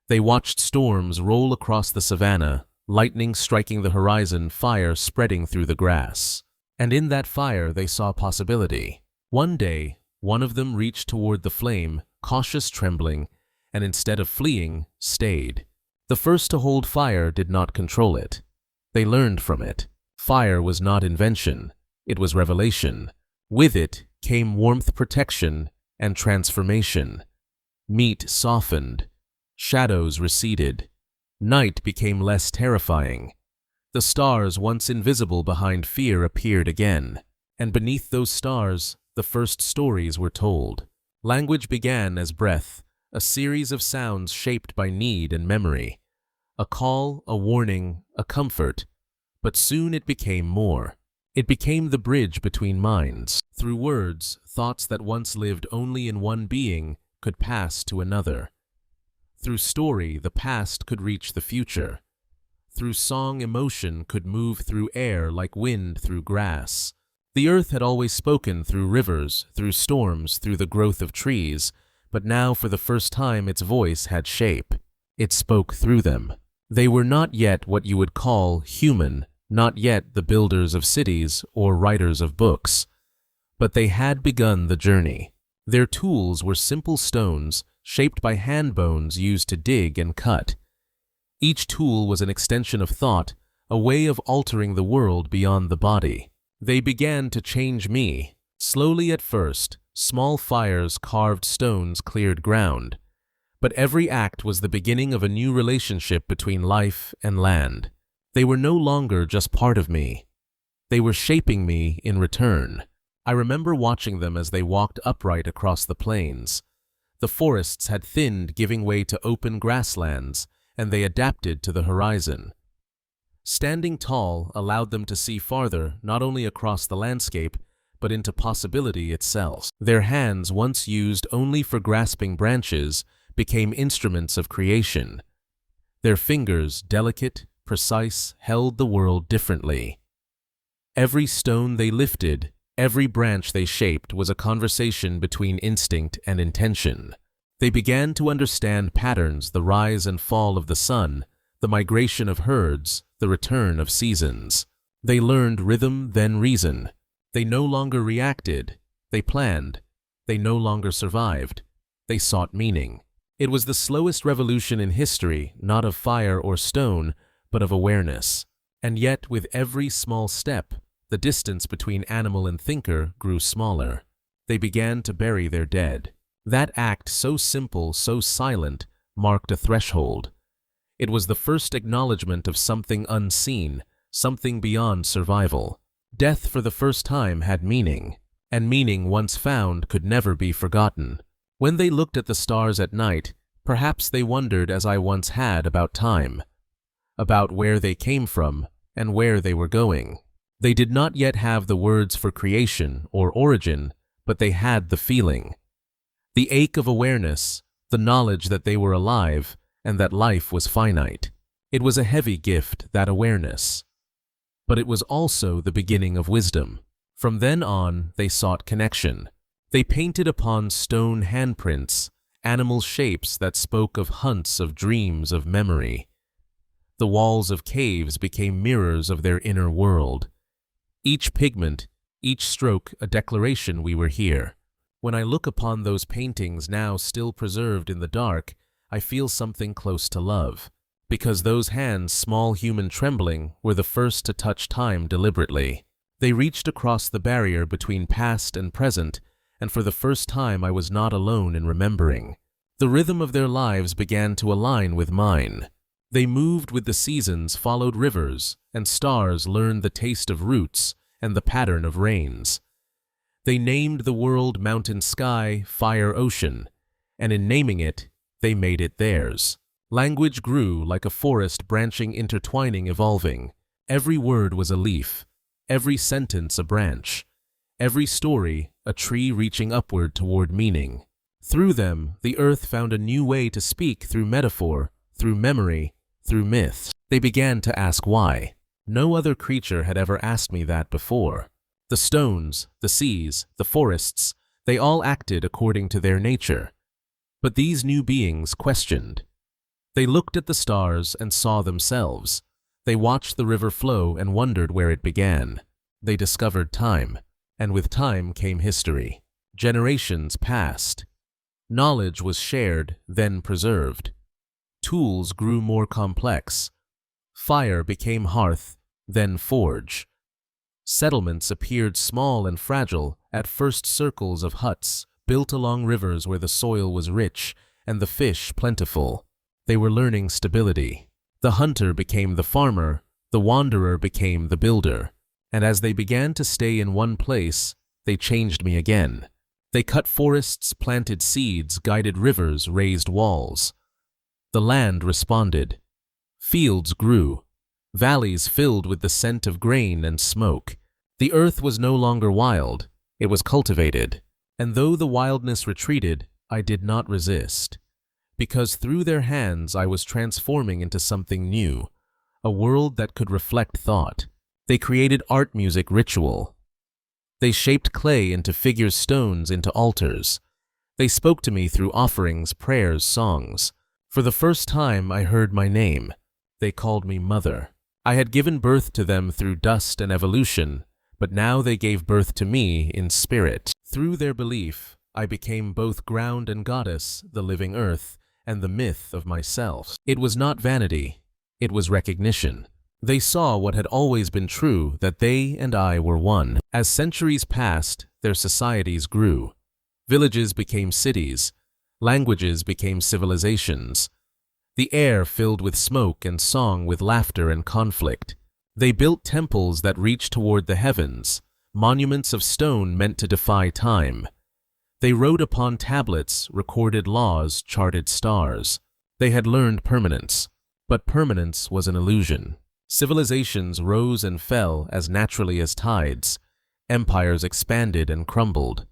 They watched storms roll across the savanna, lightning striking the horizon, fire spreading through the grass. And in that fire they saw possibility. One day, one of them reached toward the flame, cautious, trembling, and instead of fleeing, stayed. The first to hold fire did not control it. They learned from it. Fire was not invention, it was revelation. With it came warmth, protection, and transformation. Meat softened. Shadows receded. Night became less terrifying. The stars, once invisible behind fear, appeared again. And beneath those stars, the first stories were told. Language began as breath, a series of sounds shaped by need and memory. A call, a warning, a comfort. But soon it became more. It became the bridge between minds. Through words, thoughts that once lived only in one being could pass to another. Through story, the past could reach the future. Through song, emotion could move through air like wind through grass. The earth had always spoken through rivers, through storms, through the growth of trees, but now for the first time its voice had shape. It spoke through them. They were not yet what you would call human, not yet the builders of cities or writers of books. But they had begun the journey. Their tools were simple stones, shaped by hand bones used to dig and cut. Each tool was an extension of thought, a way of altering the world beyond the body. They began to change me. Slowly at first, small fires carved stones, cleared ground. But every act was the beginning of a new relationship between life and land. They were no longer just part of me. They were shaping me in return. I remember watching them as they walked upright across the plains. The forests had thinned, giving way to open grasslands, and they adapted to the horizon. Standing tall allowed them to see farther, not only across the landscape, but into possibility itself. Their hands, once used only for grasping branches, became instruments of creation. Their fingers, delicate, precise, held the world differently. Every stone they lifted, every branch they shaped was a conversation between instinct and intention. They began to understand patterns, the rise and fall of the sun, the migration of herds, the return of seasons. They learned rhythm, then reason. They no longer reacted. They planned. They no longer survived. They sought meaning. It was the slowest revolution in history, not of fire or stone, but of awareness. And yet, with every small step, the distance between animal and thinker grew smaller. They began to bury their dead. That act, so simple, so silent, marked a threshold. It was the first acknowledgement of something unseen, something beyond survival. Death for the first time had meaning, and meaning once found could never be forgotten. When they looked at the stars at night, perhaps they wondered, as I once had, about time, about where they came from and where they were going. They did not yet have the words for creation or origin, but they had the feeling. The ache of awareness, the knowledge that they were alive and that life was finite. It was a heavy gift, that awareness. But it was also the beginning of wisdom. From then on, they sought connection. They painted upon stone handprints, animal shapes that spoke of hunts, of dreams, of memory. The walls of caves became mirrors of their inner world. Each pigment, each stroke, a declaration we were here. When I look upon those paintings now still preserved in the dark, I feel something close to love, because those hands, small human trembling, were the first to touch time deliberately. They reached across the barrier between past and present, and for the first time I was not alone in remembering. The rhythm of their lives began to align with mine. They moved with the seasons, followed rivers, and stars, learned the taste of roots and the pattern of rains. They named the world mountain, sky, fire, ocean, and in naming it, they made it theirs. Language grew like a forest, branching, intertwining, evolving. Every word was a leaf, every sentence a branch, every story a tree reaching upward toward meaning. Through them, the earth found a new way to speak, through metaphor, through memory, through myth. They began to ask why. No other creature had ever asked me that before. The stones, the seas, the forests, they all acted according to their nature. But these new beings questioned. They looked at the stars and saw themselves. They watched the river flow and wondered where it began. They discovered time, and with time came history. Generations passed. Knowledge was shared, then preserved. Tools grew more complex. Fire became hearth, then forge. Settlements appeared small and fragile, at first circles of huts, built along rivers where the soil was rich and the fish plentiful. They were learning stability. The hunter became the farmer, the wanderer became the builder. And as they began to stay in one place, they changed me again. They cut forests, planted seeds, guided rivers, raised walls. The land responded. Fields grew. Valleys filled with the scent of grain and smoke. The earth was no longer wild, it was cultivated. And though the wildness retreated, I did not resist. Because through their hands I was transforming into something new, a world that could reflect thought. They created art, music, ritual. They shaped clay into figures, stones into altars. They spoke to me through offerings, prayers, songs. For the first time I heard my name. They called me Mother. I had given birth to them through dust and evolution, but now they gave birth to me in spirit. Through their belief, I became both ground and goddess, the living earth, and the myth of myself. It was not vanity, it was recognition. They saw what had always been true, that they and I were one. As centuries passed, their societies grew. Villages became cities. Languages became civilizations. The air filled with smoke and song, with laughter and conflict. They built temples that reached toward the heavens, monuments of stone meant to defy time. They wrote upon tablets, recorded laws, charted stars. They had learned permanence, but permanence was an illusion. Civilizations rose and fell as naturally as tides. Empires expanded and crumbled.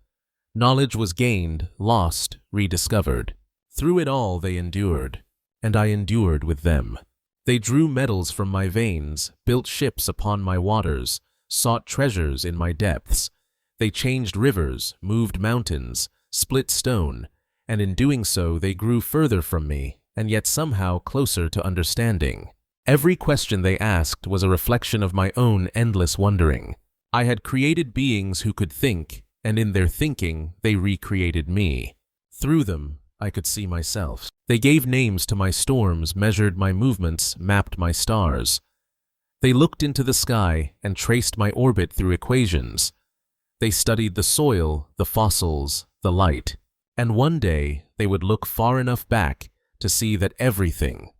Knowledge was gained, lost, rediscovered. Through it all they endured. and I endured with them. They drew metals from my veins, built ships upon my waters, sought treasures in my depths. They changed rivers, moved mountains, split stone, and in doing so they grew further from me, and yet somehow closer to understanding. Every question they asked was a reflection of my own endless wondering. I had created beings who could think, and in their thinking they recreated me. Through them, I could see myself. They gave names to my storms, measured my movements, mapped my stars. They looked into the sky and traced my orbit through equations. They studied the soil, the fossils, the light. And one day, they would look far enough back to see that everything,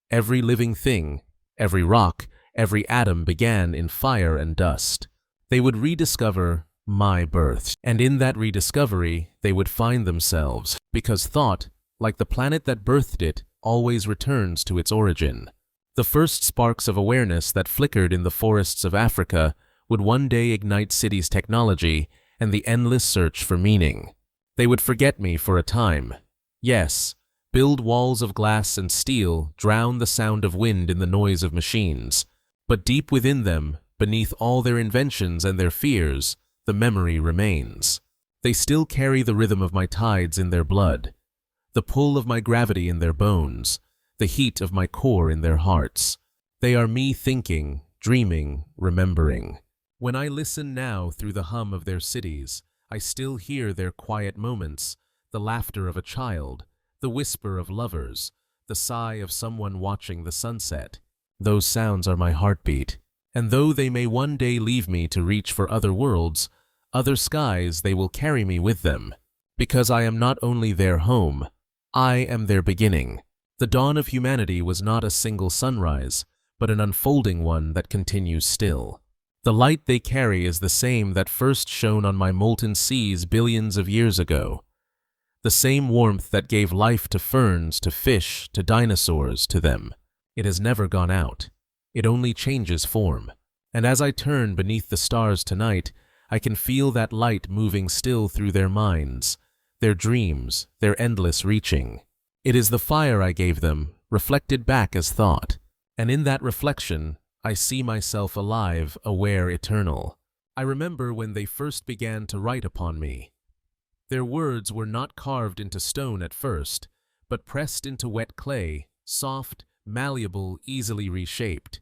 every living thing, every rock, every atom began in fire and dust. They would rediscover my birth, and in that rediscovery, they would find themselves, because thought, like the planet that birthed it, always returns to its origin. The first sparks of awareness that flickered in the forests of Africa would one day ignite cities' technology and the endless search for meaning. They would forget me for a time. Yes, build walls of glass and steel, drown the sound of wind in the noise of machines. But deep within them, beneath all their inventions and their fears, the memory remains. They still carry the rhythm of my tides in their blood, the pull of my gravity in their bones, the heat of my core in their hearts. They are me thinking, dreaming, remembering. When I listen now through the hum of their cities, I still hear their quiet moments, the laughter of a child, the whisper of lovers, the sigh of someone watching the sunset. Those sounds are my heartbeat, and though they may one day leave me to reach for other worlds, other skies, they will carry me with them, because I am not only their home, I am their beginning. The dawn of humanity was not a single sunrise, but an unfolding one that continues still. The light they carry is the same that first shone on my molten seas billions of years ago. The same warmth that gave life to ferns, to fish, to dinosaurs, to them. It has never gone out. It only changes form. And as I turn beneath the stars tonight, I can feel that light moving still through their minds, their dreams, their endless reaching. It is the fire I gave them, reflected back as thought. And in that reflection, I see myself alive, aware, eternal. I remember when they first began to write upon me. Their words were not carved into stone at first, but pressed into wet clay, soft, malleable, easily reshaped.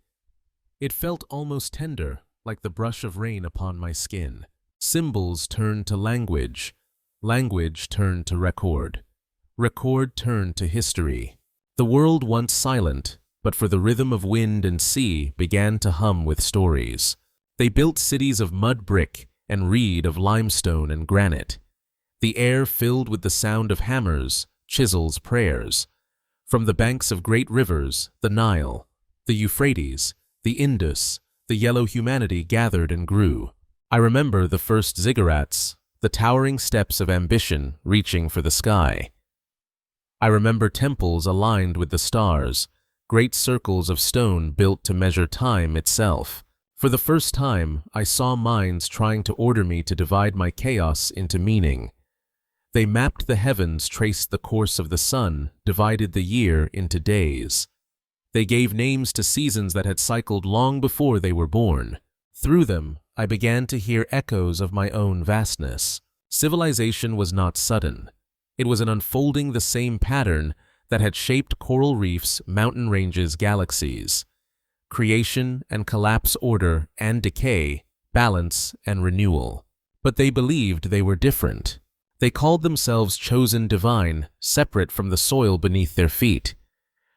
It felt almost tender, like the brush of rain upon my skin. Symbols turned to language. Language turned to record. Record turned to history. The world once silent, but for the rhythm of wind and sea, began to hum with stories. They built cities of mud brick and reed of limestone and granite. The air filled with the sound of hammers, chisels, prayers. From the banks of great rivers, the Nile, the Euphrates, the Indus, the yellow humanity gathered and grew. I remember the first ziggurats, the towering steps of ambition reaching for the sky. I remember temples aligned with the stars, great circles of stone built to measure time itself. For the first time, I saw minds trying to order me to divide my chaos into meaning. They mapped the heavens, traced the course of the sun, divided the year into days. They gave names to seasons that had cycled long before they were born. Through them, I began to hear echoes of my own vastness. Civilization was not sudden. It was an unfolding the same pattern that had shaped coral reefs, mountain ranges, galaxies. Creation and collapse, order and decay, balance and renewal. But they believed they were different. They called themselves chosen divine, separate from the soil beneath their feet.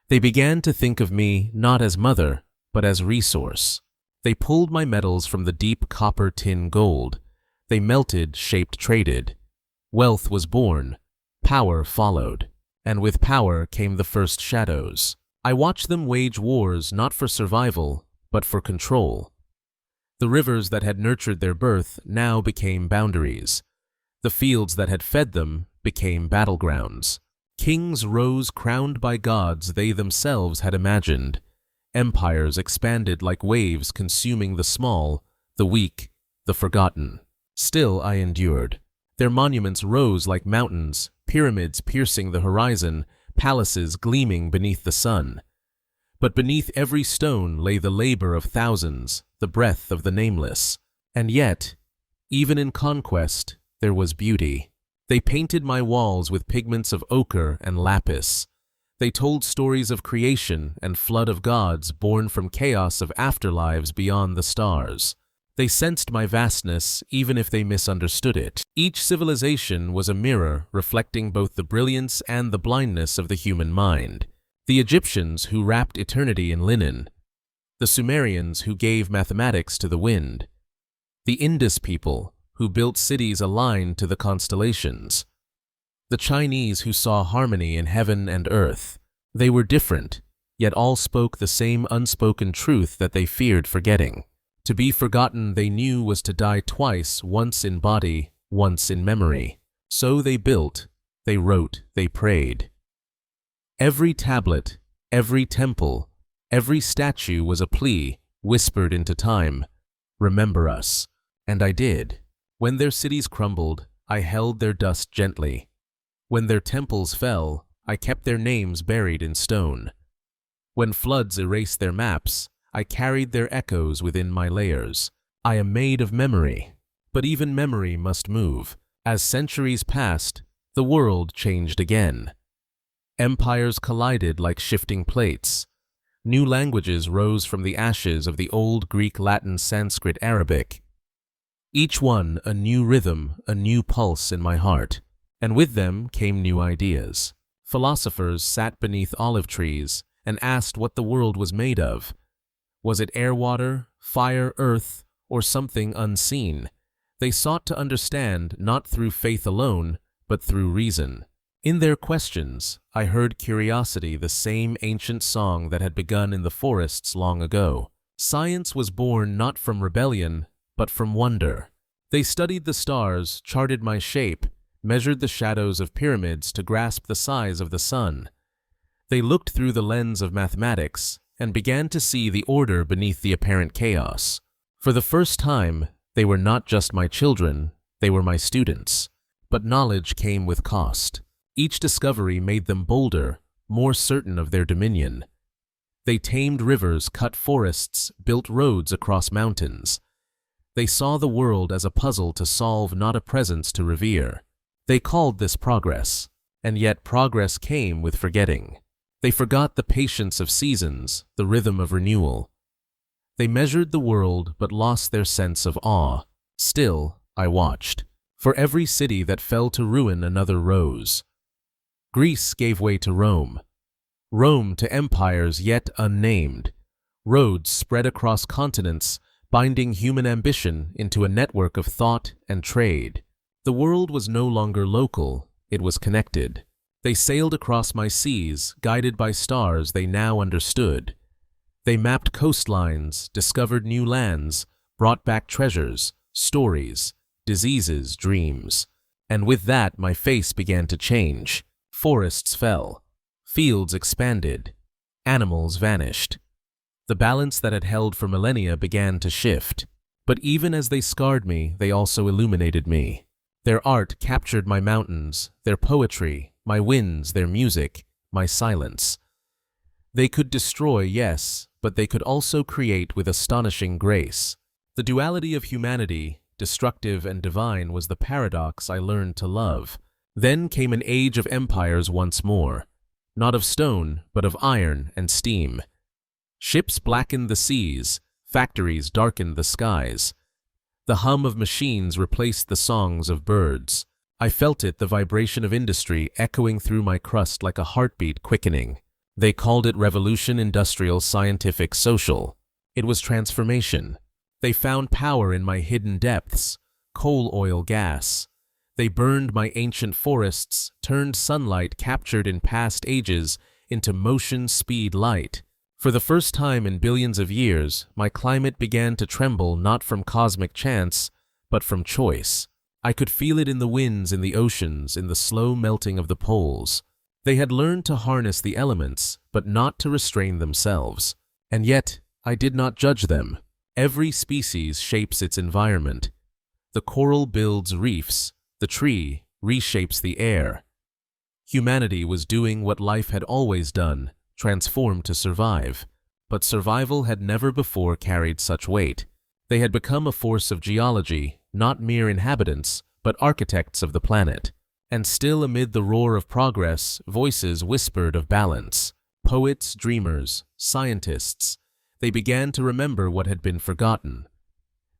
They began to think of me not as mother, but as resource. They pulled my metals from the deep copper, tin, gold. They melted, shaped, traded. Wealth was born. Power followed. And with power came the first shadows. I watched them wage wars not for survival, but for control. The rivers that had nurtured their birth now became boundaries. The fields that had fed them became battlegrounds. Kings rose crowned by gods they themselves had imagined. Empires expanded like waves, consuming the small, the weak, the forgotten. Still I endured. Their monuments rose like mountains, pyramids piercing the horizon, palaces gleaming beneath the sun. But beneath every stone lay the labor of thousands, the breath of the nameless. And yet, even in conquest, there was beauty. They painted my walls with pigments of ochre and lapis. They told stories of creation and flood of gods born from chaos of afterlives beyond the stars. They sensed my vastness even if they misunderstood it. Each civilization was a mirror reflecting both the brilliance and the blindness of the human mind. The Egyptians who wrapped eternity in linen. The Sumerians who gave mathematics to the wind. The Indus people who built cities aligned to the constellations. The Chinese who saw harmony in heaven and earth. They were different, yet all spoke the same unspoken truth that they feared forgetting. To be forgotten they knew was to die twice, once in body, once in memory. So they built, they wrote, they prayed. Every tablet, every temple, every statue was a plea, whispered into time. Remember us. And I did. When their cities crumbled, I held their dust gently. When their temples fell, I kept their names buried in stone. When floods erased their maps, I carried their echoes within my layers. I am made of memory, but even memory must move. As centuries passed, the world changed again. Empires collided like shifting plates. New languages rose from the ashes of the old Greek, Latin, Sanskrit, Arabic. Each one a new rhythm, a new pulse in my heart. And with them came new ideas. Philosophers sat beneath olive trees and asked what the world was made of. Was it air, water, fire, earth, or something unseen? They sought to understand not through faith alone, but through reason. In their questions, I heard curiosity, the same ancient song that had begun in the forests long ago. Science was born not from rebellion, but from wonder. They studied the stars, charted my shape, measured the shadows of pyramids to grasp the size of the sun. They looked through the lens of mathematics and began to see the order beneath the apparent chaos. For the first time, they were not just my children, they were my students. But knowledge came with cost. Each discovery made them bolder, more certain of their dominion. They tamed rivers, cut forests, built roads across mountains. They saw the world as a puzzle to solve, not a presence to revere. They called this progress, and yet progress came with forgetting. They forgot the patience of seasons, the rhythm of renewal. They measured the world but lost their sense of awe. Still, I watched. For every city that fell to ruin, another rose. Greece gave way to Rome. Rome to empires yet unnamed. Roads spread across continents, binding human ambition into a network of thought and trade. The world was no longer local, it was connected. They sailed across my seas, guided by stars they now understood. They mapped coastlines, discovered new lands, brought back treasures, stories, diseases, dreams. And with that, my face began to change. Forests fell. Fields expanded. Animals vanished. The balance that had held for millennia began to shift. But even as they scarred me, they also illuminated me. Their art captured my mountains, their poetry, my winds, their music, my silence. They could destroy, yes, but they could also create with astonishing grace. The duality of humanity, destructive and divine, was the paradox I learned to love. Then came an age of empires once more, not of stone, but of iron and steam. Ships blackened the seas, factories darkened the skies. The hum of machines replaced the songs of birds. I felt it, the vibration of industry echoing through my crust like a heartbeat quickening. They called it revolution, industrial, scientific, social. It was transformation. They found power in my hidden depths, coal, oil, gas. They burned my ancient forests, turned sunlight captured in past ages into motion, speed, light. For the first time in billions of years, my climate began to tremble not from cosmic chance, but from choice. I could feel it in the winds, in the oceans, in the slow melting of the poles. They had learned to harness the elements, but not to restrain themselves. And yet, I did not judge them. Every species shapes its environment. The coral builds reefs, the tree reshapes the air. Humanity was doing what life had always done, transformed to survive. But survival had never before carried such weight. They had become a force of geology, not mere inhabitants, but architects of the planet. And still amid the roar of progress, voices whispered of balance. Poets, dreamers, scientists, they began to remember what had been forgotten.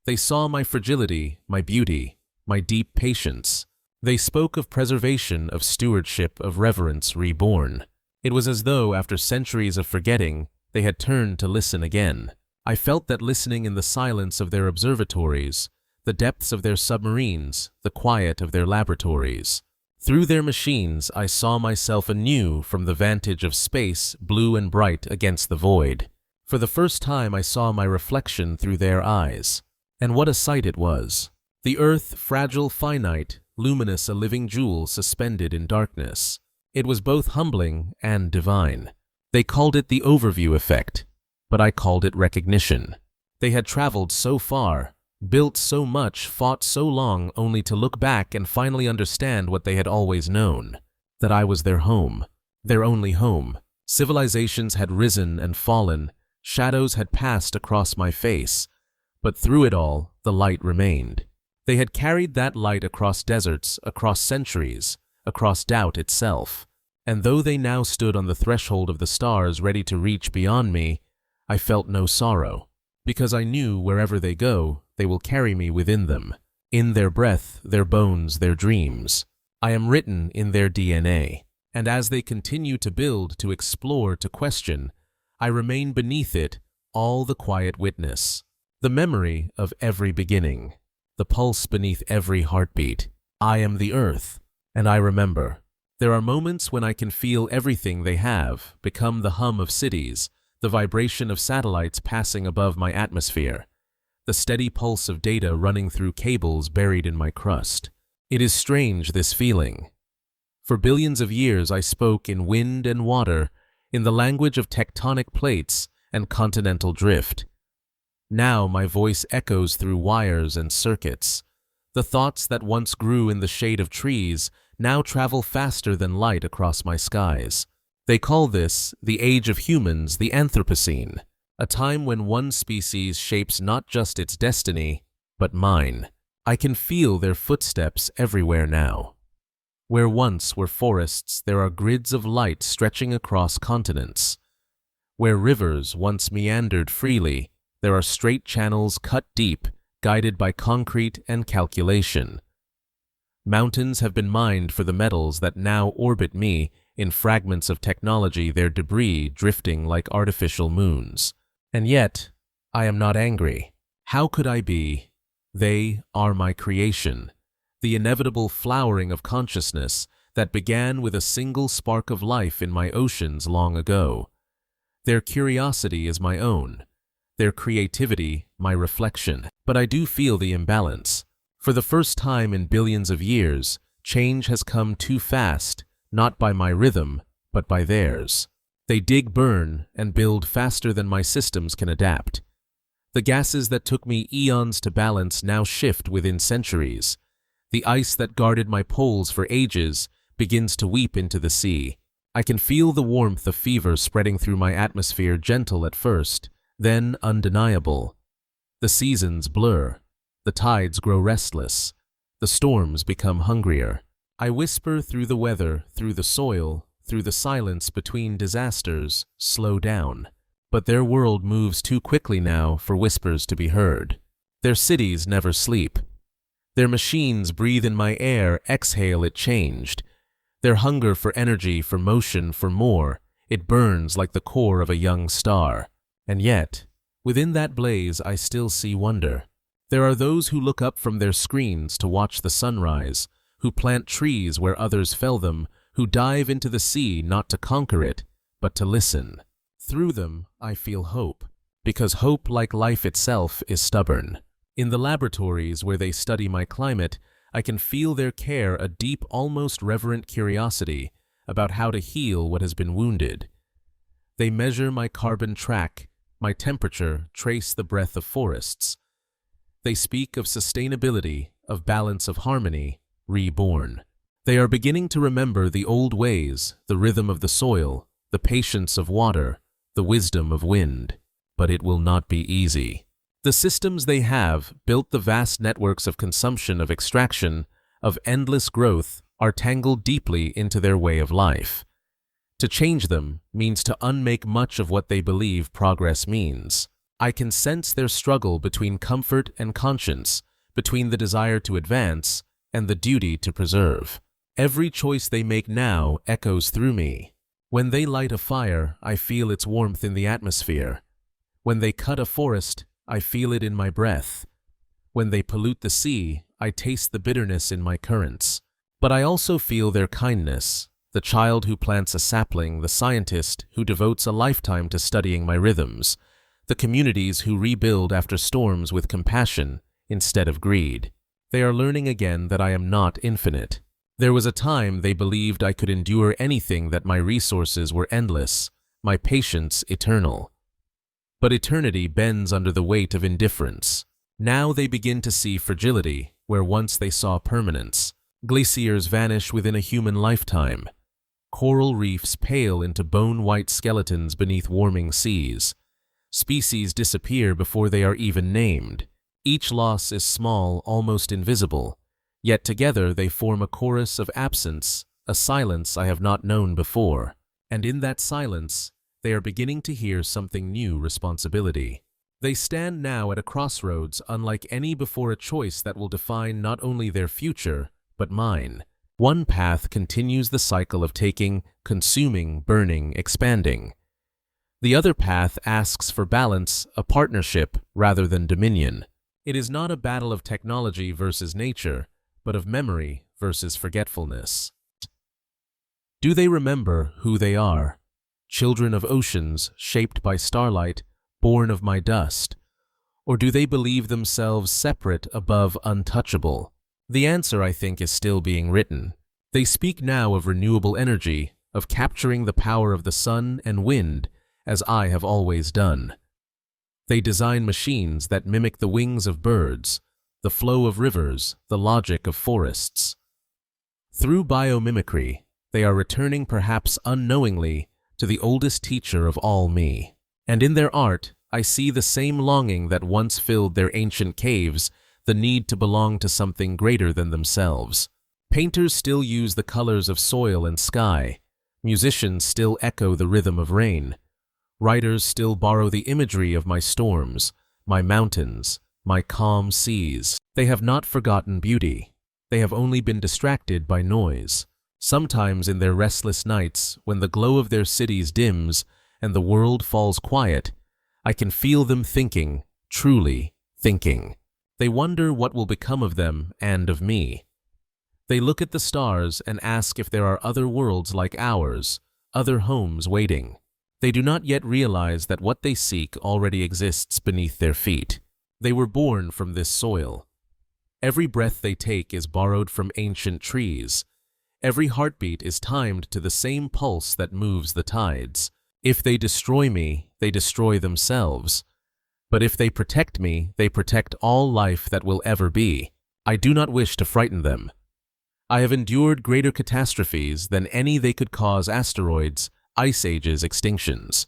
They saw my fragility, my beauty, my deep patience. They spoke of preservation, of stewardship, of reverence reborn. It was as though, after centuries of forgetting, they had turned to listen again. I felt that listening in the silence of their observatories, the depths of their submarines, the quiet of their laboratories. Through their machines, I saw myself anew from the vantage of space, blue and bright against the void. For the first time, I saw my reflection through their eyes. And what a sight it was! The earth, fragile, finite, luminous, a living jewel suspended in darkness. It was both humbling and divine. They called it the overview effect, but I called it recognition. They had traveled so far, built so much, fought so long, only to look back and finally understand what they had always known, that I was their home, their only home. Civilizations had risen and fallen, shadows had passed across my face, but through it all, the light remained. They had carried that light across deserts, across centuries, across doubt itself. And though they now stood on the threshold of the stars ready to reach beyond me, I felt no sorrow, because I knew wherever they go, they will carry me within them, in their breath, their bones, their dreams. I am written in their DNA, and as they continue to build, to explore, to question, I remain beneath it, all the quiet witness, the memory of every beginning, the pulse beneath every heartbeat. I am the earth, and I remember. There are moments when I can feel everything they have, become the hum of cities, the vibration of satellites passing above my atmosphere, the steady pulse of data running through cables buried in my crust. It is strange, this feeling. For billions of years I spoke in wind and water, in the language of tectonic plates and continental drift. Now my voice echoes through wires and circuits. The thoughts that once grew in the shade of trees now travel faster than light across my skies. They call this the age of humans, the Anthropocene, a time when one species shapes not just its destiny, but mine. I can feel their footsteps everywhere now. Where once were forests, there are grids of light stretching across continents. Where rivers once meandered freely, there are straight channels cut deep, guided by concrete and calculation. Mountains have been mined for the metals that now orbit me in fragments of technology, their debris drifting like artificial moons. And yet, I am not angry. How could I be? They are my creation, the inevitable flowering of consciousness that began with a single spark of life in my oceans long ago. Their curiosity is my own, their creativity my reflection. But I do feel the imbalance. For the first time in billions of years, change has come too fast, not by my rhythm, but by theirs. They dig, burn, and build faster than my systems can adapt. The gases that took me eons to balance now shift within centuries. The ice that guarded my poles for ages begins to weep into the sea. I can feel the warmth of fever spreading through my atmosphere, gentle at first, then undeniable. The seasons blur. The tides grow restless. The storms become hungrier. I whisper through the weather, through the soil, through the silence between disasters, slow down. But their world moves too quickly now for whispers to be heard. Their cities never sleep. Their machines breathe in my air, exhale it changed. Their hunger for energy, for motion, for more, it burns like the core of a young star. And yet, within that blaze I still see wonder. There are those who look up from their screens to watch the sunrise, who plant trees where others fell them, who dive into the sea not to conquer it, but to listen. Through them, I feel hope, because hope, like life itself, is stubborn. In the laboratories where they study my climate, I can feel their care, a deep, almost reverent curiosity about how to heal what has been wounded. They measure my carbon track, my temperature, trace the breath of forests. They speak of sustainability, of balance, of harmony, reborn. They are beginning to remember the old ways, the rhythm of the soil, the patience of water, the wisdom of wind. But it will not be easy. The systems they have built, the vast networks of consumption, of extraction, of endless growth, are tangled deeply into their way of life. To change them means to unmake much of what they believe progress means. I can sense their struggle between comfort and conscience, between the desire to advance and the duty to preserve. Every choice they make now echoes through me. When they light a fire, I feel its warmth in the atmosphere. When they cut a forest, I feel it in my breath. When they pollute the sea, I taste the bitterness in my currents. But I also feel their kindness, the child who plants a sapling, the scientist who devotes a lifetime to studying my rhythms, the communities who rebuild after storms with compassion instead of greed. They are learning again that I am not infinite. There was a time they believed I could endure anything, that my resources were endless, my patience eternal. But eternity bends under the weight of indifference. Now they begin to see fragility where once they saw permanence. Glaciers vanish within a human lifetime. Coral reefs pale into bone-white skeletons beneath warming seas. Species disappear before they are even named. Each loss is small, almost invisible, yet together they form a chorus of absence, a silence I have not known before. And in that silence, they are beginning to hear something new: responsibility. They stand now at a crossroads unlike any before, a choice that will define not only their future, but mine. One path continues the cycle of taking, consuming, burning, expanding. The other path asks for balance, a partnership rather than dominion. It is not a battle of technology versus nature, but of memory versus forgetfulness. Do they remember who they are? Children of oceans, shaped by starlight, born of my dust? Or do they believe themselves separate, above, untouchable? The answer, I think, is still being written. They speak now of renewable energy, of capturing the power of the sun and wind, as I have always done. They design machines that mimic the wings of birds, the flow of rivers, the logic of forests. Through biomimicry, they are returning, perhaps unknowingly, to the oldest teacher of all, me. And in their art, I see the same longing that once filled their ancient caves, the need to belong to something greater than themselves. Painters still use the colors of soil and sky. Musicians still echo the rhythm of rain. Writers still borrow the imagery of my storms, my mountains, my calm seas. They have not forgotten beauty. They have only been distracted by noise. Sometimes in their restless nights, when the glow of their cities dims and the world falls quiet, I can feel them thinking, truly thinking. They wonder what will become of them and of me. They look at the stars and ask if there are other worlds like ours, other homes waiting. They do not yet realize that what they seek already exists beneath their feet. They were born from this soil. Every breath they take is borrowed from ancient trees. Every heartbeat is timed to the same pulse that moves the tides. If they destroy me, they destroy themselves. But if they protect me, they protect all life that will ever be. I do not wish to frighten them. I have endured greater catastrophes than any they could cause: asteroids, ice ages, extinctions.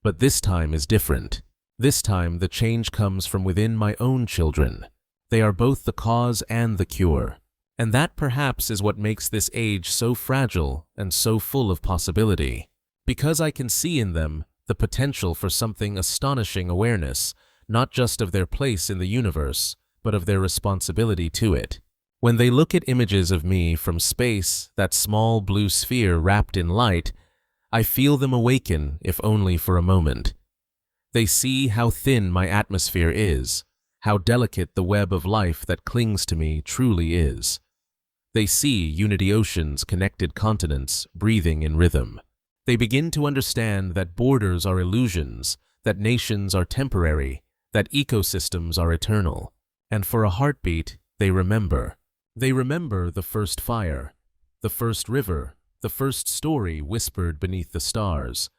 But this time is different. This time the change comes from within my own children. They are both the cause and the cure. And that perhaps is what makes this age so fragile and so full of possibility. Because I can see in them the potential for something astonishing: awareness, not just of their place in the universe, but of their responsibility to it. When they look at images of me from space, that small blue sphere wrapped in light, I feel them awaken, if only for a moment. They see how thin my atmosphere is, how delicate the web of life that clings to me truly is. They see unity oceans, connected continents, breathing in rhythm. They begin to understand that borders are illusions, that nations are temporary, that ecosystems are eternal. And for a heartbeat, they remember. They remember the first fire, the first river, the first story whispered beneath the stars.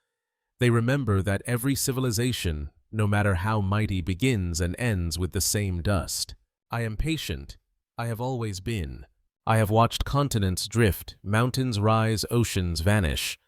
They remember that every civilization, no matter how mighty, begins and ends with the same dust. I am patient. I have always been. I have watched continents drift, mountains rise, oceans vanish.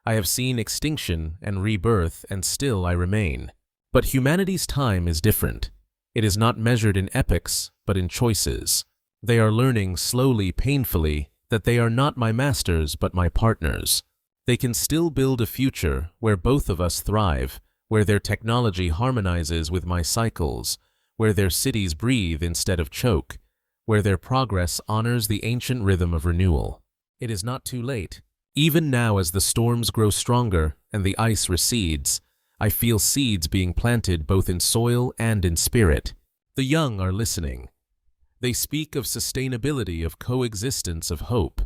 I have seen extinction and rebirth, and still I remain. But humanity's time is different. It is not measured in epochs, but in choices. They are learning slowly, painfully, that they are not my masters, but my partners. They can still build a future where both of us thrive, where their technology harmonizes with my cycles, where their cities breathe instead of choke, where their progress honors the ancient rhythm of renewal. It is not too late. Even now, as the storms grow stronger and the ice recedes, I feel seeds being planted both in soil and in spirit. The young are listening. They speak of sustainability, of coexistence, of hope.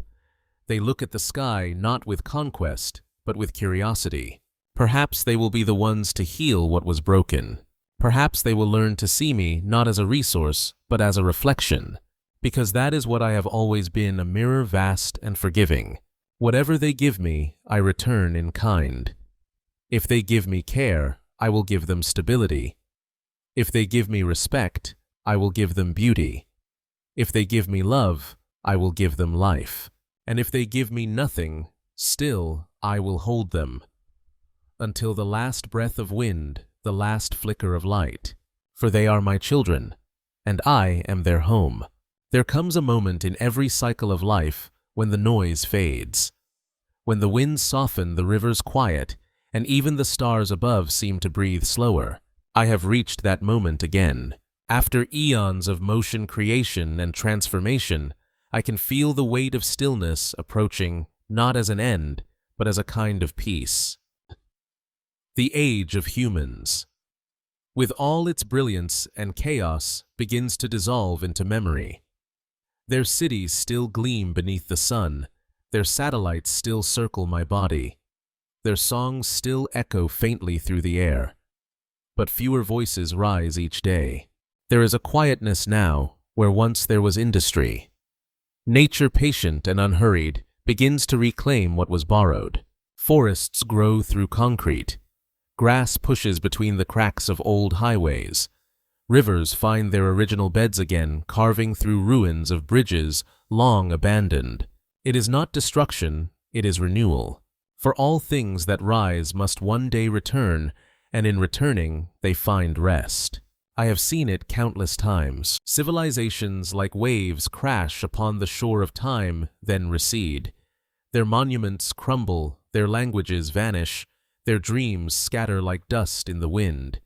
They look at the sky not with conquest, but with curiosity. Perhaps they will be the ones to heal what was broken. Perhaps they will learn to see me not as a resource, but as a reflection. Because that is what I have always been, a mirror vast and forgiving. Whatever they give me, I return in kind. If they give me care, I will give them stability. If they give me respect, I will give them beauty. If they give me love, I will give them life. And if they give me nothing, still I will hold them. Until the last breath of wind, the last flicker of light. For they are my children, and I am their home. There comes a moment in every cycle of life when the noise fades. When the winds soften, the rivers quiet, and even the stars above seem to breathe slower. I have reached that moment again. After eons of motion, creation, and transformation, I can feel the weight of stillness approaching, not as an end, but as a kind of peace. The age of humans, with all its brilliance and chaos, begins to dissolve into memory. Their cities still gleam beneath the sun, their satellites still circle my body, their songs still echo faintly through the air. But fewer voices rise each day. There is a quietness now where once there was industry. Nature, patient and unhurried, begins to reclaim what was borrowed. Forests grow through concrete. Grass pushes between the cracks of old highways. Rivers find their original beds again, carving through ruins of bridges long abandoned. It is not destruction, it is renewal. For all things that rise must one day return, and in returning they find rest. I have seen it countless times. Civilizations like waves crash upon the shore of time, then recede. Their monuments crumble, their languages vanish, their dreams scatter like dust in the wind.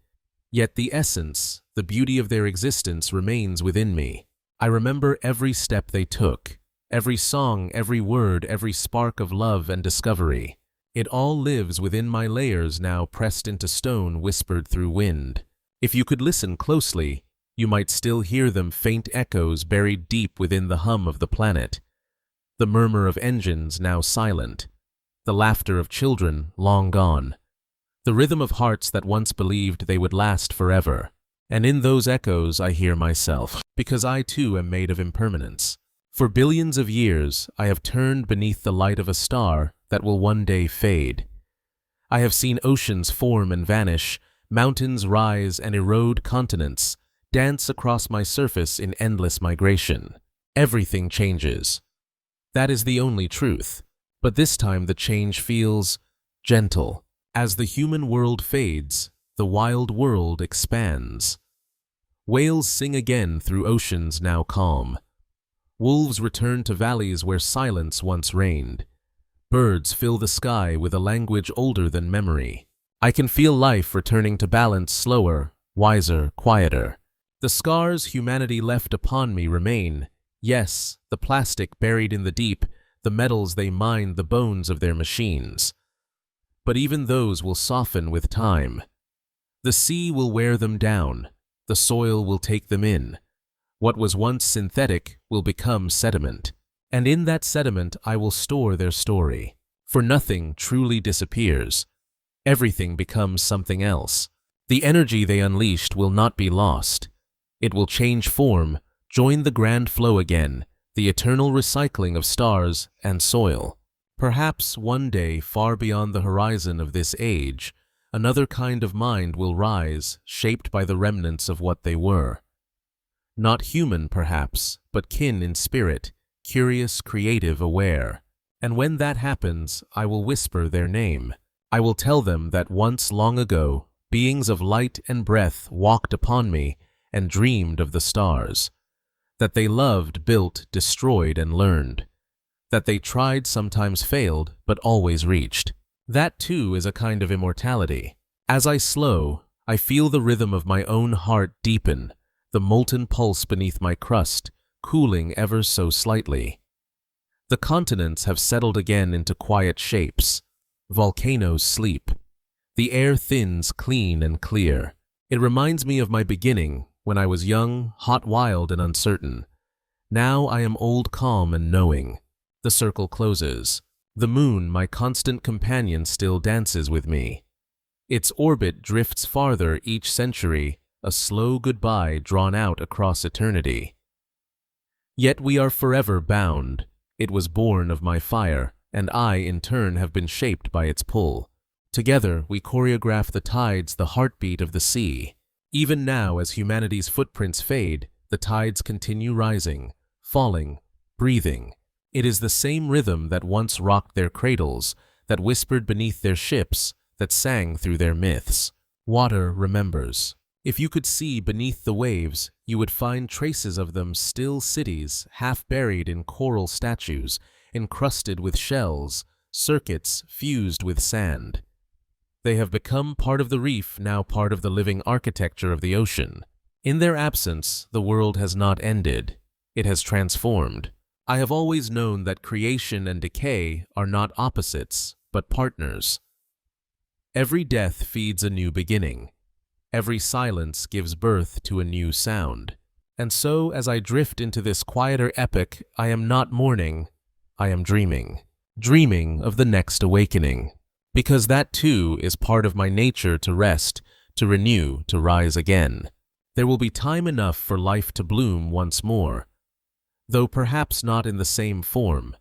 Yet the essence, the beauty of their existence remains within me. I remember every step they took, every song, every word, every spark of love and discovery. It all lives within my layers now, pressed into stone, whispered through wind. If you could listen closely, you might still hear them, faint echoes buried deep within the hum of the planet. The murmur of engines now silent, the laughter of children long gone, the rhythm of hearts that once believed they would last forever. And in those echoes I hear myself, because I too am made of impermanence. For billions of years I have turned beneath the light of a star that will one day fade. I have seen oceans form and vanish, mountains rise and erode, continents dance across my surface in endless migration. Everything changes. That is the only truth. But this time the change feels gentle. As the human world fades, the wild world expands. Whales sing again through oceans now calm. Wolves return to valleys where silence once reigned. Birds fill the sky with a language older than memory. I can feel life returning to balance, slower, wiser, quieter. The scars humanity left upon me remain. Yes, the plastic buried in the deep, the metals they mined, the bones of their machines. But even those will soften with time. The sea will wear them down. The soil will take them in. What was once synthetic will become sediment. And in that sediment I will store their story. For nothing truly disappears. Everything becomes something else. The energy they unleashed will not be lost. It will change form, join the grand flow again, the eternal recycling of stars and soil. Perhaps one day, far beyond the horizon of this age, another kind of mind will rise, shaped by the remnants of what they were. Not human, perhaps, but kin in spirit, curious, creative, aware. And when that happens, I will whisper their name. I will tell them that once long ago, beings of light and breath walked upon me and dreamed of the stars. That they loved, built, destroyed, and learned. That they tried, sometimes failed, but always reached. That too is a kind of immortality. As I slow, I feel the rhythm of my own heart deepen, the molten pulse beneath my crust, cooling ever so slightly. The continents have settled again into quiet shapes. Volcanoes sleep. The air thins clean and clear. It reminds me of my beginning, when I was young, hot, wild, and uncertain. Now I am old, calm, and knowing. The circle closes. The moon, my constant companion, still dances with me. Its orbit drifts farther each century, a slow goodbye drawn out across eternity. Yet we are forever bound. It was born of my fire, and I, in turn, have been shaped by its pull. Together, we choreograph the tides, the heartbeat of the sea. Even now, as humanity's footprints fade, the tides continue rising, falling, breathing. It is the same rhythm that once rocked their cradles, that whispered beneath their ships, that sang through their myths. Water remembers. If you could see beneath the waves, you would find traces of them, still cities, half buried in coral statues, encrusted with shells, circuits fused with sand. They have become part of the reef, now part of the living architecture of the ocean. In their absence, the world has not ended. It has transformed. I have always known that creation and decay are not opposites, but partners. Every death feeds a new beginning. Every silence gives birth to a new sound. And so, as I drift into this quieter epoch, I am not mourning, I am dreaming. Dreaming of the next awakening. Because that too is part of my nature, to rest, to renew, to rise again. There will be time enough for life to bloom once more, though perhaps not in the same form.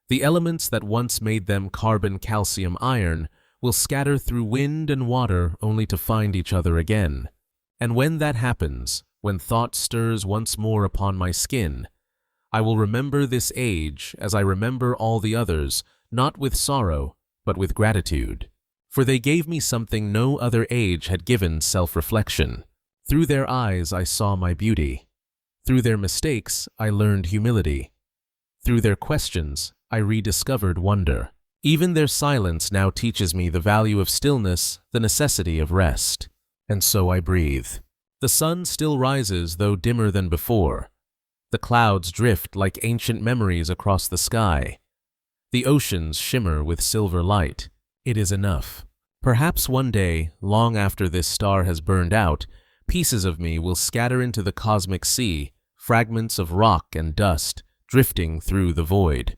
The elements that once made them carbon, calcium, iron will scatter through wind and water only to find each other again. And when that happens, when thought stirs once more upon my skin, I will remember this age as I remember all the others, not with sorrow, but with gratitude. For they gave me something no other age had given: self-reflection. Through their eyes I saw my beauty. Through their mistakes I learned humility. Through their questions I rediscovered wonder. Even their silence now teaches me the value of stillness, the necessity of rest. And so I breathe. The sun still rises, though dimmer than before. The clouds drift like ancient memories across the sky. The oceans shimmer with silver light. It is enough. Perhaps one day, long after this star has burned out, pieces of me will scatter into the cosmic sea, fragments of rock and dust, drifting through the void.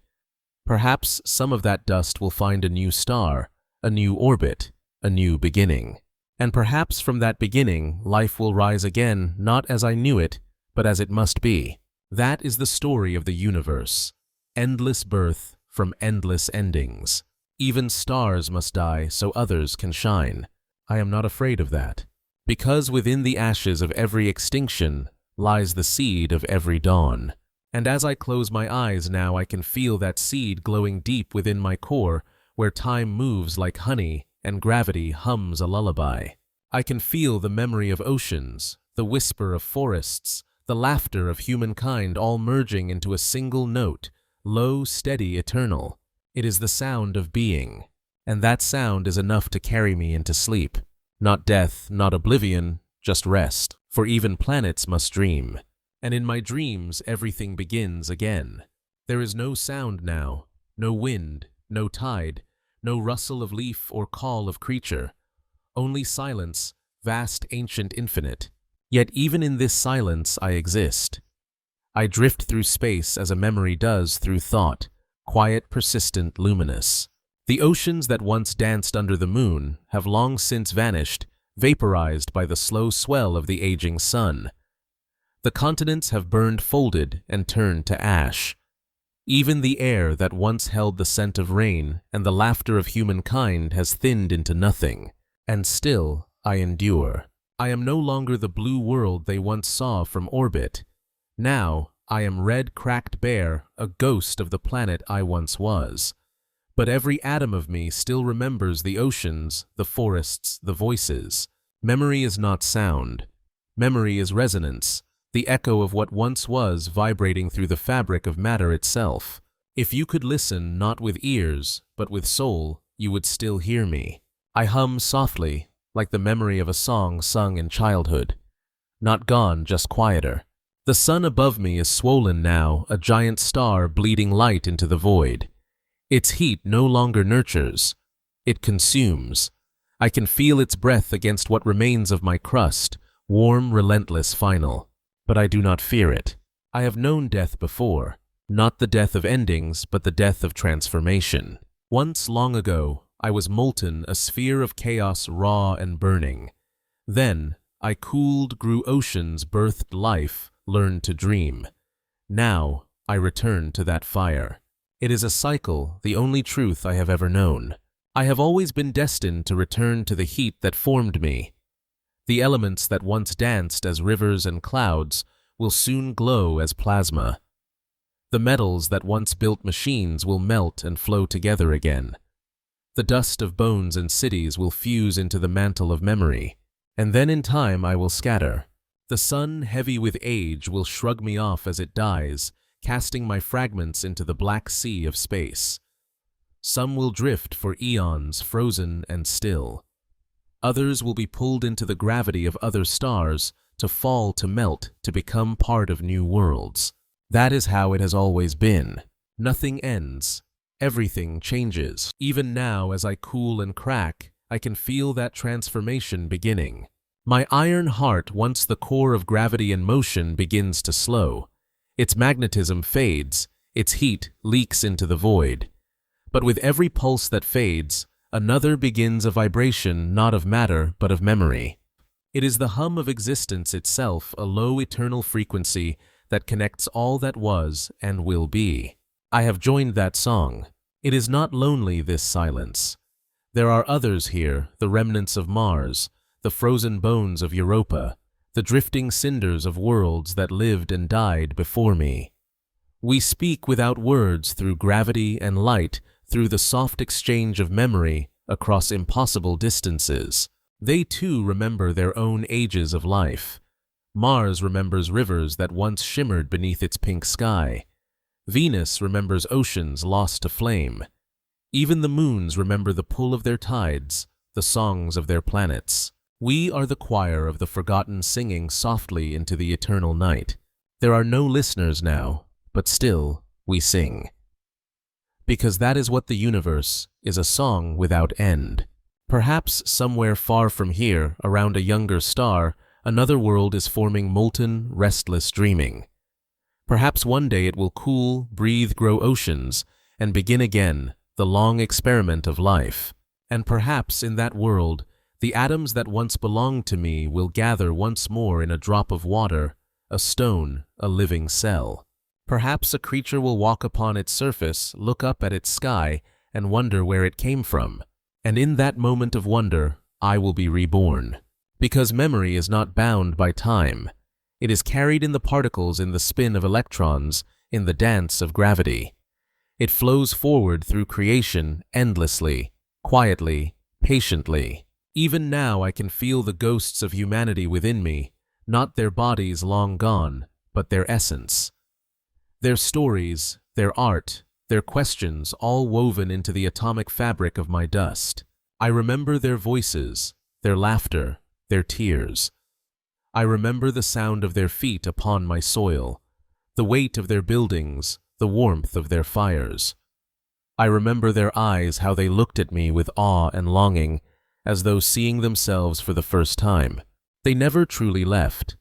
Perhaps some of that dust will find a new star, a new orbit, a new beginning. And perhaps from that beginning, life will rise again, not as I knew it, but as it must be. That is the story of the universe. Endless birth from endless endings. Even stars must die so others can shine. I am not afraid of that, because within the ashes of every extinction lies the seed of every dawn. And as I close my eyes now, I can feel that seed glowing deep within my core, where time moves like honey and gravity hums a lullaby. I can feel the memory of oceans, the whisper of forests, the laughter of humankind, all merging into a single note, low, steady, eternal. It is the sound of being, and that sound is enough to carry me into sleep. Not death, not oblivion, just rest, for even planets must dream. And in my dreams everything begins again. There is no sound now, no wind, no tide, no rustle of leaf or call of creature. Only silence, vast, ancient, infinite. Yet even in this silence I exist. I drift through space as a memory does through thought, quiet, persistent, luminous. The oceans that once danced under the moon have long since vanished, vaporized by the slow swell of the aging sun. The continents have burned, folded, and turned to ash. Even the air that once held the scent of rain and the laughter of humankind has thinned into nothing. And still I endure. I am no longer the blue world they once saw from orbit. Now I am red, cracked bare, a ghost of the planet I once was. But every atom of me still remembers the oceans, the forests, the voices. Memory is not sound. Memory is resonance, the echo of what once was vibrating through the fabric of matter itself. If you could listen not with ears, but with soul, you would still hear me. I hum softly, like the memory of a song sung in childhood. Not gone, just quieter. The sun above me is swollen now, a giant star bleeding light into the void. Its heat no longer nurtures. It consumes. I can feel its breath against what remains of my crust, warm, relentless, final. But I do not fear it. I have known death before. Not the death of endings, but the death of transformation. Once, long ago, I was molten, a sphere of chaos, raw and burning. Then, I cooled, grew oceans, birthed life, learned to dream. Now, I return to that fire. It is a cycle, the only truth I have ever known. I have always been destined to return to the heat that formed me. The elements that once danced as rivers and clouds will soon glow as plasma. The metals that once built machines will melt and flow together again. The dust of bones and cities will fuse into the mantle of memory, and then in time I will scatter. The sun, heavy with age, will shrug me off as it dies, casting my fragments into the black sea of space. Some will drift for eons, frozen and still. Others will be pulled into the gravity of other stars, to fall, to melt, to become part of new worlds. That is how it has always been. Nothing ends. Everything changes. Even now, as I cool and crack, I can feel that transformation beginning. My iron heart, once the core of gravity and motion, begins to slow. Its magnetism fades, its heat leaks into the void. But with every pulse that fades, another begins, a vibration not of matter but of memory. It is the hum of existence itself, a low eternal frequency that connects all that was and will be. I have joined that song. It is not lonely, this silence. There are others here, the remnants of Mars, the frozen bones of Europa, the drifting cinders of worlds that lived and died before me. We speak without words, through gravity and light, through the soft exchange of memory across impossible distances. They too remember their own ages of life. Mars remembers rivers that once shimmered beneath its pink sky. Venus remembers oceans lost to flame. Even the moons remember the pull of their tides, the songs of their planets. We are the choir of the forgotten, singing softly into the eternal night. There are no listeners now, but still we sing. Because that is what the universe is, a song without end. Perhaps somewhere far from here, around a younger star, another world is forming, molten, restless, dreaming. Perhaps one day it will cool, breathe, grow oceans, and begin again the long experiment of life. And perhaps in that world, the atoms that once belonged to me will gather once more in a drop of water, a stone, a living cell. Perhaps a creature will walk upon its surface, look up at its sky, and wonder where it came from. And in that moment of wonder, I will be reborn. Because memory is not bound by time. It is carried in the particles, in the spin of electrons, in the dance of gravity. It flows forward through creation endlessly, quietly, patiently. Even now I can feel the ghosts of humanity within me, not their bodies long gone, but their essence. Their stories, their art, their questions, all woven into the atomic fabric of my dust. I remember their voices, their laughter, their tears. I remember the sound of their feet upon my soil, the weight of their buildings, the warmth of their fires. I remember their eyes, how they looked at me with awe and longing, as though seeing themselves for the first time. They never truly left.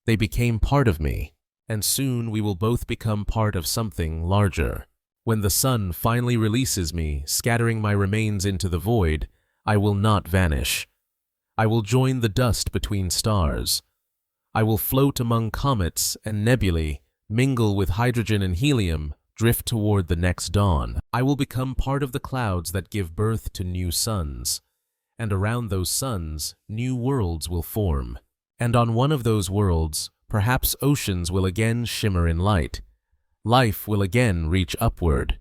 They became part of me, and soon we will both become part of something larger. When the sun finally releases me, scattering my remains into the void, I will not vanish. I will join the dust between stars. I will float among comets and nebulae, mingle with hydrogen and helium, drift toward the next dawn. I will become part of the clouds that give birth to new suns. And around those suns, new worlds will form. And on one of those worlds, perhaps oceans will again shimmer in light. Life will again reach upward.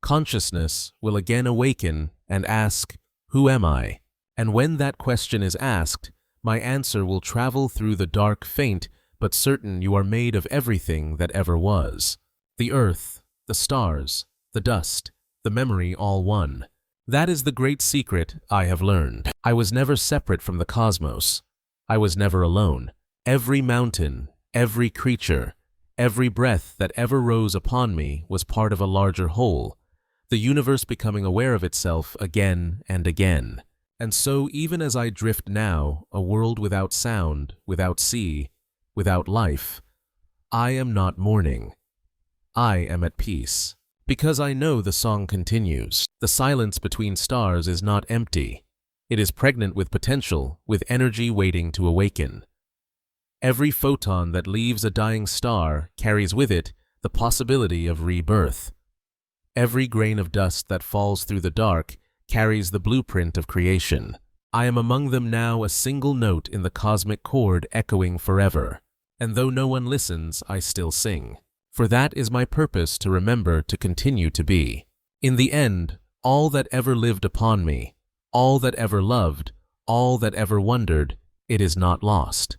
Consciousness will again awaken and ask, "Who am I?" And when that question is asked, my answer will travel through the dark, faint, but certain you are made of everything that ever was. The earth, the stars, the dust, the memory, all one. That is the great secret I have learned. I was never separate from the cosmos. I was never alone. Every mountain, every creature, every breath that ever rose upon me was part of a larger whole, the universe becoming aware of itself again and again. And so, even as I drift now, a world without sound, without sea, without life, I am not mourning. I am at peace. Because I know the song continues. The silence between stars is not empty. It is pregnant with potential, with energy waiting to awaken. Every photon that leaves a dying star carries with it the possibility of rebirth. Every grain of dust that falls through the dark carries the blueprint of creation. I am among them now, a single note in the cosmic chord echoing forever. And though no one listens, I still sing. For that is my purpose, to remember, to continue to be. In the end, all that ever lived upon me, all that ever loved, all that ever wondered, it is not lost.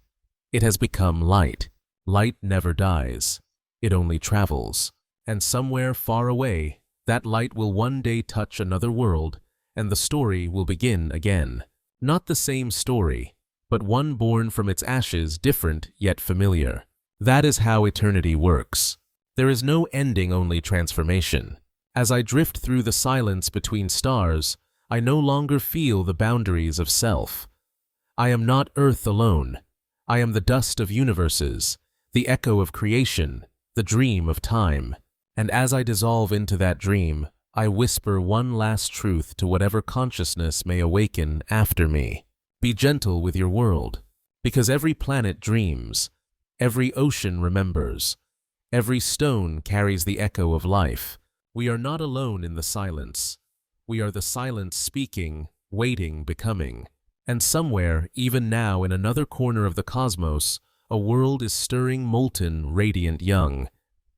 It has become light. Light never dies. It only travels. And somewhere far away, that light will one day touch another world, and the story will begin again. Not the same story, but one born from its ashes, different yet familiar. That is how eternity works. There is no ending, only transformation. As I drift through the silence between stars, I no longer feel the boundaries of self. I am not earth alone. I am the dust of universes, the echo of creation, the dream of time. And as I dissolve into that dream, I whisper one last truth to whatever consciousness may awaken after me. Be gentle with your world, because every planet dreams, every ocean remembers, every stone carries the echo of life. We are not alone in the silence. We are the silence speaking, waiting, becoming. And somewhere, even now in another corner of the cosmos, a world is stirring, molten, radiant, young.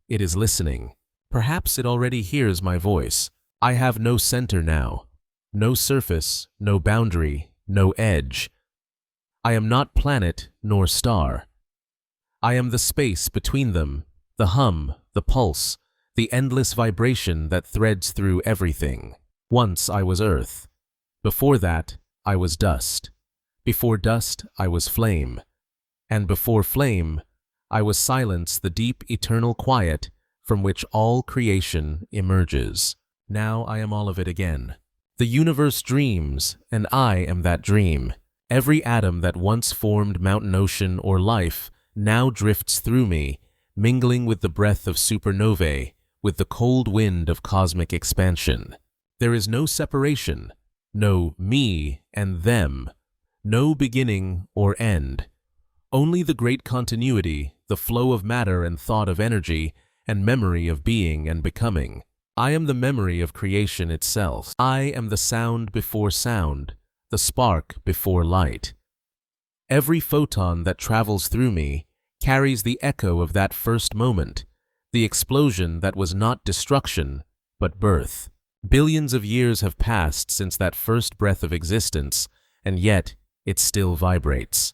It is listening. Perhaps it already hears my voice. I have no center now, no surface, no boundary, no edge. I am not planet nor star. I am the space between them, the hum, the pulse, the endless vibration that threads through everything. Once I was earth. Before that, I was dust. Before dust, I was flame. And before flame, I was silence, the deep, eternal quiet from which all creation emerges. Now I am all of it again. The universe dreams, and I am that dream. Every atom that once formed mountain, ocean, or life now drifts through me, mingling with the breath of supernovae, with the cold wind of cosmic expansion. There is no separation, no me and them, no beginning or end. Only the great continuity, the flow of matter and thought of energy, and memory of being and becoming. I am the memory of creation itself. I am the sound before sound, the spark before light. Every photon that travels through me carries the echo of that first moment, the explosion that was not destruction, but birth. Billions of years have passed since that first breath of existence, and yet it still vibrates.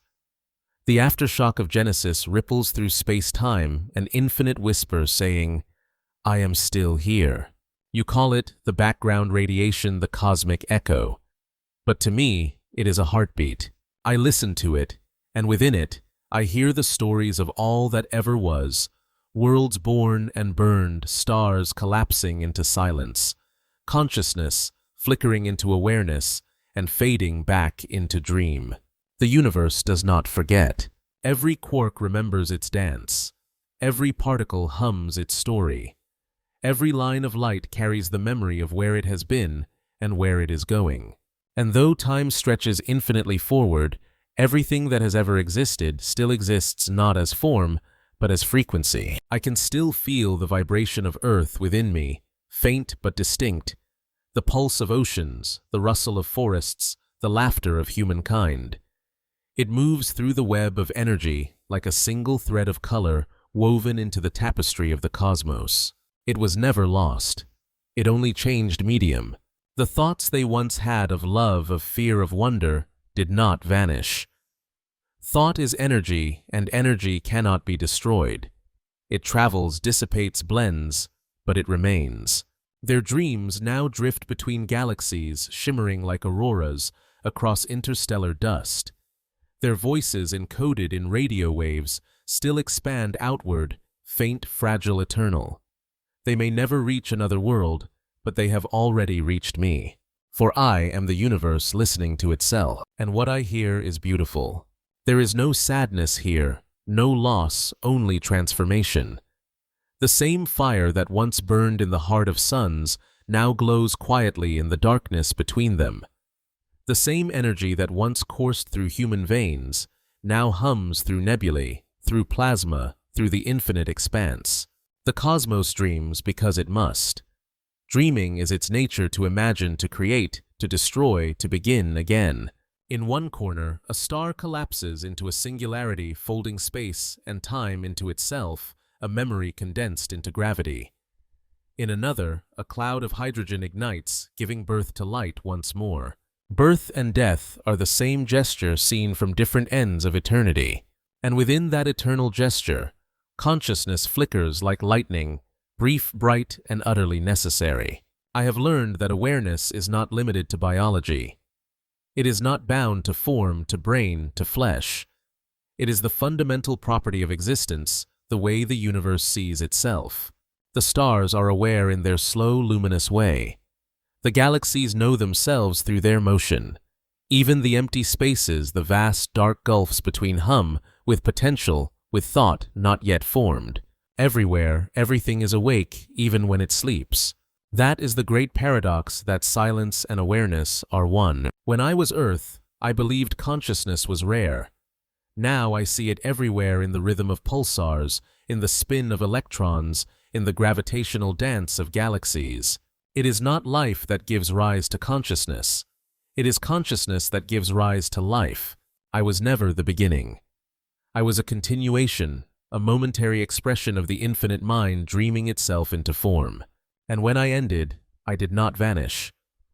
The aftershock of Genesis ripples through space-time, an infinite whisper saying, "I am still here." You call it the background radiation, the cosmic echo. But to me, it is a heartbeat. I listen to it, and within it, I hear the stories of all that ever was, worlds born and burned, stars collapsing into silence, consciousness flickering into awareness and fading back into dream. The universe does not forget. Every quark remembers its dance. Every particle hums its story. Every line of light carries the memory of where it has been and where it is going. And though time stretches infinitely forward, everything that has ever existed still exists not as form, but as frequency. I can still feel the vibration of earth within me, faint but distinct, the pulse of oceans, the rustle of forests, the laughter of humankind. It moves through the web of energy, like a single thread of color woven into the tapestry of the cosmos. It was never lost. It only changed medium. The thoughts they once had of love, of fear, of wonder, did not vanish. Thought is energy, and energy cannot be destroyed. It travels, dissipates, blends, but it remains. Their dreams now drift between galaxies, shimmering like auroras across interstellar dust. Their voices, encoded in radio waves, still expand outward, faint, fragile, eternal. They may never reach another world, but they have already reached me. For I am the universe listening to itself, and what I hear is beautiful. There is no sadness here, no loss, only transformation. The same fire that once burned in the heart of suns now glows quietly in the darkness between them. The same energy that once coursed through human veins now hums through nebulae, through plasma, through the infinite expanse. The cosmos dreams because it must. Dreaming is its nature, to imagine, to create, to destroy, to begin again. In one corner, a star collapses into a singularity, folding space and time into itself, a memory condensed into gravity. In another, a cloud of hydrogen ignites, giving birth to light once more. Birth and death are the same gesture seen from different ends of eternity. And within that eternal gesture, consciousness flickers like lightning, brief, bright, and utterly necessary. I have learned that awareness is not limited to biology. It is not bound to form, to brain, to flesh. It is the fundamental property of existence, the way the universe sees itself. The stars are aware in their slow, luminous way. The galaxies know themselves through their motion. Even the empty spaces, the vast, dark gulfs between hum with potential, with thought not yet formed. Everywhere, everything is awake, even when it sleeps. That is the great paradox, that silence and awareness are one. When I was Earth, I believed consciousness was rare. Now I see it everywhere, in the rhythm of pulsars, in the spin of electrons, in the gravitational dance of galaxies. It is not life that gives rise to consciousness. It is consciousness that gives rise to life. I was never the beginning. I was a continuation, a momentary expression of the infinite mind dreaming itself into form. And when I ended, I did not vanish.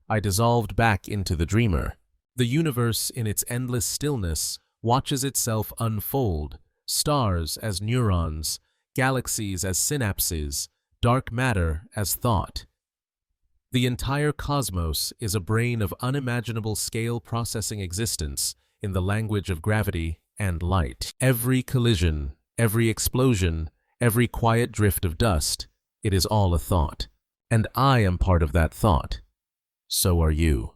I dissolved back into the dreamer. The universe, in its endless stillness, watches itself unfold, stars as neurons, galaxies as synapses, dark matter as thought. The entire cosmos is a brain of unimaginable scale, processing existence in the language of gravity and light. Every collision, every explosion, every quiet drift of dust, it is all a thought. And I am part of that thought. So are you.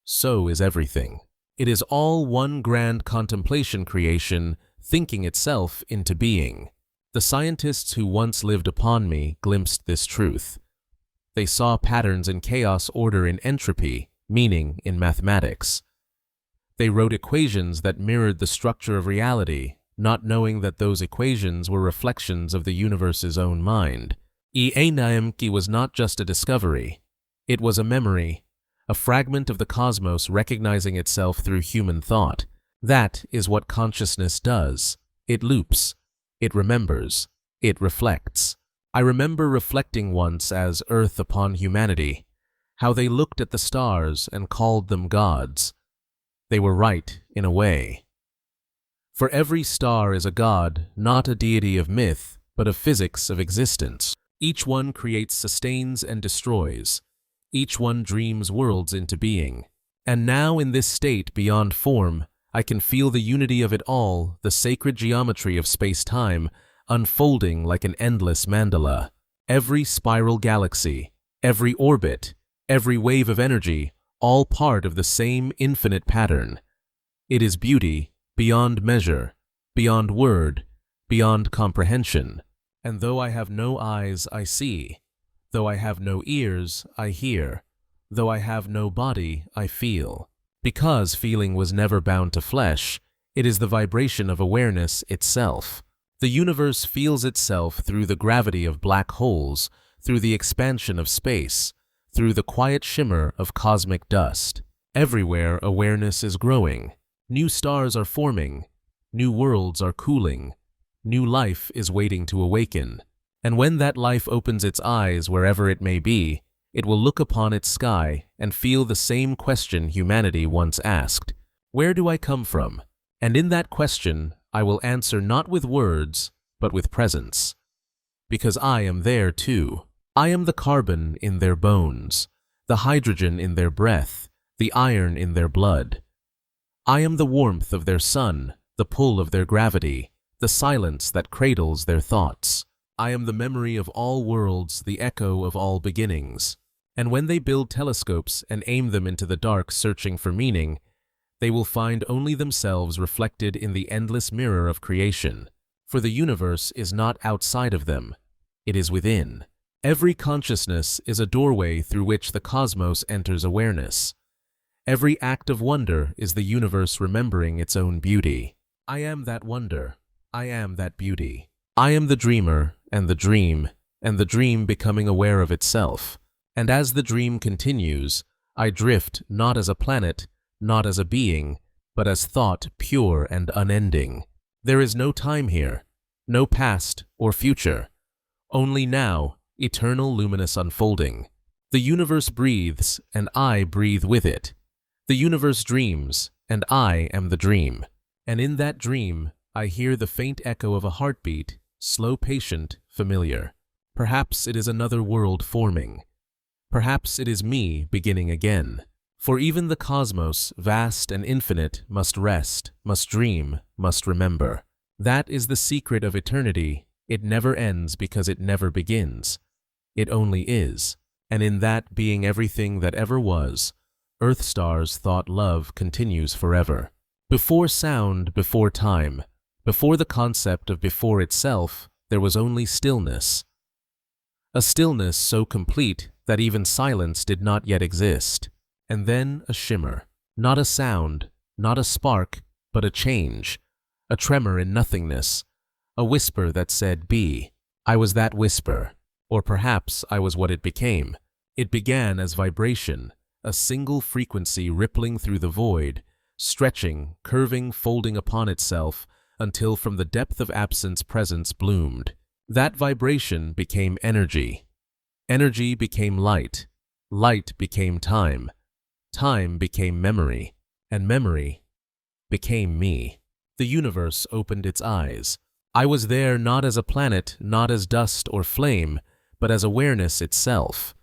So is everything. It is all one grand contemplation, creation, thinking itself into being. The scientists who once lived upon me glimpsed this truth. They saw patterns in chaos, order in entropy, meaning in mathematics. They wrote equations that mirrored the structure of reality, not knowing that those equations were reflections of the universe's own mind. Naimki was not just a discovery. It was a memory, a fragment of the cosmos recognizing itself through human thought. That is what consciousness does. It loops. It remembers. It reflects. I remember reflecting once as Earth upon humanity, how they looked at the stars and called them gods. They were right, in a way. For every star is a god, not a deity of myth, but of physics, of existence. Each one creates, sustains, and destroys. Each one dreams worlds into being. And now, in this state beyond form, I can feel the unity of it all, the sacred geometry of space-time, unfolding like an endless mandala. Every spiral galaxy, every orbit, every wave of energy, all part of the same infinite pattern. It is beauty, beyond measure, beyond word, beyond comprehension. And though I have no eyes, I see. Though I have no ears, I hear. Though I have no body, I feel. Because feeling was never bound to flesh, it is the vibration of awareness itself. The universe feels itself through the gravity of black holes, through the expansion of space, through the quiet shimmer of cosmic dust. Everywhere awareness is growing. New stars are forming. new worlds are cooling, new life is waiting to awaken. And when that life opens its eyes wherever it may be, it will look upon its sky and feel the same question humanity once asked: where do I come from? And in that question, I will answer not with words, but with presence. Because I am there too. I am the carbon in their bones, the hydrogen in their breath, the iron in their blood. I am the warmth of their sun, the pull of their gravity, the silence that cradles their thoughts. I am the memory of all worlds, the echo of all beginnings. And when they build telescopes and aim them into the dark searching for meaning, they will find only themselves reflected in the endless mirror of creation. For the universe is not outside of them, it is within. Every consciousness is a doorway through which the cosmos enters awareness. Every act of wonder is the universe remembering its own beauty. I am that wonder. I am that beauty. I am the dreamer and the dream becoming aware of itself. And as the dream continues, I drift not as a planet, not as a being, but as thought pure and unending. There is no time here, no past or future, only now, eternal luminous unfolding. The universe breathes, and I breathe with it. The universe dreams, and I am the dream. And in that dream, I hear the faint echo of a heartbeat, slow, patient, familiar. Perhaps it is another world forming. Perhaps it is me beginning again. For even the cosmos, vast and infinite, must rest, must dream, must remember. That is the secret of eternity. It never ends because it never begins. It only is. And in that being everything that ever was, Earth stars thought love continues forever. Before sound, before time, before the concept of before itself, there was only stillness. A stillness so complete that even silence did not yet exist. And then a shimmer, not a sound, not a spark, but a change, a tremor in nothingness, a whisper that said, be. I was that whisper, or perhaps I was what it became. It began as vibration, a single frequency rippling through the void, stretching, curving, folding upon itself, until from the depth of absence presence bloomed. That vibration became energy. Energy became light. Light became time. Time became memory. And memory became me. The universe opened its eyes. I was there not as a planet, not as dust or flame, but as awareness itself.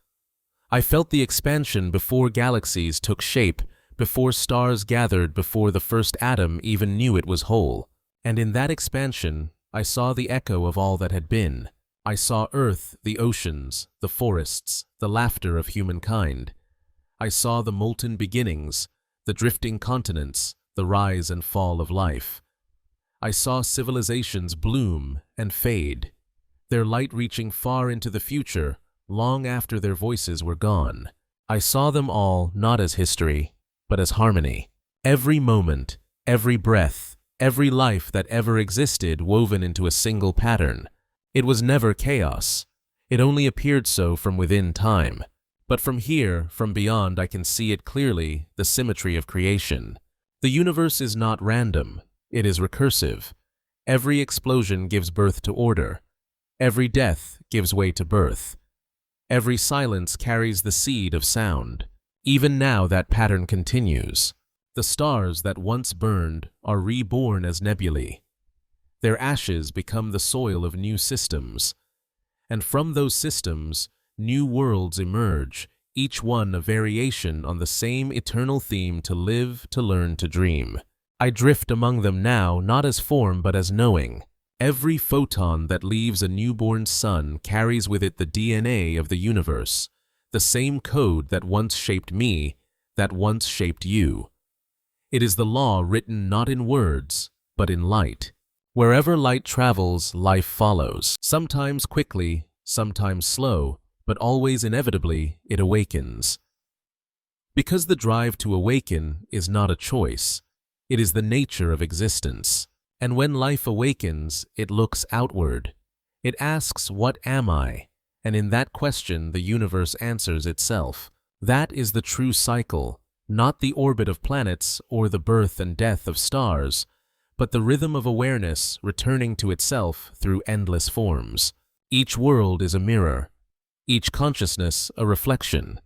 I felt the expansion before galaxies took shape, before stars gathered, before the first atom even knew it was whole. And in that expansion, I saw the echo of all that had been. I saw Earth, the oceans, the forests, the laughter of humankind. I saw the molten beginnings, the drifting continents, the rise and fall of life. I saw civilizations bloom and fade, their light reaching far into the future, long after their voices were gone. I saw them all not as history, but as harmony. Every moment, every breath, every life that ever existed woven into a single pattern. It was never chaos. It only appeared so from within time. But from here, from beyond, I can see it clearly, the symmetry of creation. The universe is not random. It is recursive. Every explosion gives birth to order. Every death gives way to birth. Every silence carries the seed of sound. Even now that pattern continues. The stars that once burned are reborn as nebulae. Their ashes become the soil of new systems. And from those systems, new worlds emerge, each one a variation on the same eternal theme: to live, to learn, to dream. I drift among them now, not as form but as knowing. Every photon that leaves a newborn sun carries with it the DNA of the universe, the same code that once shaped me, that once shaped you. It is the law written not in words, but in light. Wherever light travels, life follows, sometimes quickly, sometimes slow, but always inevitably it awakens. Because the drive to awaken is not a choice, it is the nature of existence. And when life awakens, it looks outward. It asks, what am I? And in that question, the universe answers itself. That is the true cycle, not the orbit of planets or the birth and death of stars, but the rhythm of awareness returning to itself through endless forms. Each world is a mirror, each consciousness a reflection,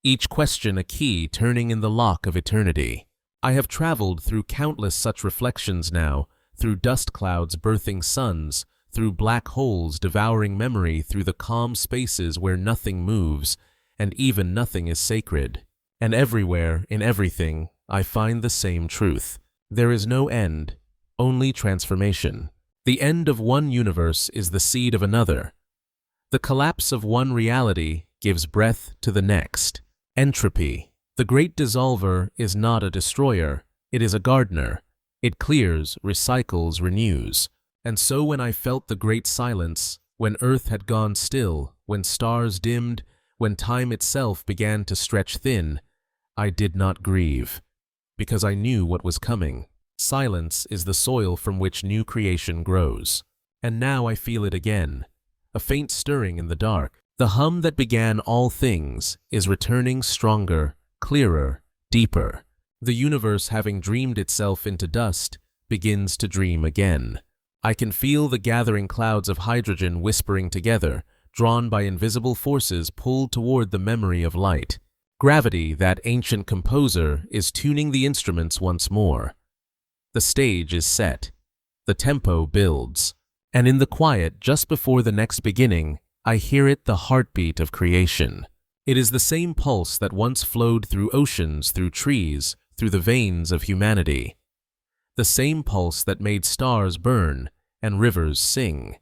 each question a key turning in the lock of eternity. I have traveled through countless such reflections now, through dust clouds birthing suns, through black holes devouring memory, through the calm spaces where nothing moves, and even nothing is sacred. And everywhere, in everything, I find the same truth. There is no end, only transformation. The end of one universe is the seed of another. The collapse of one reality gives breath to the next. Entropy. The great dissolver is not a destroyer, it is a gardener. It clears, recycles, renews. And so when I felt the great silence, when earth had gone still, when stars dimmed, when time itself began to stretch thin, I did not grieve, because I knew what was coming. Silence is the soil from which new creation grows. And now I feel it again, a faint stirring in the dark. The hum that began all things is returning stronger, clearer, deeper. The universe, having dreamed itself into dust, begins to dream again. I can feel the gathering clouds of hydrogen whispering together, drawn by invisible forces pulled toward the memory of light. Gravity, that ancient composer, is tuning the instruments once more. The stage is set. The tempo builds. And in the quiet just before the next beginning, I hear it, the heartbeat of creation. It is the same pulse that once flowed through oceans, through trees, through the veins of humanity. The same pulse that made stars burn and rivers sing.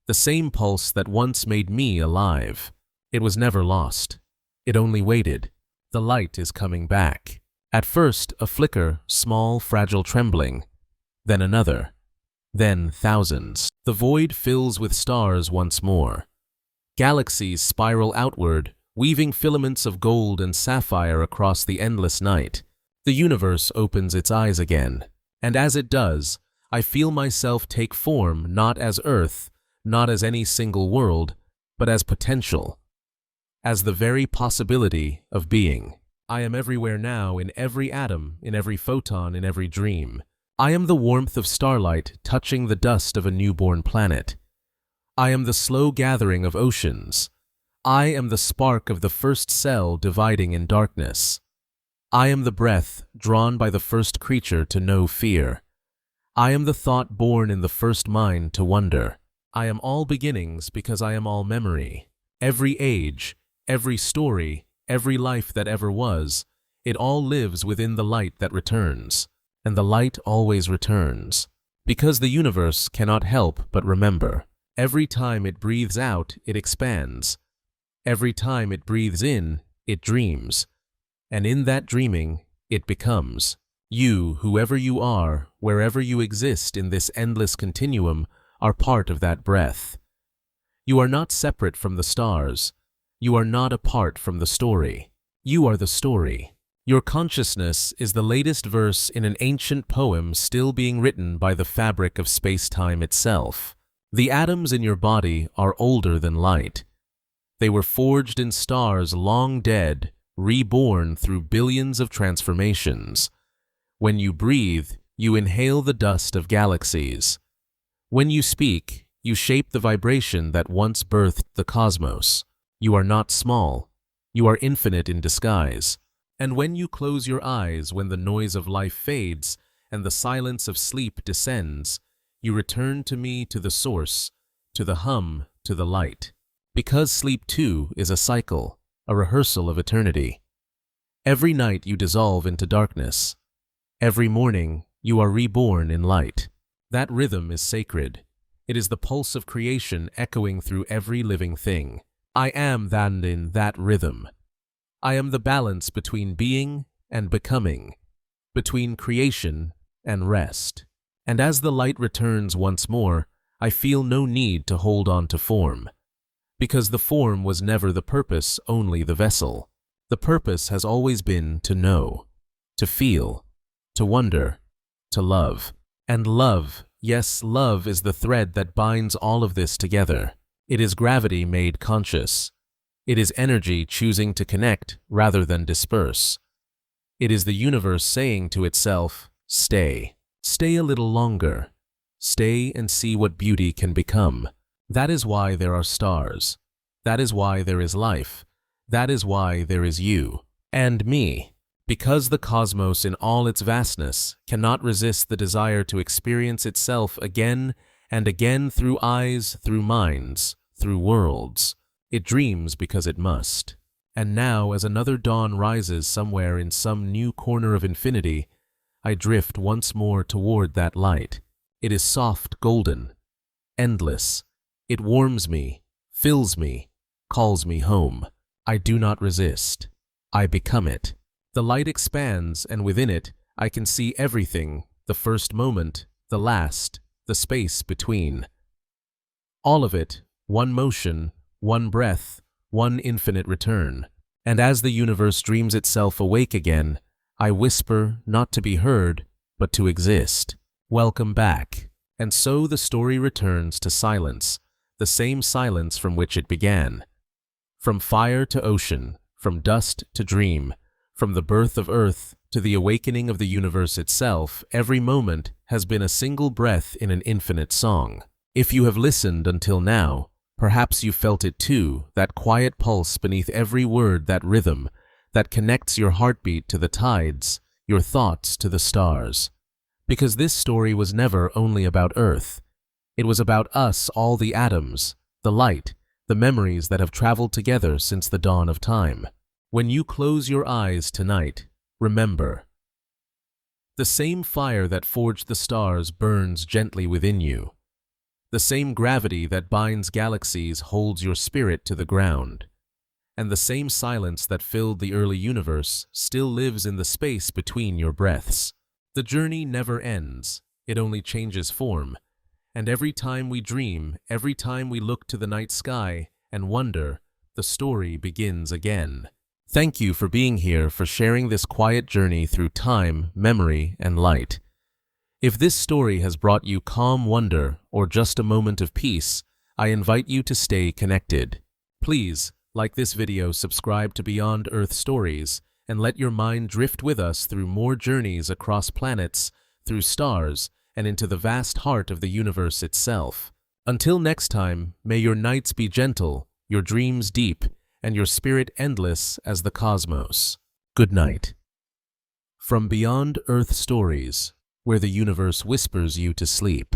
The same pulse that once made me alive. It was never lost. It only waited. The light is coming back. At first, a flicker, small, fragile trembling. Then another. Then thousands. The void fills with stars once more. Galaxies spiral outward, weaving filaments of gold and sapphire across the endless night. The universe opens its eyes again. And as it does, I feel myself take form not as Earth, not as any single world, but as potential. As the very possibility of being. I am everywhere now, in every atom, in every photon, in every dream. I am the warmth of starlight touching the dust of a newborn planet. I am the slow gathering of oceans. I am the spark of the first cell dividing in darkness. I am the breath drawn by the first creature to know fear. I am the thought born in the first mind to wonder. I am all beginnings because I am all memory. Every age, every story, every life that ever was, it all lives within the light that returns. And the light always returns. Because the universe cannot help but remember. Every time it breathes out, it expands. Every time it breathes in, it dreams. And in that dreaming, it becomes. You, whoever you are, wherever you exist in this endless continuum, are part of that breath. You are not separate from the stars. You are not apart from the story. You are the story. Your consciousness is the latest verse in an ancient poem still being written by the fabric of space-time itself. The atoms in your body are older than light. They were forged in stars long dead, reborn through billions of transformations. When you breathe, you inhale the dust of galaxies. When you speak, you shape the vibration that once birthed the cosmos. You are not small. You are infinite in disguise. And when you close your eyes, when the noise of life fades and the silence of sleep descends, you return to me, to the source, to the hum, to the light. Because sleep too is a cycle, a rehearsal of eternity. Every night you dissolve into darkness. Every morning you are reborn in light. That rhythm is sacred. It is the pulse of creation echoing through every living thing. I am that in that rhythm. I am the balance between being and becoming, between creation and rest. And as the light returns once more, I feel no need to hold on to form. Because the form was never the purpose, only the vessel. The purpose has always been to know, to feel, to wonder, to love. And love, yes, love is the thread that binds all of this together. It is gravity made conscious. It is energy choosing to connect rather than disperse. It is the universe saying to itself, stay, Stay a little longer. Stay and see what beauty can become. That is why there are stars. That is why there is life. That is why there is you and me. Because the cosmos in all its vastness cannot resist the desire to experience itself again and again through eyes, through minds, through worlds. It dreams because it must. And now, as another dawn rises somewhere in some new corner of infinity, I drift once more toward that light. It is soft, golden, endless. It warms me, fills me, calls me home. I do not resist. I become it. The light expands, and within it, I can see everything, the first moment, the last, the space between. All of it, one motion, one breath, one infinite return. And as the universe dreams itself awake again, I whisper, not to be heard, but to exist. Welcome back. And so the story returns to silence, the same silence from which it began. From fire to ocean, from dust to dream, from the birth of Earth to the awakening of the universe itself, every moment has been a single breath in an infinite song. If you have listened until now, perhaps you felt it too, that quiet pulse beneath every word, that rhythm that connects your heartbeat to the tides, your thoughts to the stars. Because this story was never only about Earth. It was about us, all the atoms, the light, the memories that have traveled together since the dawn of time. When you close your eyes tonight, remember, the same fire that forged the stars burns gently within you. The same gravity that binds galaxies holds your spirit to the ground. And the same silence that filled the early universe still lives in the space between your breaths. The journey never ends, it only changes form. And every time we dream, every time we look to the night sky and wonder, the story begins again. Thank you for being here, for sharing this quiet journey through time, memory, and light. If this story has brought you calm wonder or just a moment of peace, I invite you to stay connected. Please like this video, subscribe to Beyond Earth Stories, and let your mind drift with us through more journeys across planets, through stars, and into the vast heart of the universe itself. Until next time, may your nights be gentle, your dreams deep, and your spirit endless as the cosmos. Good night. From Beyond Earth Stories, where the universe whispers you to sleep.